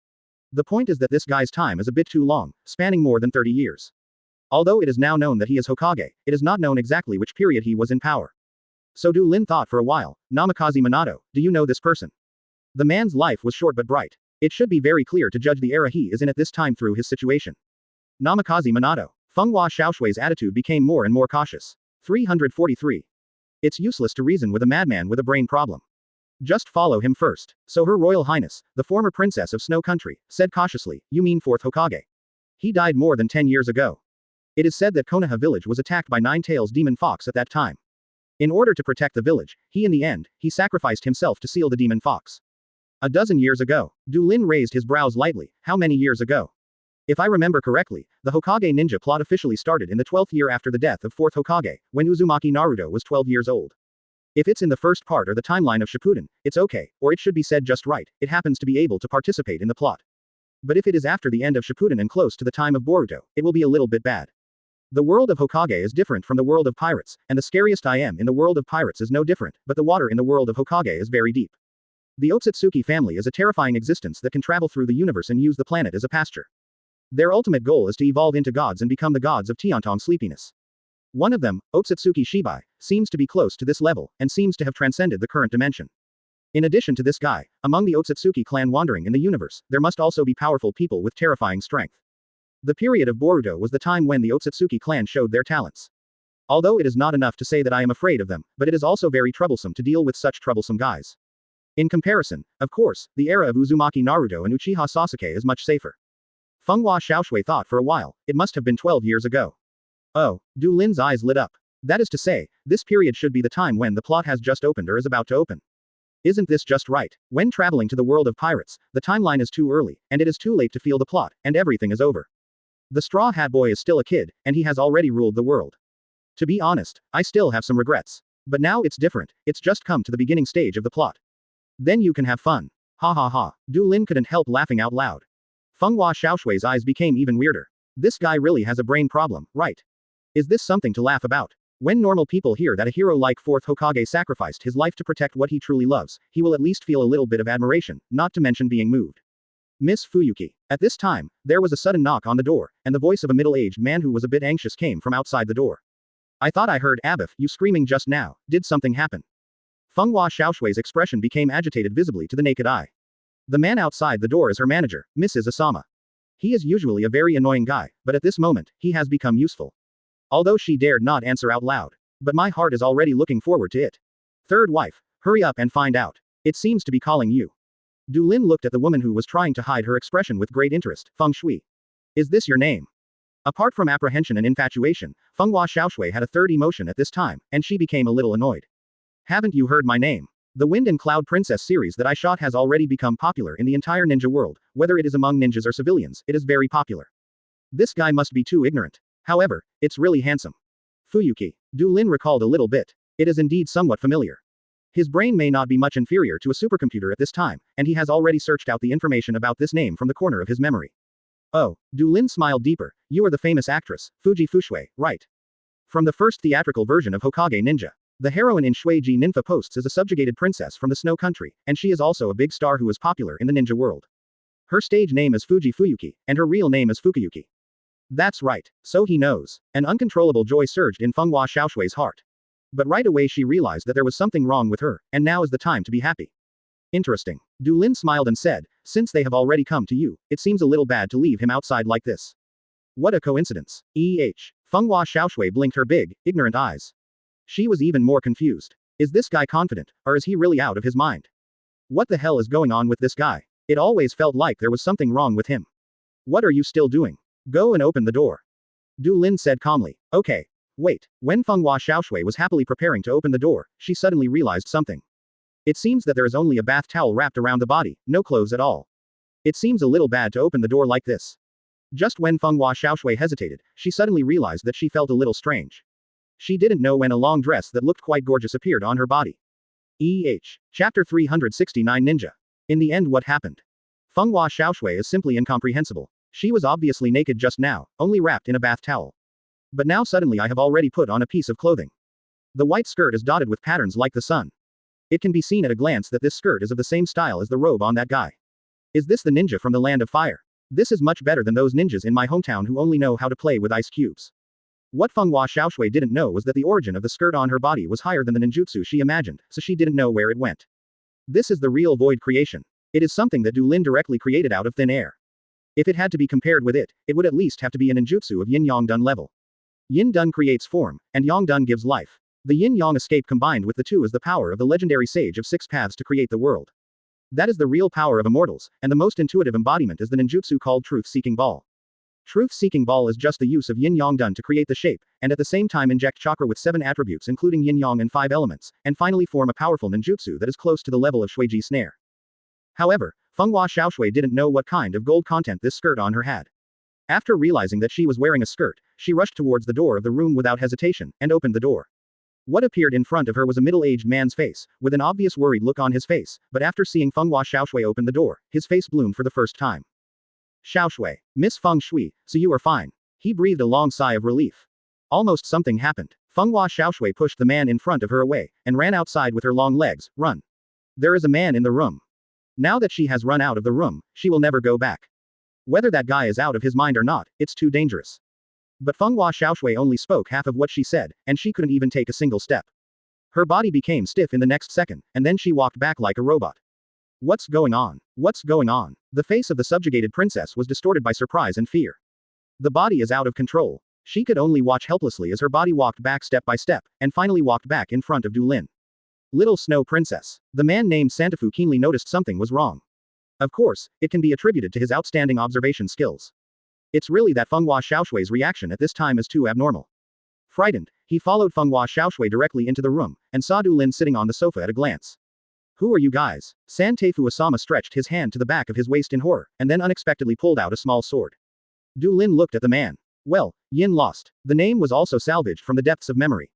The point is that this guy's time is a bit too long, spanning more than 30 years. Although it is now known that he is Hokage, it is not known exactly which period he was in power. So Du Lin thought for a while, Namikaze Minato, do you know this person? The man's life was short but bright. It should be very clear to judge the era he is in at this time through his situation. Namikaze Minato. Fenghua Xiaoshui's attitude became more and more cautious. 343. It's useless to reason with a madman with a brain problem. Just follow him first. So Her Royal Highness, the former princess of Snow Country, said cautiously, you mean fourth Hokage? He died more than 10 years ago. It is said that Konoha village was attacked by Nine-Tails Demon Fox at that time. In order to protect the village, in the end, he sacrificed himself to seal the Demon Fox. A dozen years ago. Du Lin raised his brows lightly. How many years ago? If I remember correctly, the Hokage ninja plot officially started in the 12th year after the death of 4th Hokage, when Uzumaki Naruto was 12 years old. If it's in the first part or the timeline of Shippuden, it's okay, or it should be said just right, it happens to be able to participate in the plot. But if it is after the end of Shippuden and close to the time of Boruto, it will be a little bit bad. The world of Hokage is different from the world of pirates, and the scariest I am in the world of pirates is no different, but the water in the world of Hokage is very deep. The Otsutsuki family is a terrifying existence that can travel through the universe and use the planet as a pasture. Their ultimate goal is to evolve into gods and become the gods of Tiantong sleepiness. One of them, Otsutsuki Shibai, seems to be close to this level, and seems to have transcended the current dimension. In addition to this guy, among the Otsutsuki clan wandering in the universe, there must also be powerful people with terrifying strength. The period of Boruto was the time when the Otsutsuki clan showed their talents. Although it is not enough to say that I am afraid of them, but it is also very troublesome to deal with such troublesome guys. In comparison, of course, the era of Uzumaki Naruto and Uchiha Sasuke is much safer. Fenghua Xiaoshui thought for a while, it must have been 12 years ago. Oh, Du Lin's eyes lit up. That is to say, this period should be the time when the plot has just opened or is about to open. Isn't this just right? When traveling to the world of pirates, the timeline is too early, and it is too late to feel the plot, and everything is over. The Straw Hat Boy is still a kid, and he has already ruled the world. To be honest, I still have some regrets. But now it's different, it's just come to the beginning stage of the plot. Then you can have fun. Ha ha ha. Du Lin couldn't help laughing out loud. Fenghua Xiaoshui's eyes became even weirder. This guy really has a brain problem, right? Is this something to laugh about? When normal people hear that a hero like 4th Hokage sacrificed his life to protect what he truly loves, he will at least feel a little bit of admiration, not to mention being moved. Miss Fuyuki. At this time, there was a sudden knock on the door, and the voice of a middle-aged man who was a bit anxious came from outside the door. I thought I heard Abif, you screaming just now, did something happen? Fenghua Xiaoshui's expression became agitated visibly to the naked eye. The man outside the door is her manager, Mrs. Asama. He is usually a very annoying guy, but at this moment, he has become useful. Although she dared not answer out loud. But my heart is already looking forward to it. Third wife, hurry up and find out. It seems to be calling you. Du Lin looked at the woman who was trying to hide her expression with great interest. Feng Shui. Is this your name? Apart from apprehension and infatuation, Fenghua Xiaoshui had a third emotion at this time, and she became a little annoyed. Haven't you heard my name? The Wind and Cloud Princess series that I shot has already become popular in the entire ninja world, whether it is among ninjas or civilians, it is very popular. This guy must be too ignorant. However, it's really handsome. Fuyuki. Du Lin recalled a little bit. It is indeed somewhat familiar. His brain may not be much inferior to a supercomputer at this time, and he has already searched out the information about this name from the corner of his memory. Oh, Du Lin smiled deeper, you are the famous actress, Fuji Fushui, right? From the first theatrical version of Hokage Ninja. The heroine in Shueiji Ninfa posts as a subjugated princess from the Snow Country, and she is also a big star who is popular in the ninja world. Her stage name is Fuji Fuyuki, and her real name is Fukuyuki. That's right, so he knows. An uncontrollable joy surged in Fenghua Xiaoshui's heart. But right away she realized that there was something wrong with her, and now is the time to be happy. Interesting. Du Lin smiled and said, since they have already come to you, it seems a little bad to leave him outside like this. What a coincidence. Fenghua Xiaoshui blinked her big, ignorant eyes. She was even more confused. Is this guy confident, or is he really out of his mind? What the hell is going on with this guy? It always felt like there was something wrong with him. What are you still doing? Go and open the door. Du Lin said calmly. Okay. Wait. When Fenghua Xiaoshui was happily preparing to open the door, she suddenly realized something. It seems that there is only a bath towel wrapped around the body, no clothes at all. It seems a little bad to open the door like this. Just when Fenghua Xiaoshui hesitated, she suddenly realized that she felt a little strange. She didn't know when a long dress that looked quite gorgeous appeared on her body. Chapter 369 Ninja. In the end, what happened? Fenghua Xiaoshui is simply incomprehensible. She was obviously naked just now, only wrapped in a bath towel. But now suddenly I have already put on a piece of clothing. The white skirt is dotted with patterns like the sun. It can be seen at a glance that this skirt is of the same style as the robe on that guy. Is this the ninja from the land of fire? This is much better than those ninjas in my hometown who only know how to play with ice cubes. What Fenghua Xiaoshui didn't know was that the origin of the skirt on her body was higher than the ninjutsu she imagined, so she didn't know where it went. This is the real void creation. It is something that Du Lin directly created out of thin air. If it had to be compared with it, it would at least have to be a ninjutsu of Yin-Yang Dun level. Yin Dun creates form, and Yang Dun gives life. The Yin-Yang escape combined with the two is the power of the legendary sage of 6 paths to create the world. That is the real power of immortals, and the most intuitive embodiment is the ninjutsu called Truth-Seeking Ball. Truth-Seeking Ball is just the use of Yin-Yang Dun to create the shape, and at the same time inject chakra with 7 attributes including Yin-Yang and 5 elements, and finally form a powerful ninjutsu that is close to the level of Shueiji Snare. However, Fenghua Xiaoshui didn't know what kind of gold content this skirt on her had. After realizing that she was wearing a skirt, she rushed towards the door of the room without hesitation, and opened the door. What appeared in front of her was a middle-aged man's face, with an obvious worried look on his face, but after seeing Fenghua Xiaoshui open the door, his face bloomed for the first time. Xiaoshui. Miss Feng Shui, so you are fine. He breathed a long sigh of relief. Almost something happened. Fenghua Xiaoshui pushed the man in front of her away, and ran outside with her long legs. Run. There is a man in the room. Now that she has run out of the room, she will never go back. Whether that guy is out of his mind or not, it's too dangerous. But Fenghua Xiaoshui only spoke half of what she said, and she couldn't even take a single step. Her body became stiff in the next second, and then she walked back like a robot. What's going on? What's going on? The face of the subjugated princess was distorted by surprise and fear. The body is out of control. She could only watch helplessly as her body walked back step by step, and finally walked back in front of Du Lin. Little Snow Princess. The man named Santafu keenly noticed something was wrong. Of course, it can be attributed to his outstanding observation skills. It's really that Fenghua Xiaoshui's reaction at this time is too abnormal. Frightened, he followed Fenghua Xiaoshui directly into the room, and saw Du Lin sitting on the sofa at a glance. Who are you guys? Santafu Asama stretched his hand to the back of his waist in horror, and then unexpectedly pulled out a small sword. Du Lin looked at the man. Well, Yin lost. The name was also salvaged from the depths of memory.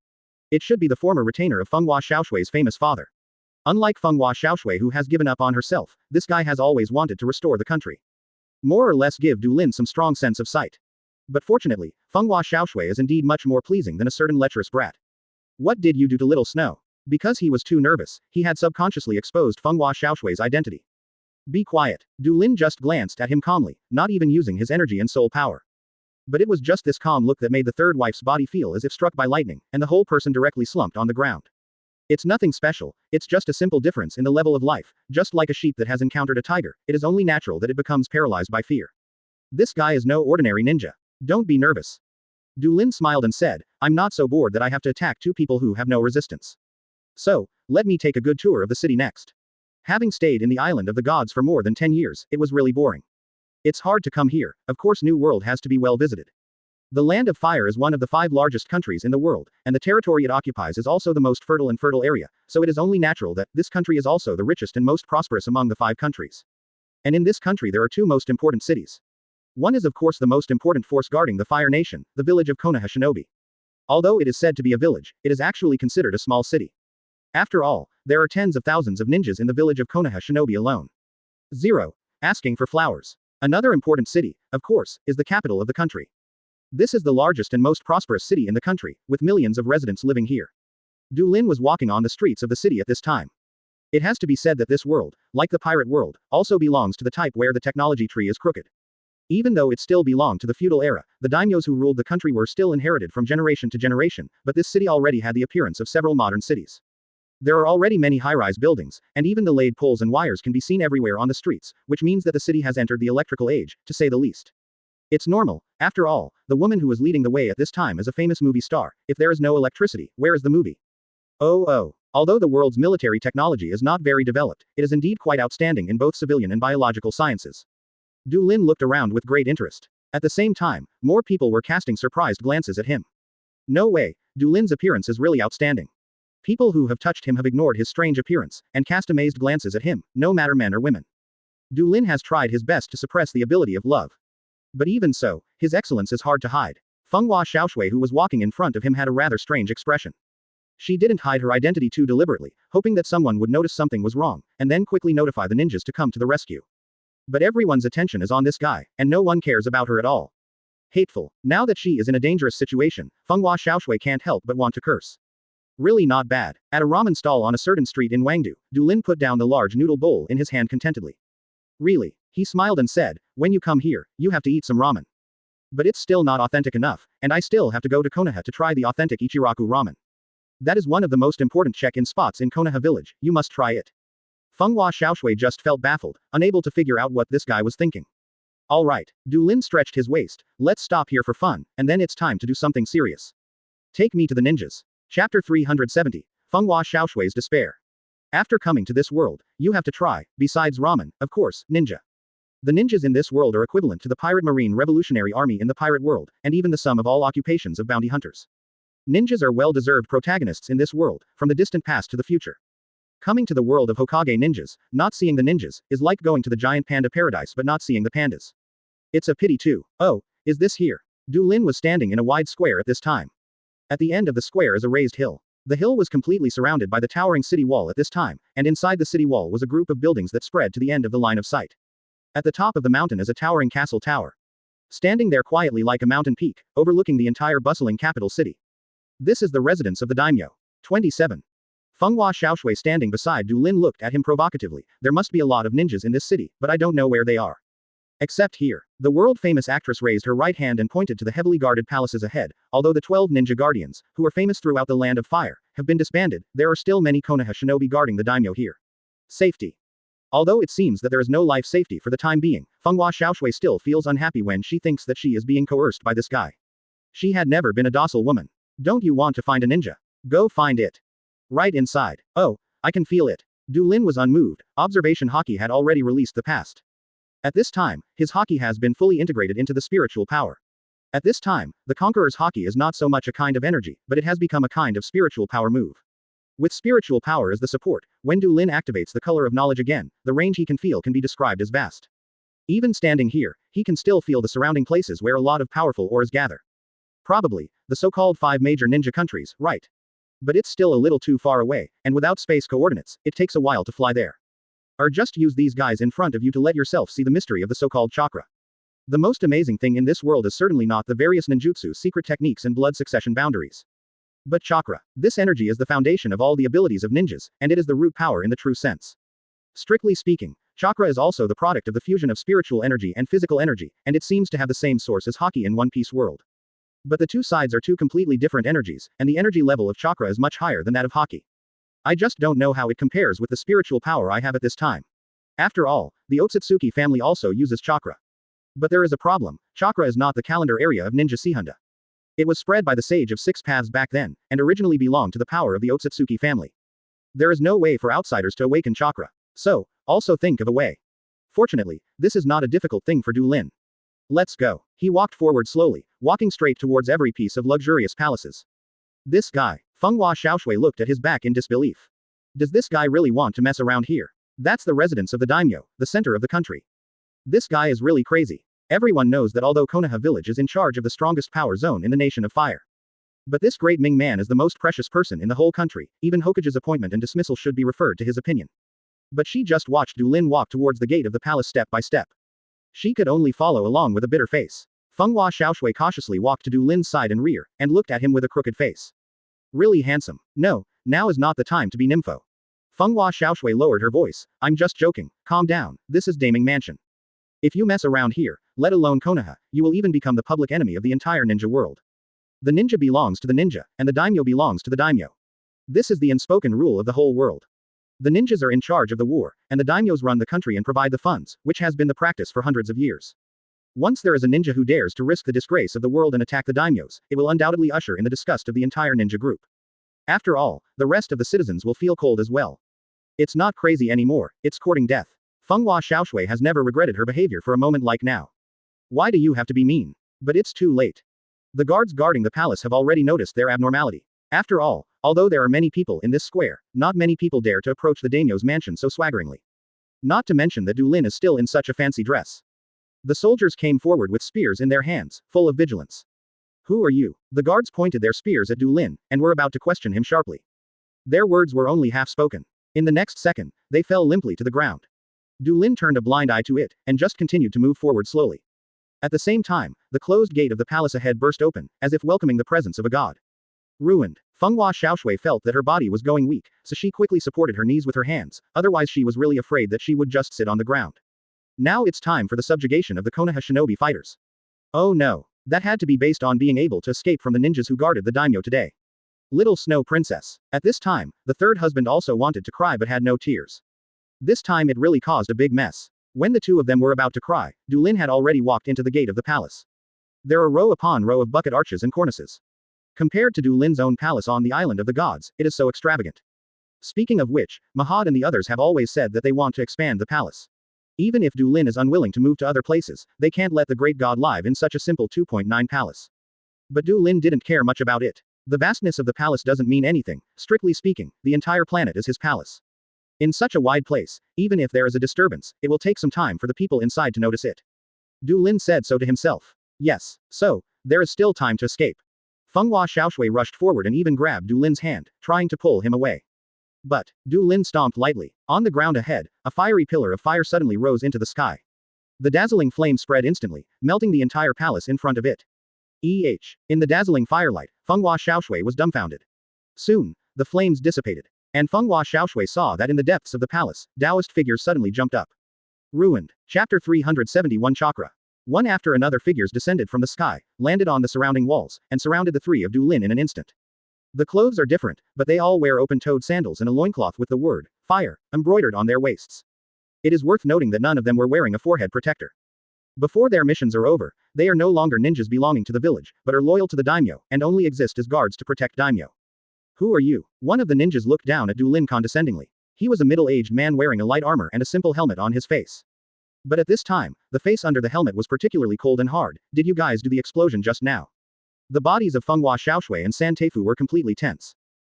It should be the former retainer of Fenghua Xiaoshui's famous father. Unlike Fenghua Xiaoshui who has given up on herself, this guy has always wanted to restore the country. More or less give Du Lin some strong sense of sight. But fortunately, Fenghua Xiaoshui is indeed much more pleasing than a certain lecherous brat. What did you do to Little Snow? Because he was too nervous, he had subconsciously exposed Fenghua Xiaoshui's identity. Be quiet. Du Lin just glanced at him calmly, not even using his energy and soul power. But it was just this calm look that made the third wife's body feel as if struck by lightning, and the whole person directly slumped on the ground. It's nothing special, it's just a simple difference in the level of life, just like a sheep that has encountered a tiger, it is only natural that it becomes paralyzed by fear. This guy is no ordinary ninja. Don't be nervous. Du Lin smiled and said, I'm not so bored that I have to attack two people who have no resistance. So, let me take a good tour of the city next. Having stayed in the island of the gods for more than 10 years, it was really boring. It's hard to come here, of course New World has to be well visited. The Land of Fire is one of the 5 largest countries in the world, and the territory it occupies is also the most fertile area, so it is only natural that this country is also the richest and most prosperous among the 5 countries. And in this country there are 2 most important cities. One is of course the most important force guarding the Fire Nation, the village of Konoha Shinobi. Although it is said to be a village, it is actually considered a small city. After all, there are tens of thousands of ninjas in the village of Konoha Shinobi alone. 0. Asking for flowers. Another important city, of course, is the capital of the country. This is the largest and most prosperous city in the country, with millions of residents living here. Du Lin was walking on the streets of the city at this time. It has to be said that this world, like the pirate world, also belongs to the type where the technology tree is crooked. Even though it still belonged to the feudal era, the daimyos who ruled the country were still inherited from generation to generation, but this city already had the appearance of several modern cities. There are already many high-rise buildings, and even the laid poles and wires can be seen everywhere on the streets, which means that the city has entered the electrical age, to say the least. It's normal, after all, the woman who is leading the way at this time is a famous movie star. If there is no electricity, where is the movie? Oh. Although the world's military technology is not very developed, it is indeed quite outstanding in both civilian and biological sciences. Du Lin looked around with great interest. At the same time, more people were casting surprised glances at him. No way, Du Lin's appearance is really outstanding. People who have touched him have ignored his strange appearance, and cast amazed glances at him, no matter men or women. Du Lin has tried his best to suppress the ability of love. But even so, his excellence is hard to hide. Fenghua Xiaoshui who was walking in front of him had a rather strange expression. She didn't hide her identity too deliberately, hoping that someone would notice something was wrong, and then quickly notify the ninjas to come to the rescue. But everyone's attention is on this guy, and no one cares about her at all. Hateful. Now that she is in a dangerous situation, Fenghua Xiaoshui can't help but want to curse. Really not bad. At a ramen stall on a certain street in Wangdu, Du Lin put down the large noodle bowl in his hand contentedly. Really? He smiled and said, when you come here, you have to eat some ramen. But it's still not authentic enough, and I still have to go to Konoha to try the authentic Ichiraku ramen. That is one of the most important check-in spots in Konoha village, you must try it. Fenghua Xiaoshui just felt baffled, unable to figure out what this guy was thinking. Alright, Du Lin stretched his waist, let's stop here for fun, and then it's time to do something serious. Take me to the ninjas. Chapter 370. Fenghua Xiaoshui's despair. After coming to this world, you have to try, besides ramen, of course, ninja. The ninjas in this world are equivalent to the pirate marine revolutionary army in the pirate world, and even the sum of all occupations of bounty hunters. Ninjas are well-deserved protagonists in this world, from the distant past to the future. Coming to the world of Hokage ninjas, not seeing the ninjas, is like going to the giant panda paradise but not seeing the pandas. It's a pity too. Oh, is this here? Du Lin was standing in a wide square at this time. At the end of the square is a raised hill. The hill was completely surrounded by the towering city wall at this time, and inside the city wall was a group of buildings that spread to the end of the line of sight. At the top of the mountain is a towering castle tower. Standing there quietly like a mountain peak, overlooking the entire bustling capital city. This is the residence of the daimyo. 27. Fenghua Xiaoshui standing beside Du Lin looked at him provocatively. There must be a lot of ninjas in this city, but I don't know where they are. Except here. The world-famous actress raised her right hand and pointed to the heavily guarded palaces ahead. Although the 12 ninja guardians, who are famous throughout the land of fire, have been disbanded, there are still many Konoha shinobi guarding the daimyo here. Safety. Although it seems that there is no life safety for the time being, Fenghua Xiaoshui still feels unhappy when she thinks that she is being coerced by this guy. She had never been a docile woman. Don't you want to find a ninja? Go find it. Right inside. Oh, I can feel it. Du Lin was unmoved. Observation Haki had already released the past. At this time, his Haki has been fully integrated into the spiritual power. At this time, the Conqueror's Haki is not so much a kind of energy, but it has become a kind of spiritual power move. With spiritual power as the support, when Du Lin activates the color of knowledge again, the range he can feel can be described as vast. Even standing here, he can still feel the surrounding places where a lot of powerful auras gather. Probably, the so-called 5 major ninja countries, right? But it's still a little too far away, and without space coordinates, it takes a while to fly there. Or just use these guys in front of you to let yourself see the mystery of the so-called chakra. The most amazing thing in this world is certainly not the various ninjutsu secret techniques and blood succession boundaries. But chakra. This energy is the foundation of all the abilities of ninjas, and it is the root power in the true sense. Strictly speaking, chakra is also the product of the fusion of spiritual energy and physical energy, and it seems to have the same source as Haki in One Piece world. But the two sides are two completely different energies, and the energy level of chakra is much higher than that of Haki. I just don't know how it compares with the spiritual power I have at this time. After all, the Otsutsuki family also uses chakra. But there is a problem. Chakra is not the calendar area of Ninja Sihunda. It was spread by the Sage of Six Paths back then, and originally belonged to the power of the Otsutsuki family. There is no way for outsiders to awaken chakra. So, also think of a way. Fortunately, this is not a difficult thing for Du Lin. Let's go. He walked forward slowly, walking straight towards every piece of luxurious palaces. This guy. Fenghua Xiaoshui looked at his back in disbelief. Does this guy really want to mess around here? That's the residence of the daimyo, the center of the country. This guy is really crazy. Everyone knows that although Konoha village is in charge of the strongest power zone in the nation of fire. But this great Ming man is the most precious person in the whole country, even Hokage's appointment and dismissal should be referred to his opinion. But she just watched Du Lin walk towards the gate of the palace step by step. She could only follow along with a bitter face. Fenghua Xiaoshui cautiously walked to Du Lin's side and rear, and looked at him with a crooked face. Really handsome. No, now is not the time to be nympho. Fenghua Xiaoshui lowered her voice. I'm just joking, calm down, this is Daming Mansion. If you mess around here, let alone Konoha, you will even become the public enemy of the entire ninja world. The ninja belongs to the ninja, and the daimyo belongs to the daimyo. This is the unspoken rule of the whole world. The ninjas are in charge of the war, and the daimyos run the country and provide the funds, which has been the practice for hundreds of years. Once there is a ninja who dares to risk the disgrace of the world and attack the daimyos, it will undoubtedly usher in the disgust of the entire ninja group. After all, the rest of the citizens will feel cold as well. It's not crazy anymore, it's courting death. Fenghua Xiaoshui has never regretted her behavior for a moment like now. Why do you have to be mean? But it's too late. The guards guarding the palace have already noticed their abnormality. After all, although there are many people in this square, not many people dare to approach the daimyo's mansion so swaggeringly. Not to mention that Du Lin is still in such a fancy dress. The soldiers came forward with spears in their hands, full of vigilance. Who are you? The guards pointed their spears at Du Lin, and were about to question him sharply. Their words were only half spoken. In the next second, they fell limply to the ground. Du Lin turned a blind eye to it, and just continued to move forward slowly. At the same time, the closed gate of the palace ahead burst open, as if welcoming the presence of a god. Ruined. Fenghua Xiaoshui felt that her body was going weak, so she quickly supported her knees with her hands, otherwise she was really afraid that she would just sit on the ground. Now it's time for the subjugation of the Konoha shinobi fighters. Oh no. That had to be based on being able to escape from the ninjas who guarded the daimyo today. Little Snow Princess. At this time, the third husband also wanted to cry but had no tears. This time it really caused a big mess. When the two of them were about to cry, Du Lin had already walked into the gate of the palace. There are row upon row of bucket arches and cornices. Compared to Du Lin's own palace on the island of the gods, it is so extravagant. Speaking of which, Mahad and the others have always said that they want to expand the palace. Even if Du Lin is unwilling to move to other places, they can't let the great god live in such a simple 2.9 palace. But Du Lin didn't care much about it. The vastness of the palace doesn't mean anything. Strictly speaking, the entire planet is his palace. In such a wide place, even if there is a disturbance, it will take some time for the people inside to notice it. Du Lin said so to himself. Yes, so, there is still time to escape. Fenghua Xiaoshui rushed forward and even grabbed Du Lin's hand, trying to pull him away. But, Du Lin stomped lightly. On the ground ahead, a fiery pillar of fire suddenly rose into the sky. The dazzling flame spread instantly, melting the entire palace in front of it. In the dazzling firelight, Fenghua Xiaoshui was dumbfounded. Soon, the flames dissipated. And Fenghua Xiaoshui saw that in the depths of the palace, Taoist figures suddenly jumped up. Ruined. Chapter 371 Chakra. One after another figures descended from the sky, landed on the surrounding walls, and surrounded the three of Dulin in an instant. The clothes are different, but they all wear open-toed sandals and a loincloth with the word, fire, embroidered on their waists. It is worth noting that none of them were wearing a forehead protector. Before their missions are over, they are no longer ninjas belonging to the village, but are loyal to the daimyo, and only exist as guards to protect daimyo. Who are you? One of the ninjas looked down at Dulin condescendingly. He was a middle-aged man wearing a light armor and a simple helmet on his face. But at this time, the face under the helmet was particularly cold and hard. Did you guys do the explosion just now? The bodies of Fenghua Xiaoshui and San Teifu were completely tense.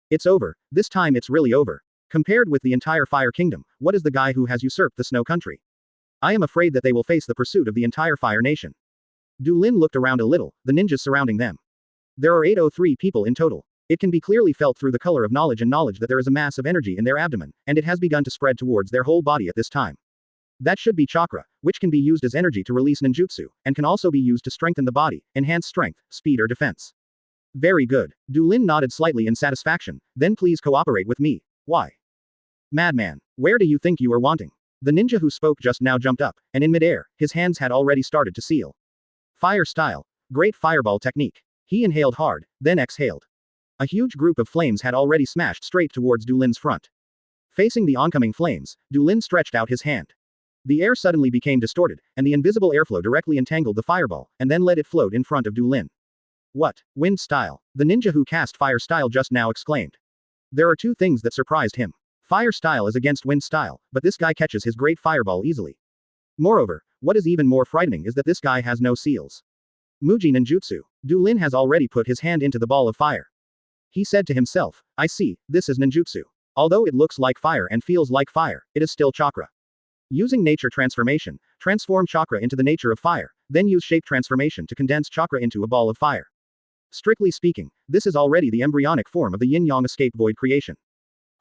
It's over. This time it's really over. Compared with the entire Fire Kingdom, what is the guy who has usurped the Snow Country? I am afraid that they will face the pursuit of the entire Fire Nation. Dulin looked around a little, the ninjas surrounding them. There are 803 people in total. It can be clearly felt through the color of knowledge and knowledge that there is a mass of energy in their abdomen, and it has begun to spread towards their whole body at this time. That should be chakra, which can be used as energy to release ninjutsu, and can also be used to strengthen the body, enhance strength, speed or defense. Very good. Dulin nodded slightly in satisfaction, then please cooperate with me. Why? Madman, where do you think you are wanting? The ninja who spoke just now jumped up, and in midair, his hands had already started to seal. Fire style. Great fireball technique. He inhaled hard, then exhaled. A huge group of flames had already smashed straight towards Dulin's front. Facing the oncoming flames, Dulin stretched out his hand. The air suddenly became distorted, and the invisible airflow directly entangled the fireball, and then let it float in front of Dulin. What? Wind style. The ninja who cast fire style just now exclaimed. There are two things that surprised him. Fire style is against wind style, but this guy catches his great fireball easily. Moreover, what is even more frightening is that this guy has no seals. Muji ninjutsu. Dulin has already put his hand into the ball of fire. He said to himself, I see, this is ninjutsu. Although it looks like fire and feels like fire, it is still chakra. Using nature transformation, transform chakra into the nature of fire, then use shape transformation to condense chakra into a ball of fire. Strictly speaking, this is already the embryonic form of the yin-yang escape void creation.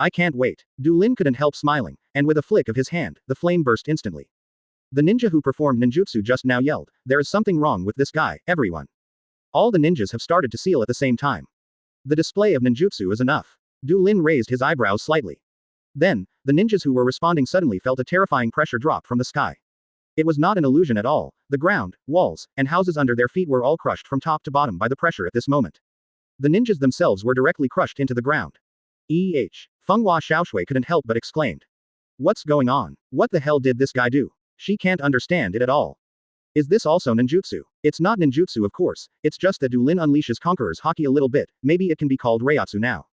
I can't wait. Dulin couldn't help smiling, and with a flick of his hand, the flame burst instantly. The ninja who performed ninjutsu just now yelled, there is something wrong with this guy, everyone. All the ninjas have started to seal at the same time. The display of ninjutsu is enough. Dulin raised his eyebrows slightly. Then, the ninjas who were responding suddenly felt a terrifying pressure drop from the sky. It was not an illusion at all. The ground, walls, and houses under their feet were all crushed from top to bottom by the pressure at this moment. The ninjas themselves were directly crushed into the ground. Fenghua Xiaoshui couldn't help but exclaimed. What's going on? What the hell did this guy do? She can't understand it at all. Is this also ninjutsu? It's not ninjutsu of course, it's just that Dulin unleashes Conqueror's Haki a little bit, maybe it can be called Reiatsu now.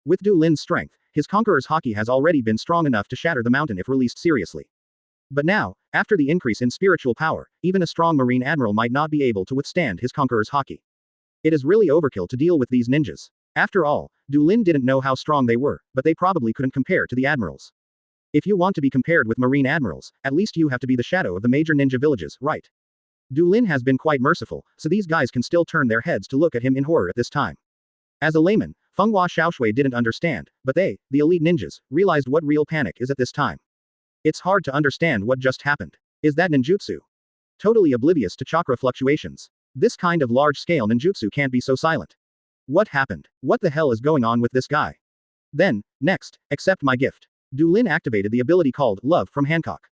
With Dulin's strength, his Conqueror's Haki has already been strong enough to shatter the mountain if released seriously. But now, after the increase in spiritual power, even a strong marine admiral might not be able to withstand his Conqueror's Haki. It is really overkill to deal with these ninjas. After all, Dulin didn't know how strong they were, but they probably couldn't compare to the admirals. If you want to be compared with marine admirals, at least you have to be the shadow of the major ninja villages, right? Dulin has been quite merciful, so these guys can still turn their heads to look at him in horror at this time. As a layman, Fenghua Xiaoshui didn't understand, but they, the elite ninjas, realized what real panic is at this time. It's hard to understand what just happened. Is that ninjutsu? Totally oblivious to chakra fluctuations. This kind of large-scale ninjutsu can't be so silent. What happened? What the hell is going on with this guy? Then, next, accept my gift. Dulin activated the ability called Love from Hancock.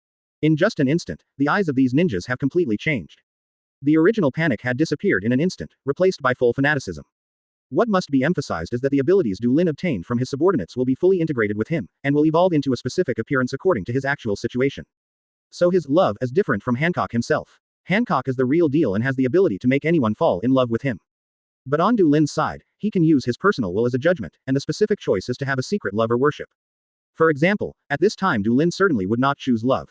In just an instant, the eyes of these ninjas have completely changed. The original panic had disappeared in an instant, replaced by full fanaticism. What must be emphasized is that the abilities Dulin obtained from his subordinates will be fully integrated with him, and will evolve into a specific appearance according to his actual situation. So his love is different from Hancock himself. Hancock is the real deal and has the ability to make anyone fall in love with him. But on Dulin's side, he can use his personal will as a judgment, and the specific choice is to have a secret love or worship. For example, at this time Dulin certainly would not choose love.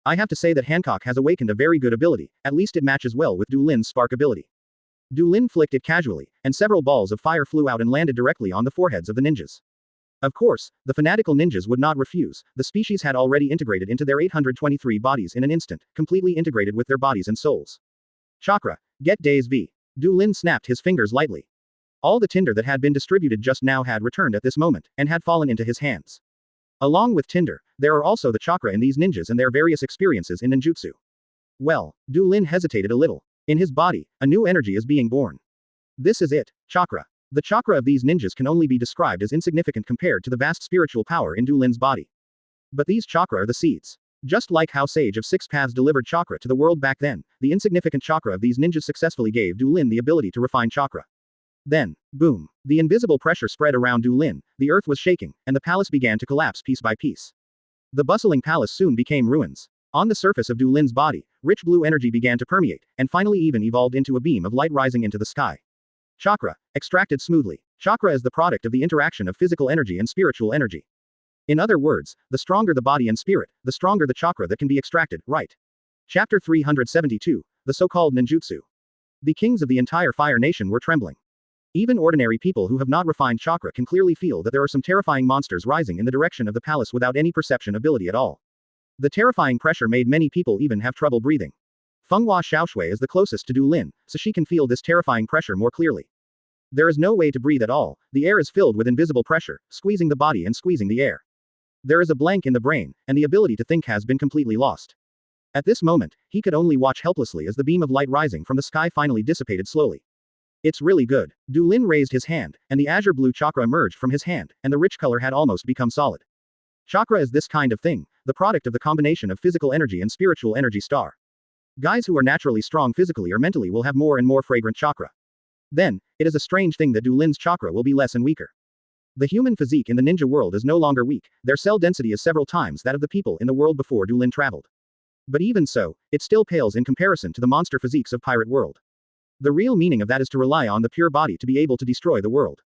I have to say that Hancock has awakened a very good ability, at least it matches well with Dulin's spark ability. Dulin flicked it casually, and several balls of fire flew out and landed directly on the foreheads of the ninjas. Of course, the fanatical ninjas would not refuse, the species had already integrated into their 823 bodies in an instant, completely integrated with their bodies and souls. Chakra, get days V. Dulin snapped his fingers lightly. All the tinder that had been distributed just now had returned at this moment, and had fallen into his hands. Along with tinder, there are also the chakra in these ninjas and their various experiences in ninjutsu. Well, Du Lin hesitated a little. In his body, a new energy is being born. This is it, chakra. The chakra of these ninjas can only be described as insignificant compared to the vast spiritual power in Du Lin's body. But these chakra are the seeds. Just like how Sage of Six Paths delivered chakra to the world back then, the insignificant chakra of these ninjas successfully gave Du Lin the ability to refine chakra. Then, boom, the invisible pressure spread around Du Lin, the earth was shaking, and the palace began to collapse piece by piece. The bustling palace soon became ruins. On the surface of Du Lin's body, rich blue energy began to permeate, and finally even evolved into a beam of light rising into the sky. Chakra, extracted smoothly. Chakra is the product of the interaction of physical energy and spiritual energy. In other words, the stronger the body and spirit, the stronger the chakra that can be extracted, right? Chapter 372, the so-called ninjutsu. The kings of the entire Fire Nation were trembling. Even ordinary people who have not refined chakra can clearly feel that there are some terrifying monsters rising in the direction of the palace without any perception ability at all. The terrifying pressure made many people even have trouble breathing. Fenghua Xiaoshui is the closest to Du Lin, so she can feel this terrifying pressure more clearly. There is no way to breathe at all, the air is filled with invisible pressure, squeezing the body and squeezing the air. There is a blank in the brain, and the ability to think has been completely lost. At this moment, he could only watch helplessly as the beam of light rising from the sky finally dissipated slowly. It's really good. Du Lin raised his hand, and the azure blue chakra emerged from his hand, and the rich color had almost become solid. Chakra is this kind of thing, the product of the combination of physical energy and spiritual energy star. Guys who are naturally strong physically or mentally will have more and more fragrant chakra. Then, it is a strange thing that Du Lin's chakra will be less and weaker. The human physique in the ninja world is no longer weak, their cell density is several times that of the people in the world before Du Lin traveled. But even so, it still pales in comparison to the monster physiques of pirate world. The real meaning of that is to rely on the pure body to be able to destroy the world.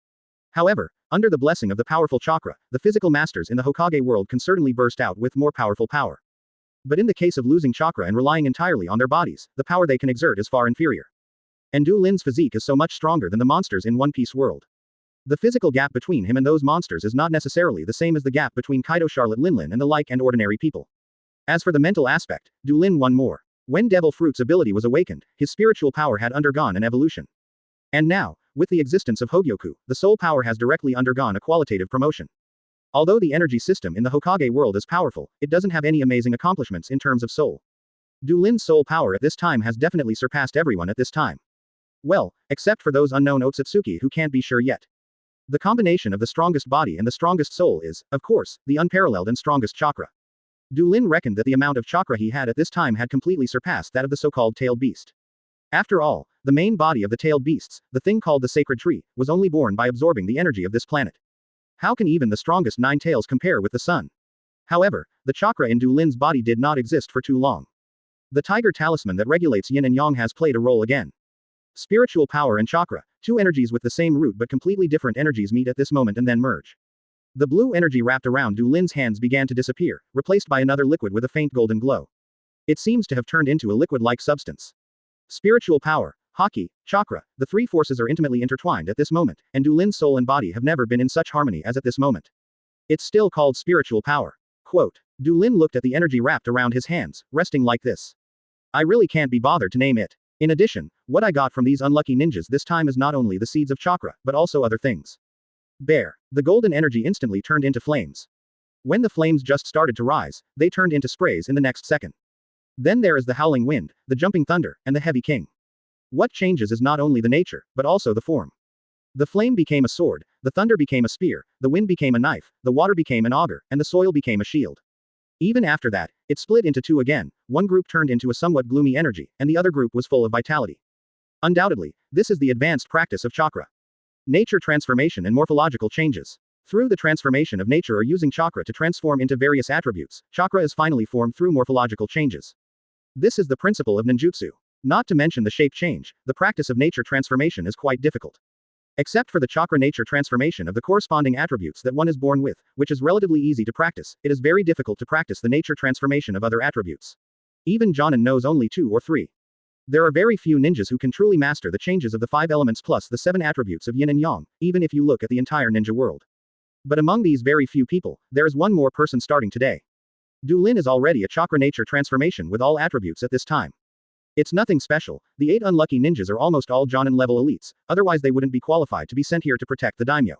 However, under the blessing of the powerful chakra, the physical masters in the Hokage world can certainly burst out with more powerful power. But in the case of losing chakra and relying entirely on their bodies, the power they can exert is far inferior. And Du Lin's physique is so much stronger than the monsters in One Piece world. The physical gap between him and those monsters is not necessarily the same as the gap between Kaido Charlotte Linlin and the like and ordinary people. As for the mental aspect, Du Lin won more. When Devil Fruit's ability was awakened, his spiritual power had undergone an evolution. And now, with the existence of Hogyoku, the soul power has directly undergone a qualitative promotion. Although the energy system in the Hokage world is powerful, it doesn't have any amazing accomplishments in terms of soul. Du Lin's soul power at this time has definitely surpassed everyone at this time. Well, except for those unknown Otsutsuki who can't be sure yet. The combination of the strongest body and the strongest soul is, of course, the unparalleled and strongest chakra. Du Lin reckoned that the amount of chakra he had at this time had completely surpassed that of the so-called tailed beast. After all, the main body of the tailed beasts, the thing called the sacred tree, was only born by absorbing the energy of this planet. How can even the strongest 9 tails compare with the sun? However, the chakra in Du Lin's body did not exist for too long. The tiger talisman that regulates yin and yang has played a role again. Spiritual power and chakra, two energies with the same root but completely different energies meet at this moment and then merge. The blue energy wrapped around Du Lin's hands began to disappear, replaced by another liquid with a faint golden glow. It seems to have turned into a liquid-like substance. Spiritual power, haki, chakra, the three forces are intimately intertwined at this moment, and Du Lin's soul and body have never been in such harmony as at this moment. It's still called spiritual power. Quote, Du Lin looked at the energy wrapped around his hands, resting like this. I really can't be bothered to name it. In addition, what I got from these unlucky ninjas this time is not only the seeds of chakra, but also other things. Bear. The golden energy instantly turned into flames. When the flames just started to rise, they turned into sprays in the next second. Then there is the howling wind, the jumping thunder, and the heavy king. What changes is not only the nature, but also the form. The flame became a sword, the thunder became a spear, the wind became a knife, the water became an auger, and the soil became a shield. Even after that, it split into two again, one group turned into a somewhat gloomy energy, and the other group was full of vitality. Undoubtedly, this is the advanced practice of chakra. Nature transformation and morphological changes. Through the transformation of nature or using chakra to transform into various attributes, chakra is finally formed through morphological changes. This is the principle of ninjutsu. Not to mention the shape change, the practice of nature transformation is quite difficult. Except for the chakra nature transformation of the corresponding attributes that one is born with, which is relatively easy to practice, it is very difficult to practice the nature transformation of other attributes. Even Jonin knows only 2 or 3. There are very few ninjas who can truly master the changes of the 5 elements plus the 7 attributes of yin and yang, even if you look at the entire ninja world. But among these very few people, there is one more person starting today. Du Lin is already a chakra nature transformation with all attributes at this time. It's nothing special, the 8 unlucky ninjas are almost all Jonin level elites, otherwise they wouldn't be qualified to be sent here to protect the daimyo.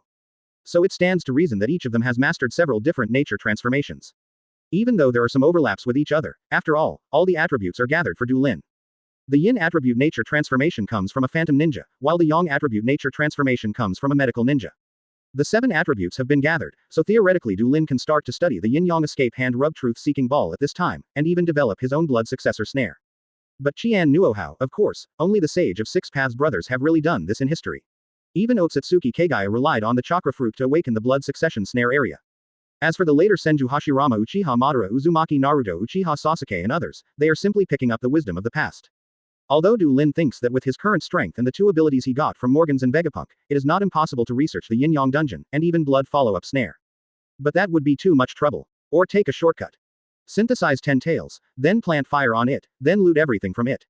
So it stands to reason that each of them has mastered several different nature transformations. Even though there are some overlaps with each other, after all the attributes are gathered for Du Lin. The Yin attribute nature transformation comes from a phantom ninja, while the Yang attribute nature transformation comes from a medical ninja. The 7 attributes have been gathered, so theoretically Du Lin can start to study the yin-yang escape hand rub truth-seeking ball at this time, and even develop his own blood successor snare. But Qian knew how, of course, only the Sage of Six Paths brothers have really done this in history. Even Otsutsuki Kagaya relied on the chakra fruit to awaken the blood succession snare area. As for the later Senju Hashirama Uchiha Madara Uzumaki Naruto Uchiha Sasuke and others, they are simply picking up the wisdom of the past. Although Du Lin thinks that with his current strength and the 2 abilities he got from Morgans and Vegapunk, it is not impossible to research the yin-yang dungeon, and even blood follow-up snare. But that would be too much trouble. Or take a shortcut. Synthesize 10 tails, then plant fire on it, then loot everything from it.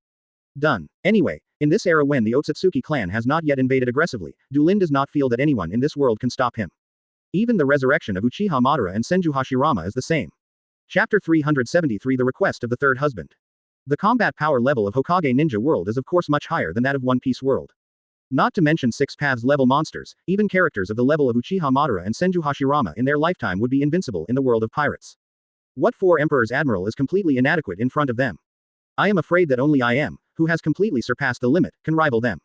Done. Anyway, in this era when the Otsutsuki clan has not yet invaded aggressively, Du Lin does not feel that anyone in this world can stop him. Even the resurrection of Uchiha Madara and Senju Hashirama is the same. Chapter 373 The Request of the Third Husband. The combat power level of Hokage Ninja World is of course much higher than that of One Piece World. Not to mention Six Paths level monsters, even characters of the level of Uchiha Madara and Senju Hashirama in their lifetime would be invincible in the world of pirates. What 4 Emperor's Admiral is completely inadequate in front of them? I am afraid that only I am, who has completely surpassed the limit, can rival them.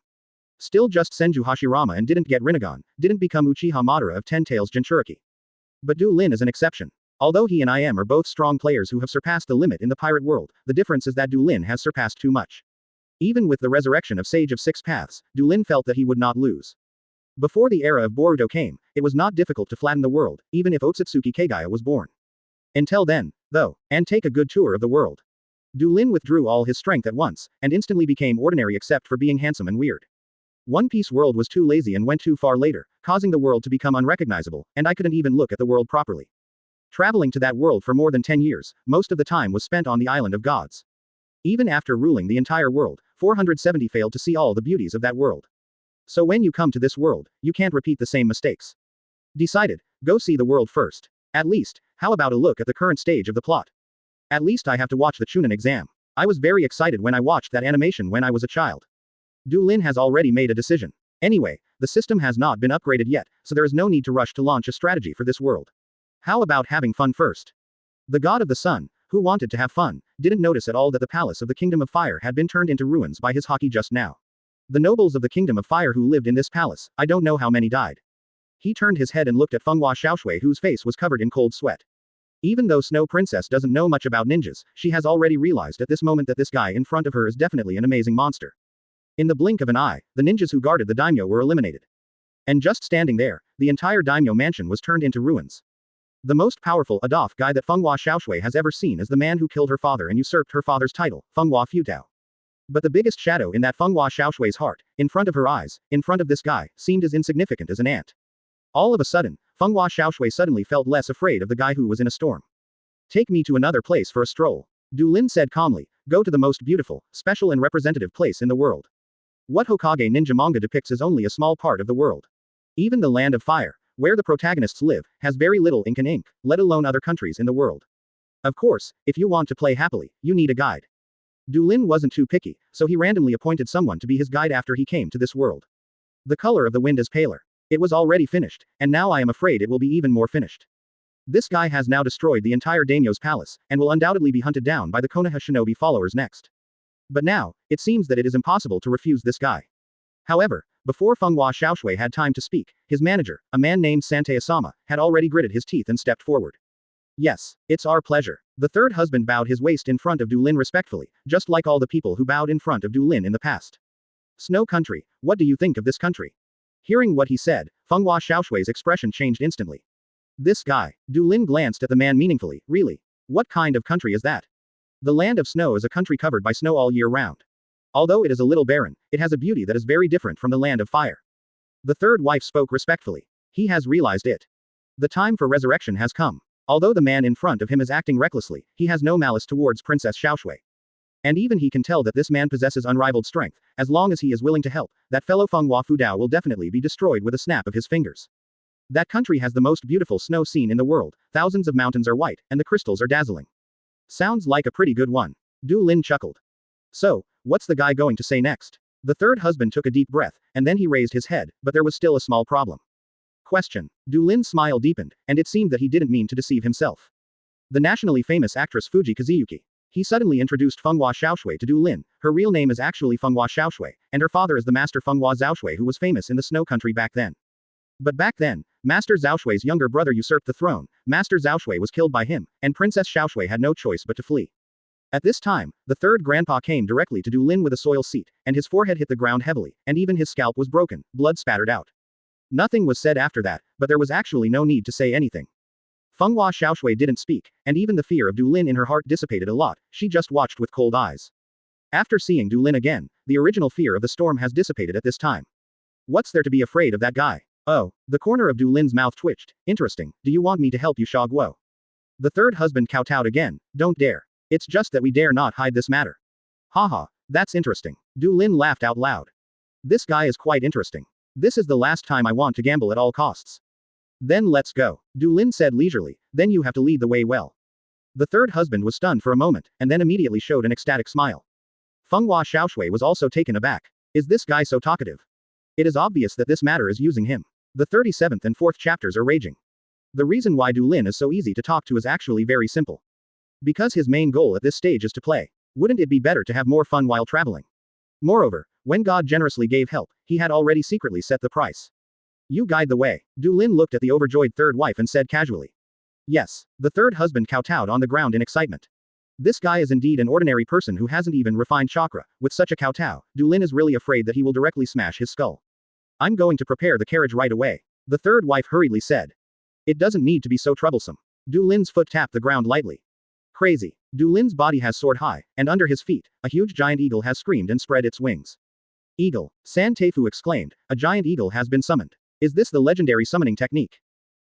Still just Senju Hashirama and didn't get Rinnegan, didn't become Uchiha Madara of 10 Tails Jinchuriki. But Du Lin is an exception. Although he and I am are both strong players who have surpassed the limit in the pirate world, the difference is that Du Lin has surpassed too much. Even with the resurrection of Sage of Six Paths, Du Lin felt that he would not lose. Before the era of Boruto came, it was not difficult to flatten the world, even if Otsutsuki Kagaya was born. Until then, though, and take a good tour of the world. Du Lin withdrew all his strength at once, and instantly became ordinary except for being handsome and weird. One Piece world was too lazy and went too far later, causing the world to become unrecognizable, and I couldn't even look at the world properly. Traveling to that world for more than 10 years, most of the time was spent on the Island of Gods. Even after ruling the entire world, 470 failed to see all the beauties of that world. So when you come to this world, you can't repeat the same mistakes. Decided, go see the world first. At least, how about a look at the current stage of the plot? At least I have to watch the Chunin exam. I was very excited when I watched that animation when I was a child. Du Lin has already made a decision. Anyway, the system has not been upgraded yet, so there is no need to rush to launch a strategy for this world. How about having fun first? The god of the sun, who wanted to have fun, didn't notice at all that the palace of the Kingdom of Fire had been turned into ruins by his haki just now. The nobles of the Kingdom of Fire who lived in this palace, I don't know how many died. He turned his head and looked at Fenghua Xiaoshui whose face was covered in cold sweat. Even though Snow Princess doesn't know much about ninjas, she has already realized at this moment that this guy in front of her is definitely an amazing monster. In the blink of an eye, the ninjas who guarded the daimyo were eliminated. And just standing there, the entire daimyo mansion was turned into ruins. The most powerful Adolf guy that Fenghua Xiaoshui has ever seen is the man who killed her father and usurped her father's title, Fenghua Futao. But the biggest shadow in that Fenghua Xiaoshui's heart, in front of her eyes, in front of this guy, seemed as insignificant as an ant. All of a sudden, Fenghua Xiaoshui suddenly felt less afraid of the guy who was in a storm. Take me to another place for a stroll. Du Lin said calmly, go to the most beautiful, special and representative place in the world. What Hokage ninja manga depicts is only a small part of the world. Even the Land of Fire, where the protagonists live, has very little ink and ink, let alone other countries in the world. Of course, if you want to play happily, you need a guide. Du Lin wasn't too picky, so he randomly appointed someone to be his guide after he came to this world. The color of the wind is paler. It was already finished, and now I am afraid it will be even more finished. This guy has now destroyed the entire daimyo's palace, and will undoubtedly be hunted down by the Konoha shinobi followers next. But now, it seems that it is impossible to refuse this guy. However, before Fenghua Xiaoshui had time to speak, his manager, a man named Santei Asama, had already gritted his teeth and stepped forward. Yes, it's our pleasure. The third husband bowed his waist in front of Du Lin respectfully, just like all the people who bowed in front of Du Lin in the past. Snow Country, what do you think of this country? Hearing what he said, Fenghua Xiaoshui's expression changed instantly. This guy. Du Lin glanced at the man meaningfully, really? What kind of country is that? The Land of Snow is a country covered by snow all year round. Although it is a little barren, it has a beauty that is very different from the Land of Fire. The third wife spoke respectfully. He has realized it. The time for resurrection has come. Although the man in front of him is acting recklessly, he has no malice towards Princess Xiaoshui. And even he can tell that this man possesses unrivaled strength, as long as he is willing to help, that fellow Fenghua Fudao will definitely be destroyed with a snap of his fingers. That country has the most beautiful snow scene in the world, thousands of mountains are white, and the crystals are dazzling. Sounds like a pretty good one. Du Lin chuckled. So, what's the guy going to say next? The third husband took a deep breath, and then he raised his head, but there was still a small problem. Question. Du Lin's smile deepened, and it seemed that he didn't mean to deceive himself. The nationally famous actress Fuji Kazuyuki. He suddenly introduced Fenghua Xiaoshui to Du Lin. Her real name is actually Fenghua Xiaoshui, and her father is the Master Fenghua Xiaoshui who was famous in the Snow Country back then. But back then, Master Xiaoshui's younger brother usurped the throne, Master Xiaoshui was killed by him, and Princess Xiaoshui had no choice but to flee. At this time, the third grandpa came directly to Du Lin with a soil seat, and his forehead hit the ground heavily, and even his scalp was broken, blood spattered out. Nothing was said after that, but there was actually no need to say anything. Fenghua Xiaoshui didn't speak, and even the fear of Du Lin in her heart dissipated a lot, she just watched with cold eyes. After seeing Du Lin again, the original fear of the storm has dissipated at this time. What's there to be afraid of that guy? Oh, the corner of Du Lin's mouth twitched. Interesting, do you want me to help you, Sha Guo? The third husband kowtowed again. Don't dare. It's just that we dare not hide this matter. Haha, that's interesting. Du Lin laughed out loud. This guy is quite interesting. This is the last time I want to gamble at all costs. Then let's go. Du Lin said leisurely, then you have to lead the way well. The third husband was stunned for a moment, and then immediately showed an ecstatic smile. Fenghua Xiaoshui was also taken aback. Is this guy so talkative? It is obvious that this matter is using him. The 37th and 4th chapters are raging. The reason why Du Lin is so easy to talk to is actually very simple. Because his main goal at this stage is to play. Wouldn't it be better to have more fun while traveling? Moreover, when God generously gave help, he had already secretly set the price. You guide the way. Du Lin looked at the overjoyed third wife and said casually. Yes. The third husband kowtowed on the ground in excitement. This guy is indeed an ordinary person who hasn't even refined chakra. With such a kowtow, Du Lin is really afraid that he will directly smash his skull. I'm going to prepare the carriage right away. The third wife hurriedly said. It doesn't need to be so troublesome. Du Lin's foot tapped the ground lightly. Crazy. Du Lin's body has soared high, and under his feet, a huge giant eagle has screamed and spread its wings. Eagle. San Teifu exclaimed, a giant eagle has been summoned. Is this the legendary summoning technique?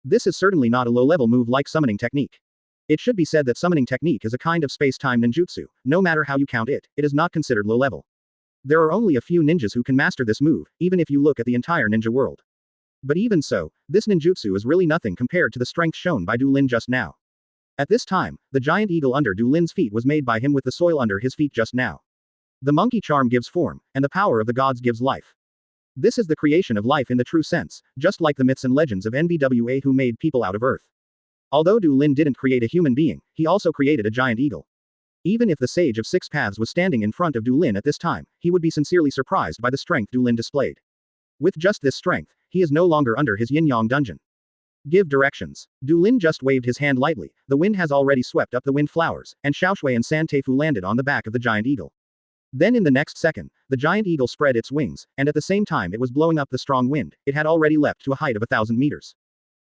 This is certainly not a low-level move like summoning technique. It should be said that summoning technique is a kind of space-time ninjutsu. No matter how you count it, it is not considered low-level. There are only a few ninjas who can master this move, even if you look at the entire ninja world. But even so, this ninjutsu is really nothing compared to the strength shown by Du Lin just now. At this time, the giant eagle under Du Lin's feet was made by him with the soil under his feet just now. The monkey charm gives form, and the power of the gods gives life. This is the creation of life in the true sense, just like the myths and legends of NBWA who made people out of earth. Although Du Lin didn't create a human being, he also created a giant eagle. Even if the Sage of Six Paths was standing in front of Du Lin at this time, he would be sincerely surprised by the strength Du Lin displayed. With just this strength, he is no longer under his yin-yang dungeon. Give directions. Du Lin just waved his hand lightly, the wind has already swept up the wind flowers, and Xiaoshui and San Teifu landed on the back of the giant eagle. Then in the next second, the giant eagle spread its wings, and at the same time it was blowing up the strong wind, it had already leapt to a height of 1,000 meters.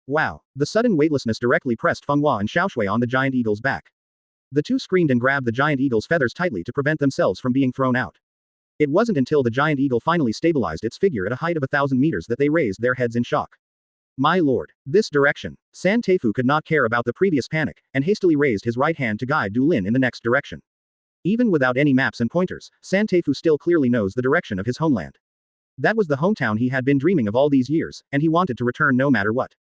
Wow! The sudden weightlessness directly pressed Fenghua and Xiaoshui on the giant eagle's back. The two screamed and grabbed the giant eagle's feathers tightly to prevent themselves from being thrown out. It wasn't until the giant eagle finally stabilized its figure at a height of 1,000 meters that they raised their heads in shock. My lord! This direction! San Teifu could not care about the previous panic, and hastily raised his right hand to guide Du Lin in the next direction. Even without any maps and pointers, San Teifu still clearly knows the direction of his homeland. That was the hometown he had been dreaming of all these years, and he wanted to return no matter what.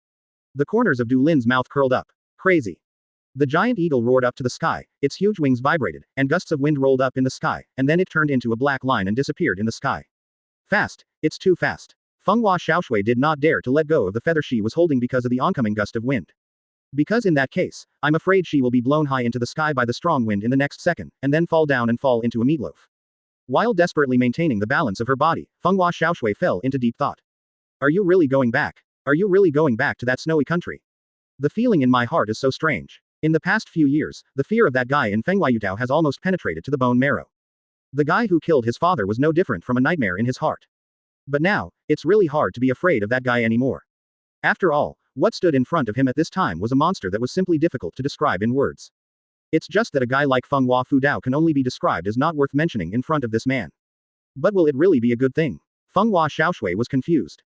The corners of Du Lin's mouth curled up. Crazy. The giant eagle roared up to the sky, its huge wings vibrated, and gusts of wind rolled up in the sky, and then it turned into a black line and disappeared in the sky. Fast. It's too fast. Fenghua Xiaoshui did not dare to let go of the feather she was holding because of the oncoming gust of wind. Because in that case, I'm afraid she will be blown high into the sky by the strong wind in the next second, and then fall down and fall into a meatloaf. While desperately maintaining the balance of her body, Fenghua Xiaoshui fell into deep thought. Are you really going back? Are you really going back to that snowy country? The feeling in my heart is so strange. In the past few years, the fear of that guy in Fengyutao has almost penetrated to the bone marrow. The guy who killed his father was no different from a nightmare in his heart. But now, it's really hard to be afraid of that guy anymore. After all, what stood in front of him at this time was a monster that was simply difficult to describe in words. It's just that a guy like Fenghua Fudao can only be described as not worth mentioning in front of this man. But will it really be a good thing? Fenghua Xiaoshui was confused.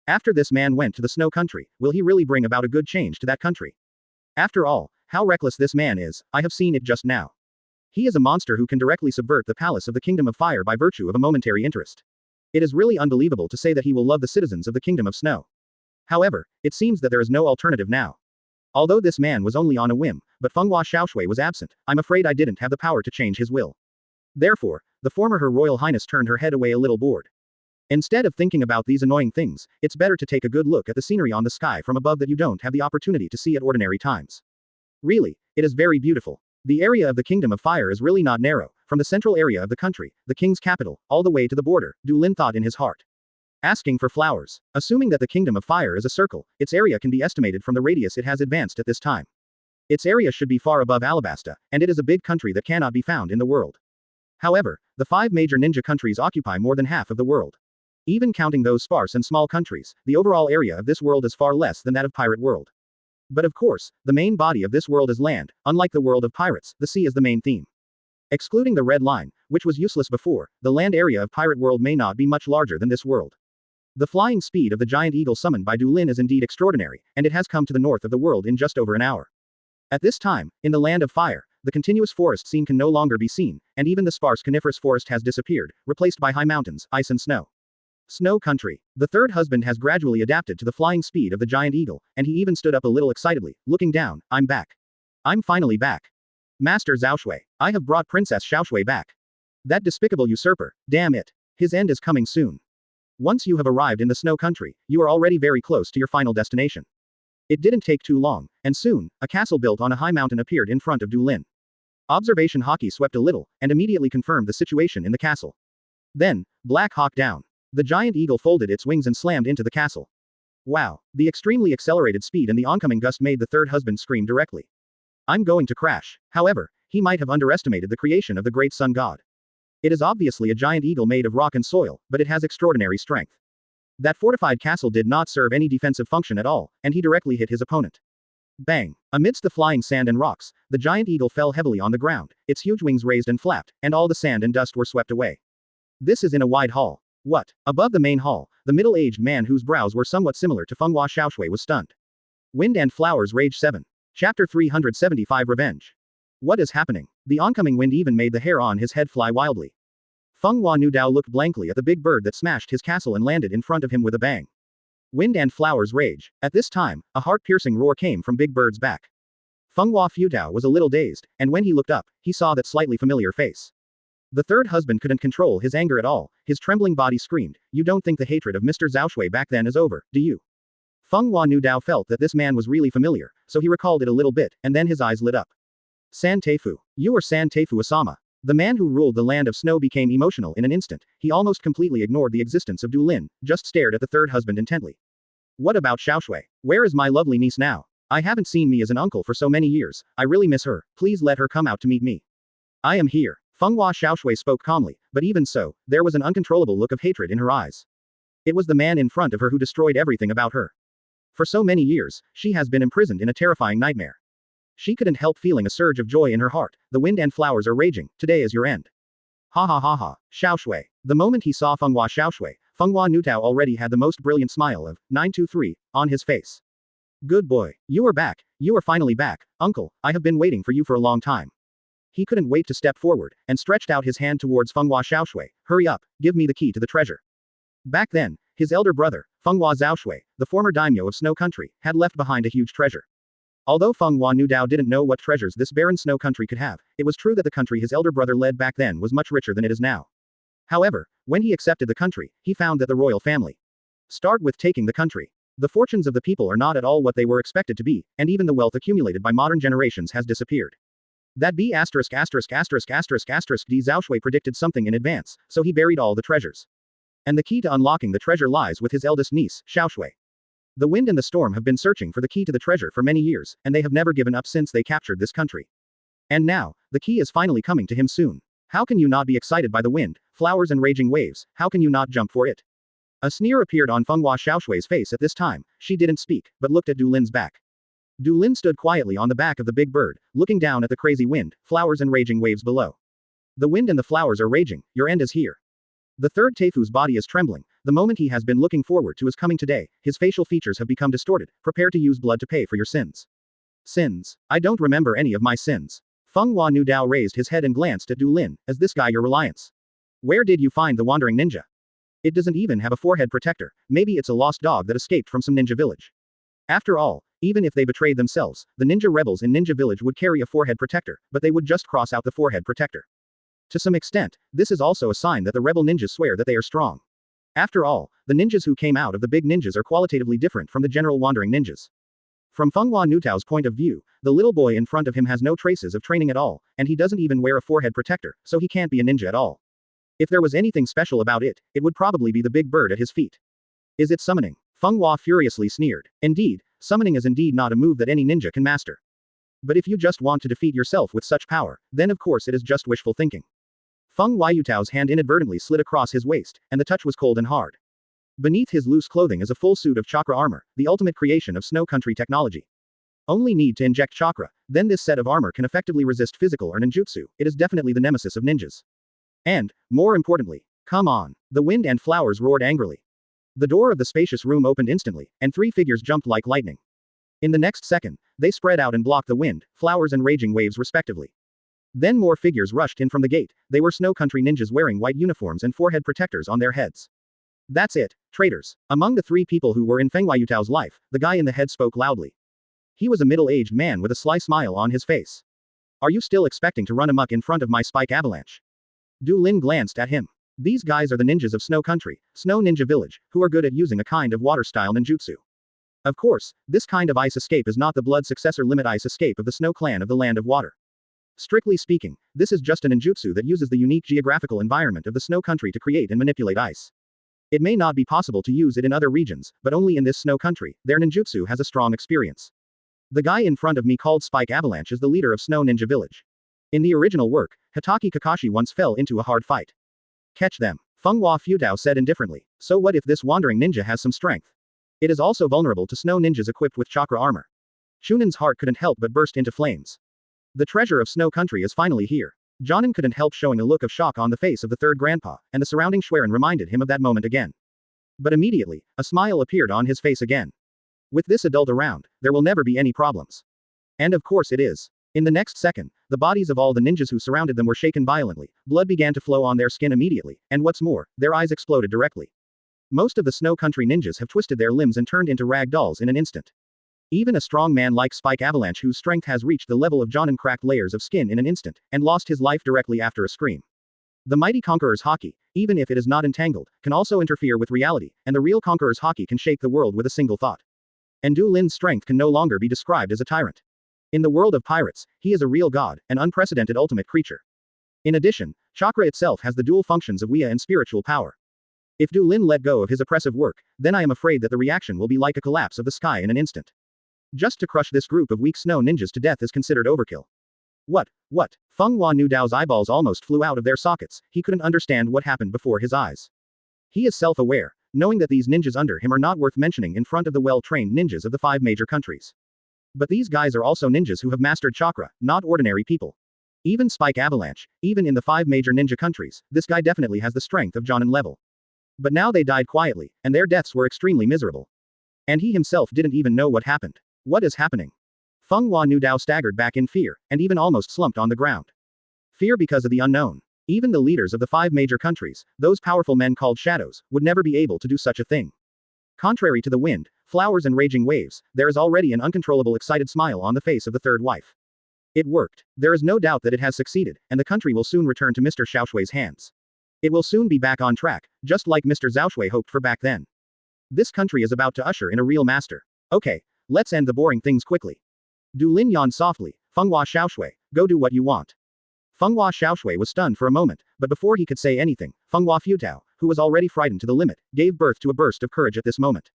After this man went to the snow country, will he really bring about a good change to that country? After all, how reckless this man is, I have seen it just now. He is a monster who can directly subvert the palace of the Kingdom of Fire by virtue of a momentary interest. It is really unbelievable to say that he will love the citizens of the Kingdom of Snow. However, it seems that there is no alternative now. Although this man was only on a whim, but Fenghua Xiaoshui was absent, I'm afraid I didn't have the power to change his will. Therefore, the former Her Royal Highness turned her head away a little bored. Instead of thinking about these annoying things, it's better to take a good look at the scenery on the sky from above that you don't have the opportunity to see at ordinary times. Really, it is very beautiful. The area of the Kingdom of Fire is really not narrow, from the central area of the country, the king's capital, all the way to the border, Dulin thought in his heart. Asking for flowers. Assuming that the Kingdom of Fire is a circle, its area can be estimated from the radius it has advanced at this time. Its area should be far above Alabasta, and it is a big country that cannot be found in the world. However, the 5 major ninja countries occupy more than half of the world. Even counting those sparse and small countries, the overall area of this world is far less than that of Pirate World. But of course, the main body of this world is land. Unlike the world of pirates, the sea is the main theme. Excluding the red line, which was useless before, the land area of Pirate World may not be much larger than this world. The flying speed of the giant eagle summoned by Dulin is indeed extraordinary, and it has come to the north of the world in just over an hour. At this time, in the land of fire, the continuous forest scene can no longer be seen, and even the sparse coniferous forest has disappeared, replaced by high mountains, ice and snow. Snow country. The third husband has gradually adapted to the flying speed of the giant eagle, and he even stood up a little excitedly, looking down. I'm back. I'm finally back. Master Xiaoshui. I have brought Princess Xiaoshui back. That despicable usurper, damn it. His end is coming soon. Once you have arrived in the snow country, you are already very close to your final destination. It didn't take too long, and soon, a castle built on a high mountain appeared in front of Dulin. Observation Haki swept a little, and immediately confirmed the situation in the castle. Then, Black Hawk down. The giant eagle folded its wings and slammed into the castle. Wow, the extremely accelerated speed and the oncoming gust made the third husband scream directly. I'm going to crash. However, he might have underestimated the creation of the great sun god. It is obviously a giant eagle made of rock and soil, but it has extraordinary strength. That fortified castle did not serve any defensive function at all, and he directly hit his opponent. Bang! Amidst the flying sand and rocks, the giant eagle fell heavily on the ground, its huge wings raised and flapped, and all the sand and dust were swept away. This is in a wide hall. What? Above the main hall, the middle-aged man whose brows were somewhat similar to Fenghua Xiaoshui was stunned. Wind and Flowers Rage 7. Chapter 375 Revenge. What is happening? The oncoming wind even made the hair on his head fly wildly. Fenghua Nudao looked blankly at the big bird that smashed his castle and landed in front of him with a bang. Wind and Flowers Rage. At this time, a heart-piercing roar came from Big Bird's back. Fenghua Futao was a little dazed, and when he looked up, he saw that slightly familiar face. The third husband couldn't control his anger at all, his trembling body screamed, "You don't think the hatred of Mr. Xiaoshui back then is over, do you?" Fenghua Nudao felt that this man was really familiar, so he recalled it a little bit, and then his eyes lit up. San Teifu. You are San Teifu Asama. The man who ruled the land of snow became emotional in an instant. He almost completely ignored the existence of Dulin, just stared at the third husband intently. What about Xiaoshui? Where is my lovely niece now? I haven't seen me as an uncle for so many years. I really miss her. Please let her come out to meet me. I am here. Fenghua Xiaoshui spoke calmly, but even so, there was an uncontrollable look of hatred in her eyes. It was the man in front of her who destroyed everything about her. For so many years, she has been imprisoned in a terrifying nightmare. She couldn't help feeling a surge of joy in her heart. The wind and flowers are raging. Today is your end. Ha ha ha ha. Xiaoshui. The moment he saw Fenghua Xiaoshui, Fenghua Nutao already had the most brilliant smile of 923 on his face. Good boy. You are back. You are finally back, uncle. I have been waiting for you for a long time. He couldn't wait to step forward, and stretched out his hand towards Fenghua Xiaoshui. Hurry up, give me the key to the treasure. Back then, his elder brother, Fenghua Xiaoshui, the former daimyo of Snow Country, had left behind a huge treasure. Although Fenghua Nudao didn't know what treasures this barren snow country could have, it was true that the country his elder brother led back then was much richer than it is now. However, when he accepted the country, he found that the royal family start with taking the country. The fortunes of the people are not at all what they were expected to be, and even the wealth accumulated by modern generations has disappeared. That D Xiaoshui predicted something in advance, so he buried all the treasures. And the key to unlocking the treasure lies with his eldest niece, Xiaoshui. The wind and the storm have been searching for the key to the treasure for many years, and they have never given up since they captured this country. And now, the key is finally coming to him soon. How can you not be excited by the wind, flowers and raging waves? How can you not jump for it? A sneer appeared on Fenghua Xiaoshui's face at this time. She didn't speak, but looked at Dulin's back. Dulin stood quietly on the back of the big bird, looking down at the crazy wind, flowers and raging waves below. The wind and the flowers are raging, your end is here. The third Teifu's body is trembling. The moment he has been looking forward to is coming today. His facial features have become distorted. Prepare to use blood to pay for your sins. Sins. I don't remember any of my sins. Fenghua Nudao raised his head and glanced at Dulin. Is this guy your reliance? Where did you find the wandering ninja? It doesn't even have a forehead protector. Maybe it's a lost dog that escaped from some ninja village. After all, even if they betrayed themselves, the ninja rebels in Ninja Village would carry a forehead protector, but they would just cross out the forehead protector. To some extent, this is also a sign that the rebel ninjas swear that they are strong. After all, the ninjas who came out of the big ninjas are qualitatively different from the general wandering ninjas. From Fenghua Nutao's point of view, the little boy in front of him has no traces of training at all, and he doesn't even wear a forehead protector, so he can't be a ninja at all. If there was anything special about it, it would probably be the big bird at his feet. Is it summoning? Fenghua furiously sneered. Indeed, summoning is indeed not a move that any ninja can master. But if you just want to defeat yourself with such power, then of course it is just wishful thinking. Fenghua Yutao's hand inadvertently slid across his waist, and the touch was cold and hard. Beneath his loose clothing is a full suit of chakra armor, the ultimate creation of Snow Country technology. Only need to inject chakra, then this set of armor can effectively resist physical or ninjutsu. It is definitely the nemesis of ninjas. And, more importantly, come on. The wind and flowers roared angrily. The door of the spacious room opened instantly, and 3 figures jumped like lightning. In the next second, they spread out and blocked the wind, flowers and raging waves respectively. Then more figures rushed in from the gate. They were Snow Country ninjas wearing white uniforms and forehead protectors on their heads. That's it, traitors. Among the 3 people who were in Fenghua Yutao's life, the guy in the head spoke loudly. He was a middle-aged man with a sly smile on his face. Are you still expecting to run amok in front of my spike avalanche? Du Lin glanced at him. These guys are the ninjas of Snow Country, Snow Ninja Village, who are good at using a kind of water-style ninjutsu. Of course, this kind of ice escape is not the blood successor limit ice escape of the Snow Clan of the Land of Water. Strictly speaking, this is just a ninjutsu that uses the unique geographical environment of the Snow Country to create and manipulate ice. It may not be possible to use it in other regions, but only in this Snow Country, their ninjutsu has a strong experience. The guy in front of me called Spike Avalanche is the leader of Snow Ninja Village. In the original work, Hitaki Kakashi once fell into a hard fight. Catch them. Fenghua Futao said indifferently. So what if this wandering ninja has some strength? It is also vulnerable to snow ninjas equipped with chakra armor. Chunan's heart couldn't help but burst into flames. The treasure of Snow Country is finally here. Jonin couldn't help showing a look of shock on the face of the third grandpa, and the surrounding Schwerin reminded him of that moment again. But immediately, a smile appeared on his face again. With this adult around, there will never be any problems. And of course it is. In the next second, the bodies of all the ninjas who surrounded them were shaken violently, blood began to flow on their skin immediately, and what's more, their eyes exploded directly. Most of the Snow Country ninjas have twisted their limbs and turned into rag dolls in an instant. Even a strong man like Spike Avalanche whose strength has reached the level of Jonin cracked layers of skin in an instant, and lost his life directly after a scream. The mighty Conqueror's Haki, even if it is not entangled, can also interfere with reality, and the real Conqueror's Haki can shake the world with a single thought. And Du Lin's strength can no longer be described as a tyrant. In the world of pirates, he is a real god, an unprecedented ultimate creature. In addition, chakra itself has the dual functions of Wia and spiritual power. If Du Lin let go of his oppressive work, then I am afraid that the reaction will be like a collapse of the sky in an instant. Just to crush this group of weak snow ninjas to death is considered overkill. What? Fenghua Nudao's eyeballs almost flew out of their sockets, he couldn't understand what happened before his eyes. He is self-aware, knowing that these ninjas under him are not worth mentioning in front of the well-trained ninjas of the 5 major countries. But these guys are also ninjas who have mastered chakra, not ordinary people. Even Spike Avalanche, even in the 5 major ninja countries, this guy definitely has the strength of Jonin level. But now they died quietly, and their deaths were extremely miserable. And he himself didn't even know what happened. What is happening? Fenghua Nudao staggered back in fear, and even almost slumped on the ground. Fear because of the unknown. Even the leaders of the 5 major countries, those powerful men called shadows, would never be able to do such a thing. Contrary to the wind, flowers and raging waves, there is already an uncontrollable excited smile on the face of the third wife. It worked. There is no doubt that it has succeeded, and the country will soon return to Mr. Xiaoshui's hands. It will soon be back on track, just like Mr. Xiaoshui hoped for back then. This country is about to usher in a real master. Okay, let's end the boring things quickly. Du Lin yawned softly. Fenghua Xiaoshui, go do what you want. Fenghua Xiaoshui was stunned for a moment, but before he could say anything, Fenghua Futao, who was already frightened to the limit, gave birth to a burst of courage at this moment.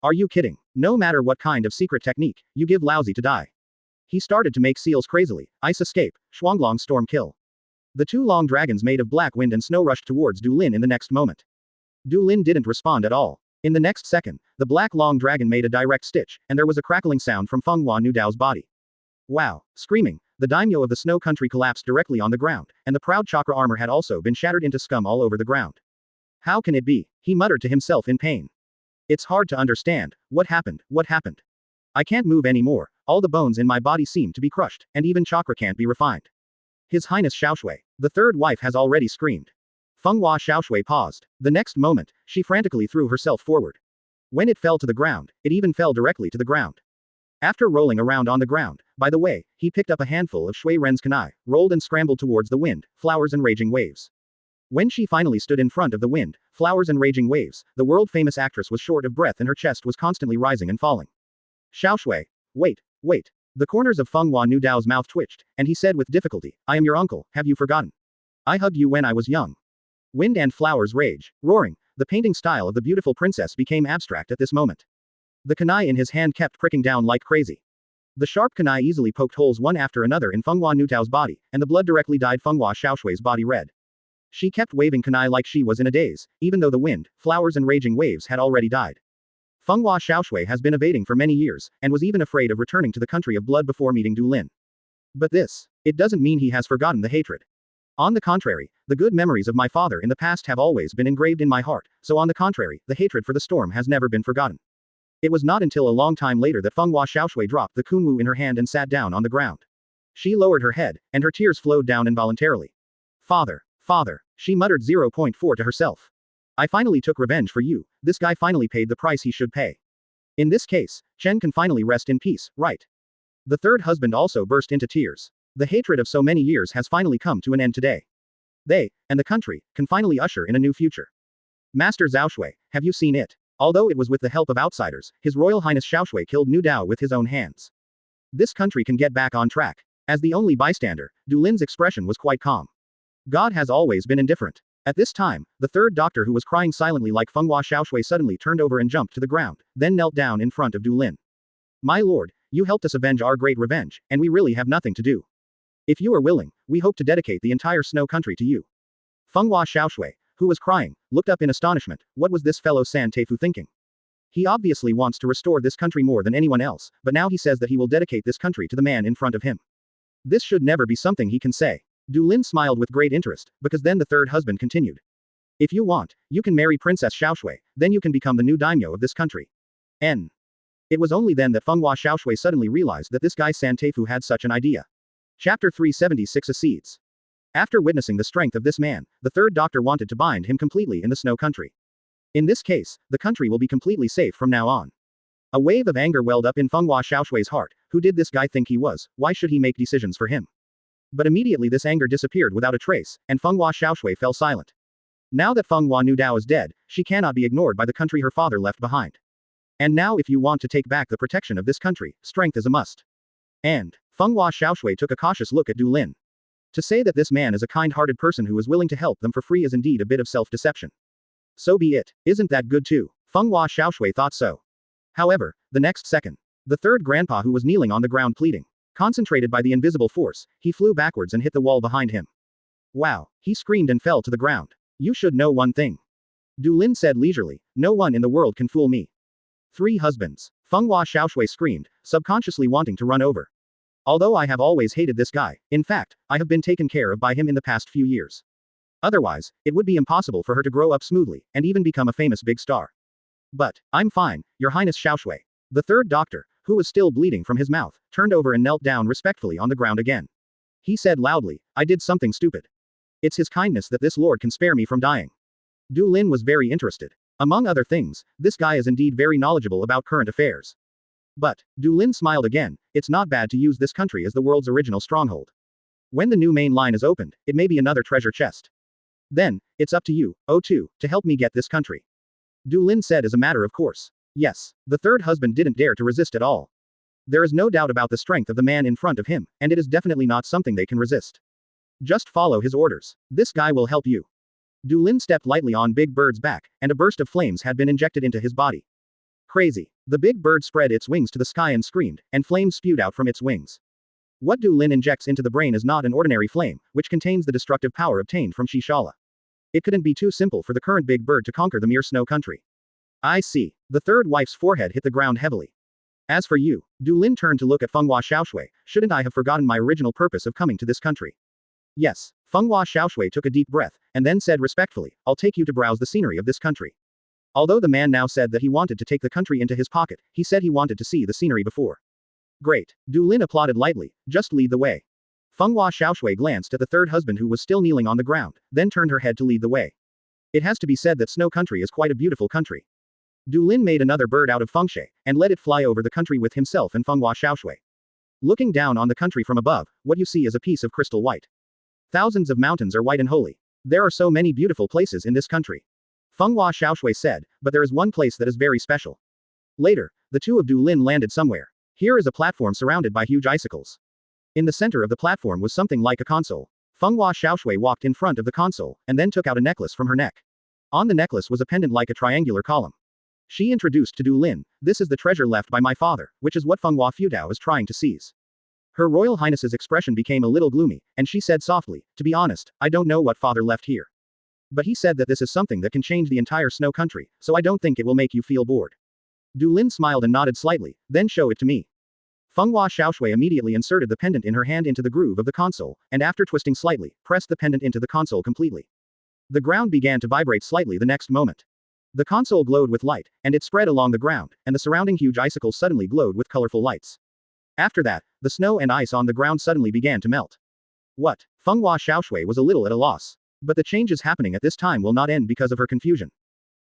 Are you kidding? No matter what kind of secret technique, you give lousy to die. He started to make seals crazily, ice escape, Shuanglong storm kill. The 2 long dragons made of black wind and snow rushed towards Du Lin in the next moment. Du Lin didn't respond at all. In the next second, the black long dragon made a direct stitch, and there was a crackling sound from Fenghua Nudao's body. Wow! Screaming, the daimyo of the snow country collapsed directly on the ground, and the proud chakra armor had also been shattered into scum all over the ground. How can it be? He muttered to himself in pain. It's hard to understand. What happened? I can't move anymore, all the bones in my body seem to be crushed, and even chakra can't be refined. His Highness Xiaoshui, the third wife has already screamed. Fenghua Xiaoshui paused. The next moment, she frantically threw herself forward. When it fell to the ground, it even fell directly to the ground. After rolling around on the ground, by the way, he picked up a handful of Shui Ren's kunai, rolled and scrambled towards the wind, flowers and raging waves. When she finally stood in front of the wind, flowers and raging waves, the world-famous actress was short of breath and her chest was constantly rising and falling. Xiaoshui. Wait, wait. The corners of Feng Hua Nu Dao's mouth twitched, and he said with difficulty, I am your uncle, have you forgotten? I hugged you when I was young. Wind and flowers rage, roaring, the painting style of the beautiful princess became abstract at this moment. The kunai in his hand kept pricking down like crazy. The sharp kunai easily poked holes one after another in Feng Hua Nu Dao's body, and the blood directly dyed Feng Hua Xiaoshui's body red. She kept waving kunai like she was in a daze, even though the wind, flowers and raging waves had already died. Feng Hua Xiaoshui has been evading for many years, and was even afraid of returning to the country of blood before meeting Du Lin. But it doesn't mean he has forgotten the hatred. On the contrary, the good memories of my father in the past have always been engraved in my heart, so on the contrary, the hatred for the storm has never been forgotten. It was not until a long time later that Feng Hua Xiaoshui dropped the kunwu in her hand and sat down on the ground. She lowered her head, and her tears flowed down involuntarily. Father, father, she muttered 0.4 to herself. I finally took revenge for you, this guy finally paid the price he should pay. In this case, Chen can finally rest in peace, right? The third husband also burst into tears. The hatred of so many years has finally come to an end today. They, and the country, can finally usher in a new future. Master Xiaoshui, have you seen it? Although it was with the help of outsiders, His Royal Highness Xiaoshui killed Nu Dao with his own hands. This country can get back on track. As the only bystander, Du Lin's expression was quite calm. God has always been indifferent. At this time, the third doctor who was crying silently like Feng Hua Xiaoshui suddenly turned over and jumped to the ground, then knelt down in front of Du Lin. My lord, you helped us avenge our great revenge, and we really have nothing to do. If you are willing, we hope to dedicate the entire snow country to you. Feng Hua Xiaoshui, who was crying, looked up in astonishment. What was this fellow San Teifu thinking? He obviously wants to restore this country more than anyone else, but now he says that he will dedicate this country to the man in front of him. This should never be something he can say. Du Lin smiled with great interest, because then the third husband continued. If you want, you can marry Princess Xiaoshui, then you can become the new daimyo of this country. N. It was only then that Feng Hua Xiaoshui suddenly realized that this guy San Teifu had such an idea. Chapter 376 Accedes. After witnessing the strength of this man, the third doctor wanted to bind him completely in the snow country. In this case, the country will be completely safe from now on. A wave of anger welled up in Feng Hua Xiaoshui's heart. Who did this guy think he was? Why should he make decisions for him? But immediately this anger disappeared without a trace, and Feng Hua Xiaoshui fell silent. Now that Feng Hua Nu Dao is dead, she cannot be ignored by the country her father left behind. And now if you want to take back the protection of this country, strength is a must. And Feng Hua Xiaoshui took a cautious look at Du Lin. To say that this man is a kind-hearted person who is willing to help them for free is indeed a bit of self-deception. So be it, isn't that good too? Feng Hua Xiaoshui thought so. However, the next second, the third grandpa who was kneeling on the ground pleading. Concentrated by the invisible force, he flew backwards and hit the wall behind him. Wow, he screamed and fell to the ground. You should know one thing. Du Lin said leisurely, no one in the world can fool me. 3 husbands. Feng Hua Xiaoshui screamed, subconsciously wanting to run over. Although I have always hated this guy, in fact, I have been taken care of by him in the past few years. Otherwise, it would be impossible for her to grow up smoothly, and even become a famous big star. But, I'm fine, Your Highness Xiaoshui. The third doctor, who was still bleeding from his mouth, turned over and knelt down respectfully on the ground again. He said loudly, I did something stupid. It's his kindness that this lord can spare me from dying. Du Lin was very interested. Among other things, this guy is indeed very knowledgeable about current affairs. But, Du Lin smiled again, it's not bad to use this country as the world's original stronghold. When the new main line is opened, it may be another treasure chest. Then, it's up to you, O2, to help me get this country. Du Lin said as a matter of course. Yes, the third husband didn't dare to resist at all. There is no doubt about the strength of the man in front of him, and it is definitely not something they can resist. Just follow his orders. This guy will help you. Du Lin stepped lightly on Big Bird's back, and a burst of flames had been injected into his body. Crazy. The big bird spread its wings to the sky and screamed, and flames spewed out from its wings. What Du Lin injects into the brain is not an ordinary flame, which contains the destructive power obtained from Shishala. It couldn't be too simple for the current big bird to conquer the mere snow country. I see. The third wife's forehead hit the ground heavily. As for you, Du Lin turned to look at Feng Hua Xiaoshui, shouldn't I have forgotten my original purpose of coming to this country? Yes. Feng Hua Xiaoshui took a deep breath, and then said respectfully, I'll take you to browse the scenery of this country. Although the man now said that he wanted to take the country into his pocket, he said he wanted to see the scenery before. Great. Du Lin applauded lightly, just lead the way. Feng Hua Xiaoshui glanced at the third husband who was still kneeling on the ground, then turned her head to lead the way. It has to be said that Snow Country is quite a beautiful country. Du Lin made another bird out of fengshui, and let it fly over the country with himself and Feng Hua Xiaoshui. Looking down on the country from above, what you see is a piece of crystal white. Thousands of mountains are white and holy. There are so many beautiful places in this country. Feng Hua Xiaoshui said, but there is one place that is very special. Later, the two of Du Lin landed somewhere. Here is a platform surrounded by huge icicles. In the center of the platform was something like a console. Fenghua Xiaoshui walked in front of the console, and then took out a necklace from her neck. On the necklace was a pendant like a triangular column. She introduced to Du Lin, "This is the treasure left by my father," which is what Fenghua Futao is trying to seize. Her Royal Highness's expression became a little gloomy, and she said softly, "To be honest, I don't know what father left here. But he said that this is something that can change the entire snow country, so I don't think it will make you feel bored." Du Lin smiled and nodded slightly, "Then show it to me." Fenghua Xiaoshui immediately inserted the pendant in her hand into the groove of the console, and after twisting slightly, pressed the pendant into the console completely. The ground began to vibrate slightly the next moment. The console glowed with light, and it spread along the ground, and the surrounding huge icicles suddenly glowed with colorful lights. After that, the snow and ice on the ground suddenly began to melt. What? Fenghua Xiaoshui was a little at a loss. But the changes happening at this time will not end because of her confusion.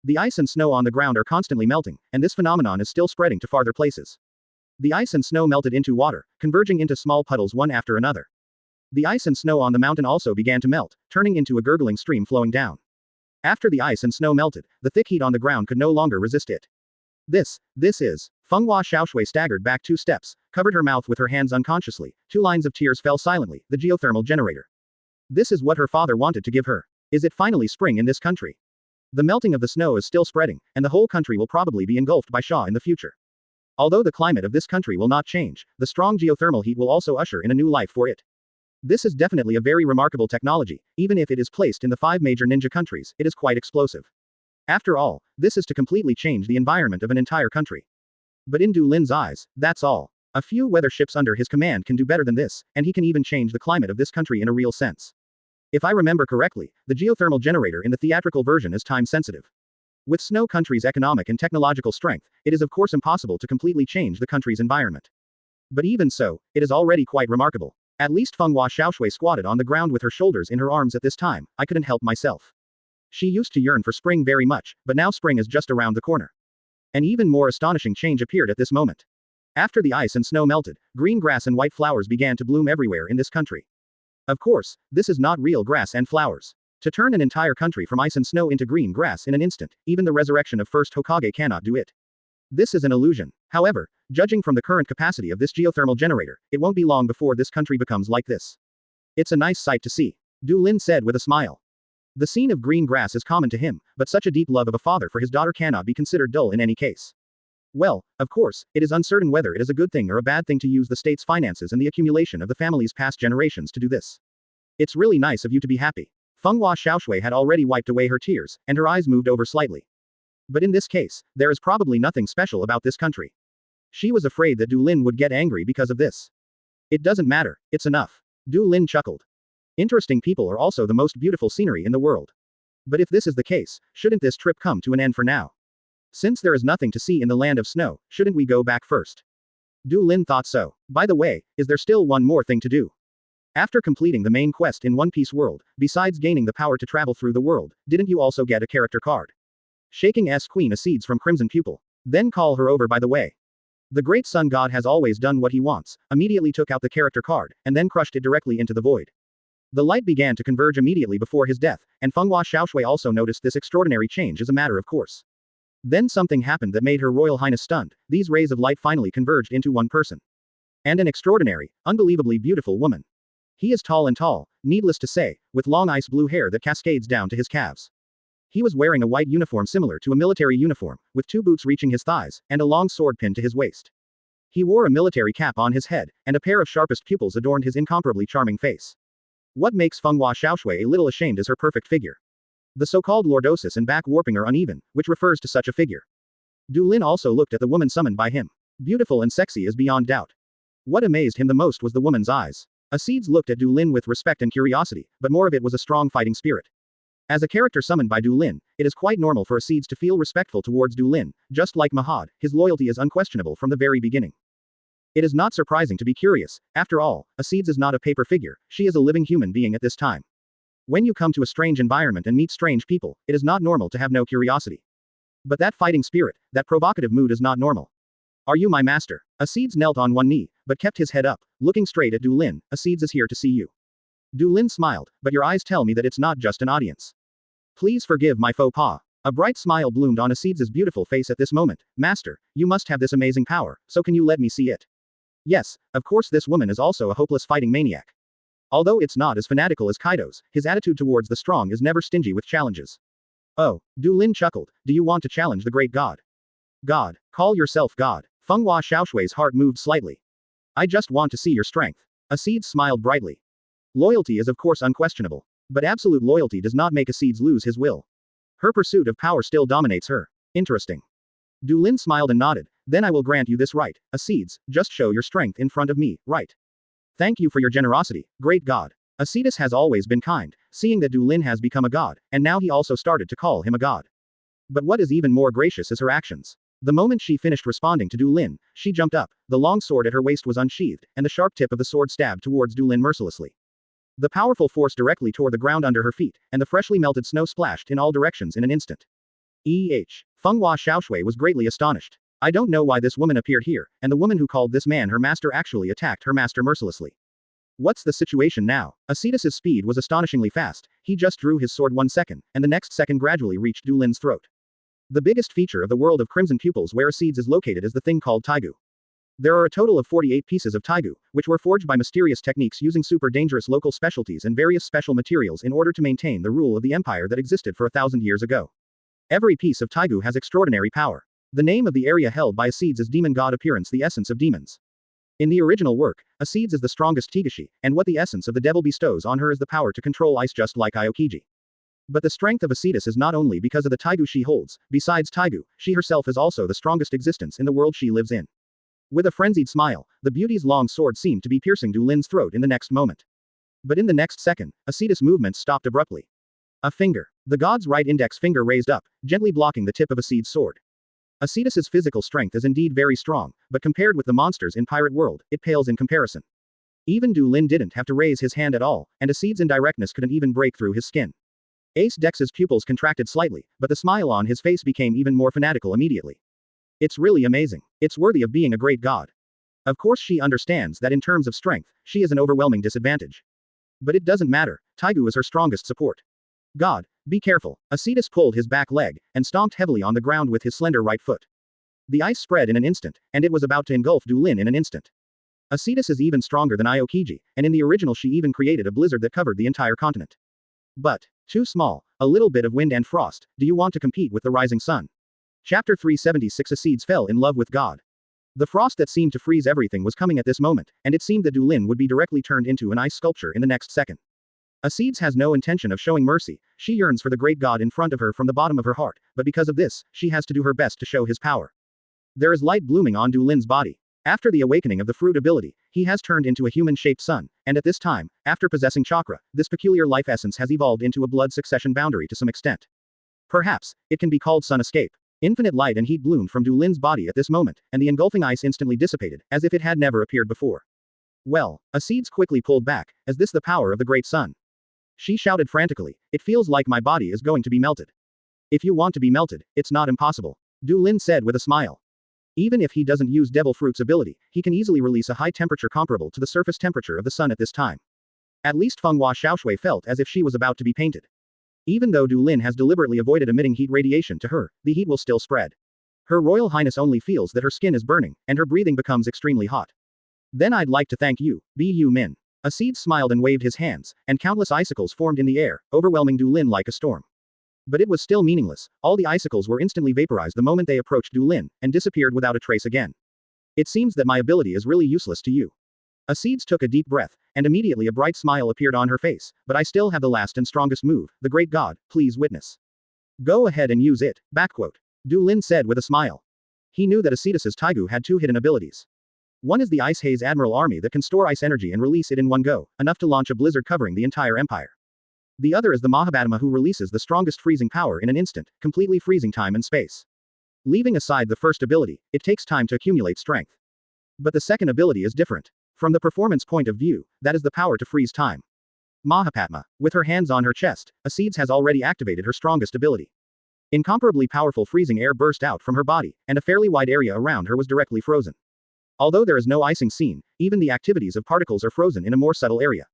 The ice and snow on the ground are constantly melting, and this phenomenon is still spreading to farther places. The ice and snow melted into water, converging into small puddles one after another. The ice and snow on the mountain also began to melt, turning into a gurgling stream flowing down. After the ice and snow melted, the thick heat on the ground could no longer resist it. This is. Fenghua Xiaoshui staggered back 2 steps, covered her mouth with her hands unconsciously, 2 lines of tears fell silently, the geothermal generator. This is what her father wanted to give her. Is it finally spring in this country? The melting of the snow is still spreading, and the whole country will probably be engulfed by Sha in the future. Although the climate of this country will not change, the strong geothermal heat will also usher in a new life for it. This is definitely a very remarkable technology, even if it is placed in the 5 major ninja countries, it is quite explosive. After all, this is to completely change the environment of an entire country. But in Du Lin's eyes, that's all. A few weather ships under his command can do better than this, and he can even change the climate of this country in a real sense. If I remember correctly, the geothermal generator in the theatrical version is time-sensitive. With Snow Country's economic and technological strength, it is of course impossible to completely change the country's environment. But even so, it is already quite remarkable. At least Fenghua Xiaoshui squatted on the ground with her shoulders in her arms at this time, I couldn't help myself. She used to yearn for spring very much, but now spring is just around the corner. An even more astonishing change appeared at this moment. After the ice and snow melted, green grass and white flowers began to bloom everywhere in this country. Of course, this is not real grass and flowers. To turn an entire country from ice and snow into green grass in an instant, even the resurrection of first Hokage cannot do it. This is an illusion. However, judging from the current capacity of this geothermal generator, it won't be long before this country becomes like this. It's a nice sight to see. Du Lin said with a smile. The scene of green grass is common to him, but such a deep love of a father for his daughter cannot be considered dull in any case. Well, of course, it is uncertain whether it is a good thing or a bad thing to use the state's finances and the accumulation of the family's past generations to do this. It's really nice of you to be happy. Fenghua Xiaoshui had already wiped away her tears, and her eyes moved over slightly. But in this case, there is probably nothing special about this country. She was afraid that Du Lin would get angry because of this. It doesn't matter, it's enough. Du Lin chuckled. Interesting people are also the most beautiful scenery in the world. But if this is the case, shouldn't this trip come to an end for now? Since there is nothing to see in the land of snow, shouldn't we go back first? Du Lin thought so. By the way, is there still one more thing to do? After completing the main quest in One Piece World, besides gaining the power to travel through the world, didn't you also get a character card? Shaking S Queen accedes from Crimson Pupil. Then call her over by the way. The great sun god has always done what he wants, immediately took out the character card, and then crushed it directly into the void. The light began to converge immediately before his death, and Fenghua Xiaoshui also noticed this extraordinary change as a matter of course. Then something happened that made Her Royal Highness stunned. These rays of light finally converged into one person. And an extraordinary, unbelievably beautiful woman. He is tall, needless to say, with long ice blue hair that cascades down to his calves. He was wearing a white uniform similar to a military uniform, with 2 boots reaching his thighs, and a long sword pinned to his waist. He wore a military cap on his head, and a pair of sharpest pupils adorned his incomparably charming face. What makes Fenghua Xiaoshui a little ashamed is her perfect figure. The so-called lordosis and back warping are uneven, which refers to such a figure. Du Lin also looked at the woman summoned by him. Beautiful and sexy is beyond doubt. What amazed him the most was the woman's eyes. Acedes looked at Du Lin with respect and curiosity, but more of it was a strong fighting spirit. As a character summoned by Du Lin, it is quite normal for Acedes to feel respectful towards Du Lin, just like Mahad, his loyalty is unquestionable from the very beginning. It is not surprising to be curious. After all, Acedes is not a paper figure, she is a living human being at this time. When you come to a strange environment and meet strange people, it is not normal to have no curiosity. But that fighting spirit, that provocative mood is not normal. Are you my master? Acedes knelt on one knee, but kept his head up, looking straight at Du Lin. Acedes is here to see you. Du Lin smiled, but your eyes tell me that it's not just an audience. Please forgive my faux pas. A bright smile bloomed on Acedes' beautiful face at this moment. Master, you must have this amazing power, so can you let me see it? Yes, of course this woman is also a hopeless fighting maniac. Although it's not as fanatical as Kaido's, his attitude towards the strong is never stingy with challenges. Oh, Du Lin chuckled, do you want to challenge the great god? God, call yourself God. Feng Hua Xiaoshui's heart moved slightly. I just want to see your strength. Acid smiled brightly. Loyalty is of course unquestionable. But absolute loyalty does not make Acid lose his will. Her pursuit of power still dominates her. Interesting. Du Lin smiled and nodded, then I will grant you this right, Acid, just show your strength in front of me, right? Thank you for your generosity, great god. Acidus has always been kind, seeing that Du Lin has become a god, and now he also started to call him a god. But what is even more gracious is her actions. The moment she finished responding to Du Lin, she jumped up, the long sword at her waist was unsheathed, and the sharp tip of the sword stabbed towards Du Lin mercilessly. The powerful force directly tore the ground under her feet, and the freshly melted snow splashed in all directions in an instant. Feng Hua Xiaoshui was greatly astonished. I don't know why this woman appeared here, and the woman who called this man her master actually attacked her master mercilessly. What's the situation now? Acidus's speed was astonishingly fast, he just drew his sword 1 second, and the next second gradually reached Du Lin's throat. The biggest feature of the world of Crimson Pupils where Acids is located is the thing called Taigu. There are a total of 48 pieces of Taigu, which were forged by mysterious techniques using super dangerous local specialties and various special materials in order to maintain the rule of the empire that existed for 1,000 years ago. Every piece of Taigu has extraordinary power. The name of the area held by Acids is Demon God Appearance, the essence of demons. In the original work, Acids is the strongest Tigashi, and what the essence of the devil bestows on her is the power to control ice just like Aokiji. But the strength of Acidus is not only because of the Taigu she holds, besides Taigu, she herself is also the strongest existence in the world she lives in. With a frenzied smile, the beauty's long sword seemed to be piercing Du Lin's throat in the next moment. But in the next second, Acidus' movements stopped abruptly. A finger. The god's right index finger raised up, gently blocking the tip of Acid's sword. Acidus's physical strength is indeed very strong, but compared with the monsters in Pirate World, it pales in comparison. Even Du Lin didn't have to raise his hand at all, and Acid's indirectness couldn't even break through his skin. Ace Dex's pupils contracted slightly, but the smile on his face became even more fanatical immediately. It's really amazing. It's worthy of being a great god. Of course she understands that in terms of strength, she is an overwhelming disadvantage. But it doesn't matter, Taigu is her strongest support. God, be careful. Acidus pulled his back leg, and stomped heavily on the ground with his slender right foot. The ice spread in an instant, and it was about to engulf Du Lin in an instant. Acidus is even stronger than Aokiji, and in the original she even created a blizzard that covered the entire continent. But, too small, a little bit of wind and frost, do you want to compete with the rising sun? Chapter 376 Acids fell in love with God. The frost that seemed to freeze everything was coming at this moment, and it seemed that Du Lin would be directly turned into an ice sculpture in the next second. Acids has no intention of showing mercy, she yearns for the great god in front of her from the bottom of her heart, but because of this, she has to do her best to show his power. There is light blooming on Du Lin's body. After the awakening of the fruit ability, he has turned into a human-shaped sun, and at this time, after possessing chakra, this peculiar life essence has evolved into a blood succession boundary to some extent. Perhaps, it can be called sun escape. Infinite light and heat bloomed from Du Lin's body at this moment, and the engulfing ice instantly dissipated, as if it had never appeared before. Well, Acids quickly pulled back, as this the power of the great sun. She shouted frantically, it feels like my body is going to be melted. If you want to be melted, it's not impossible. Du Lin said with a smile. Even if he doesn't use Devil Fruit's ability, he can easily release a high temperature comparable to the surface temperature of the sun at this time. At least Feng Hua Xiaoshui felt as if she was about to be painted. Even though Du Lin has deliberately avoided emitting heat radiation to her, the heat will still spread. Her Royal Highness only feels that her skin is burning, and her breathing becomes extremely hot. Then I'd like to thank you, Bu Min. Acid smiled and waved his hands, and countless icicles formed in the air, overwhelming Du Lin like a storm. But it was still meaningless, all the icicles were instantly vaporized the moment they approached Du Lin, and disappeared without a trace again. It seems that my ability is really useless to you. Acids took a deep breath, and immediately a bright smile appeared on her face, but I still have the last and strongest move, the great god, please witness. Go ahead and use it, backquote. Du Lin said with a smile. He knew that Acidus's Taigu had two hidden abilities. One is the Ice Haze Admiral Army that can store ice energy and release it in one go, enough to launch a blizzard covering the entire empire. The other is the Mahabharata who releases the strongest freezing power in an instant, completely freezing time and space. Leaving aside the first ability, it takes time to accumulate strength. But the second ability is different. From the performance point of view, that is the power to freeze time. Mahabharata, with her hands on her chest, Acids has already activated her strongest ability. Incomparably powerful freezing air burst out from her body, and a fairly wide area around her was directly frozen. Although there is no icing scene, even the activities of particles are frozen in a more subtle area.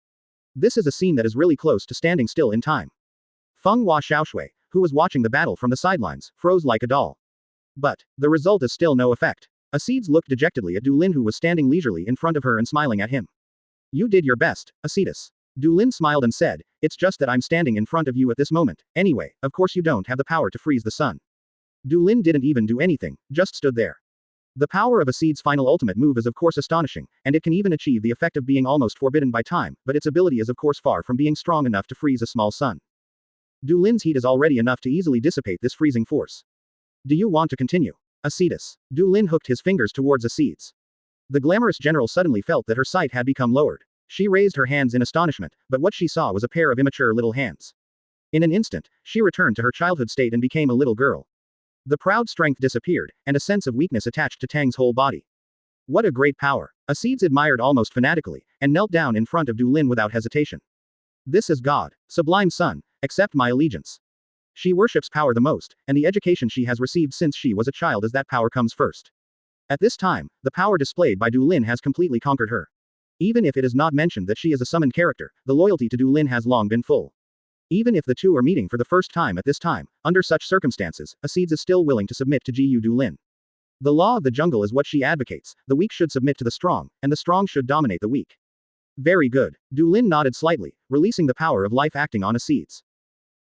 This is a scene that is really close to standing still in time. Feng Hua Xiaoshui, who was watching the battle from the sidelines, froze like a doll. But, the result is still no effect. Acedes looked dejectedly at Dulin, who was standing leisurely in front of her and smiling at him. You did your best, Acedes. Dulin smiled and said, it's just that I'm standing in front of you at this moment. Anyway, of course you don't have the power to freeze the sun. Dulin didn't even do anything, just stood there. The power of Acedes' final ultimate move is of course astonishing, and it can even achieve the effect of being almost forbidden by time, but its ability is of course far from being strong enough to freeze a small sun. Dulin's heat is already enough to easily dissipate this freezing force. Do you want to continue? Acedes. Dulin hooked his fingers towards Acedes. The glamorous general suddenly felt that her sight had become lowered. She raised her hands in astonishment, but what she saw was a pair of immature little hands. In an instant, she returned to her childhood state and became a little girl. The proud strength disappeared, and a sense of weakness attached to Tang's whole body. What a great power! Acedes admired almost fanatically, and knelt down in front of Dulin without hesitation. This is God, sublime son, accept my allegiance. She worships power the most, and the education she has received since she was a child is that power comes first. At this time, the power displayed by Dulin has completely conquered her. Even if it is not mentioned that she is a summoned character, the loyalty to Dulin has long been full. Even if the two are meeting for the first time at this time, under such circumstances, Acedes is still willing to submit to Gu Dulin. The law of the jungle is what she advocates, the weak should submit to the strong, and the strong should dominate the weak. Very good. Dulin nodded slightly, releasing the power of life acting on Acedes.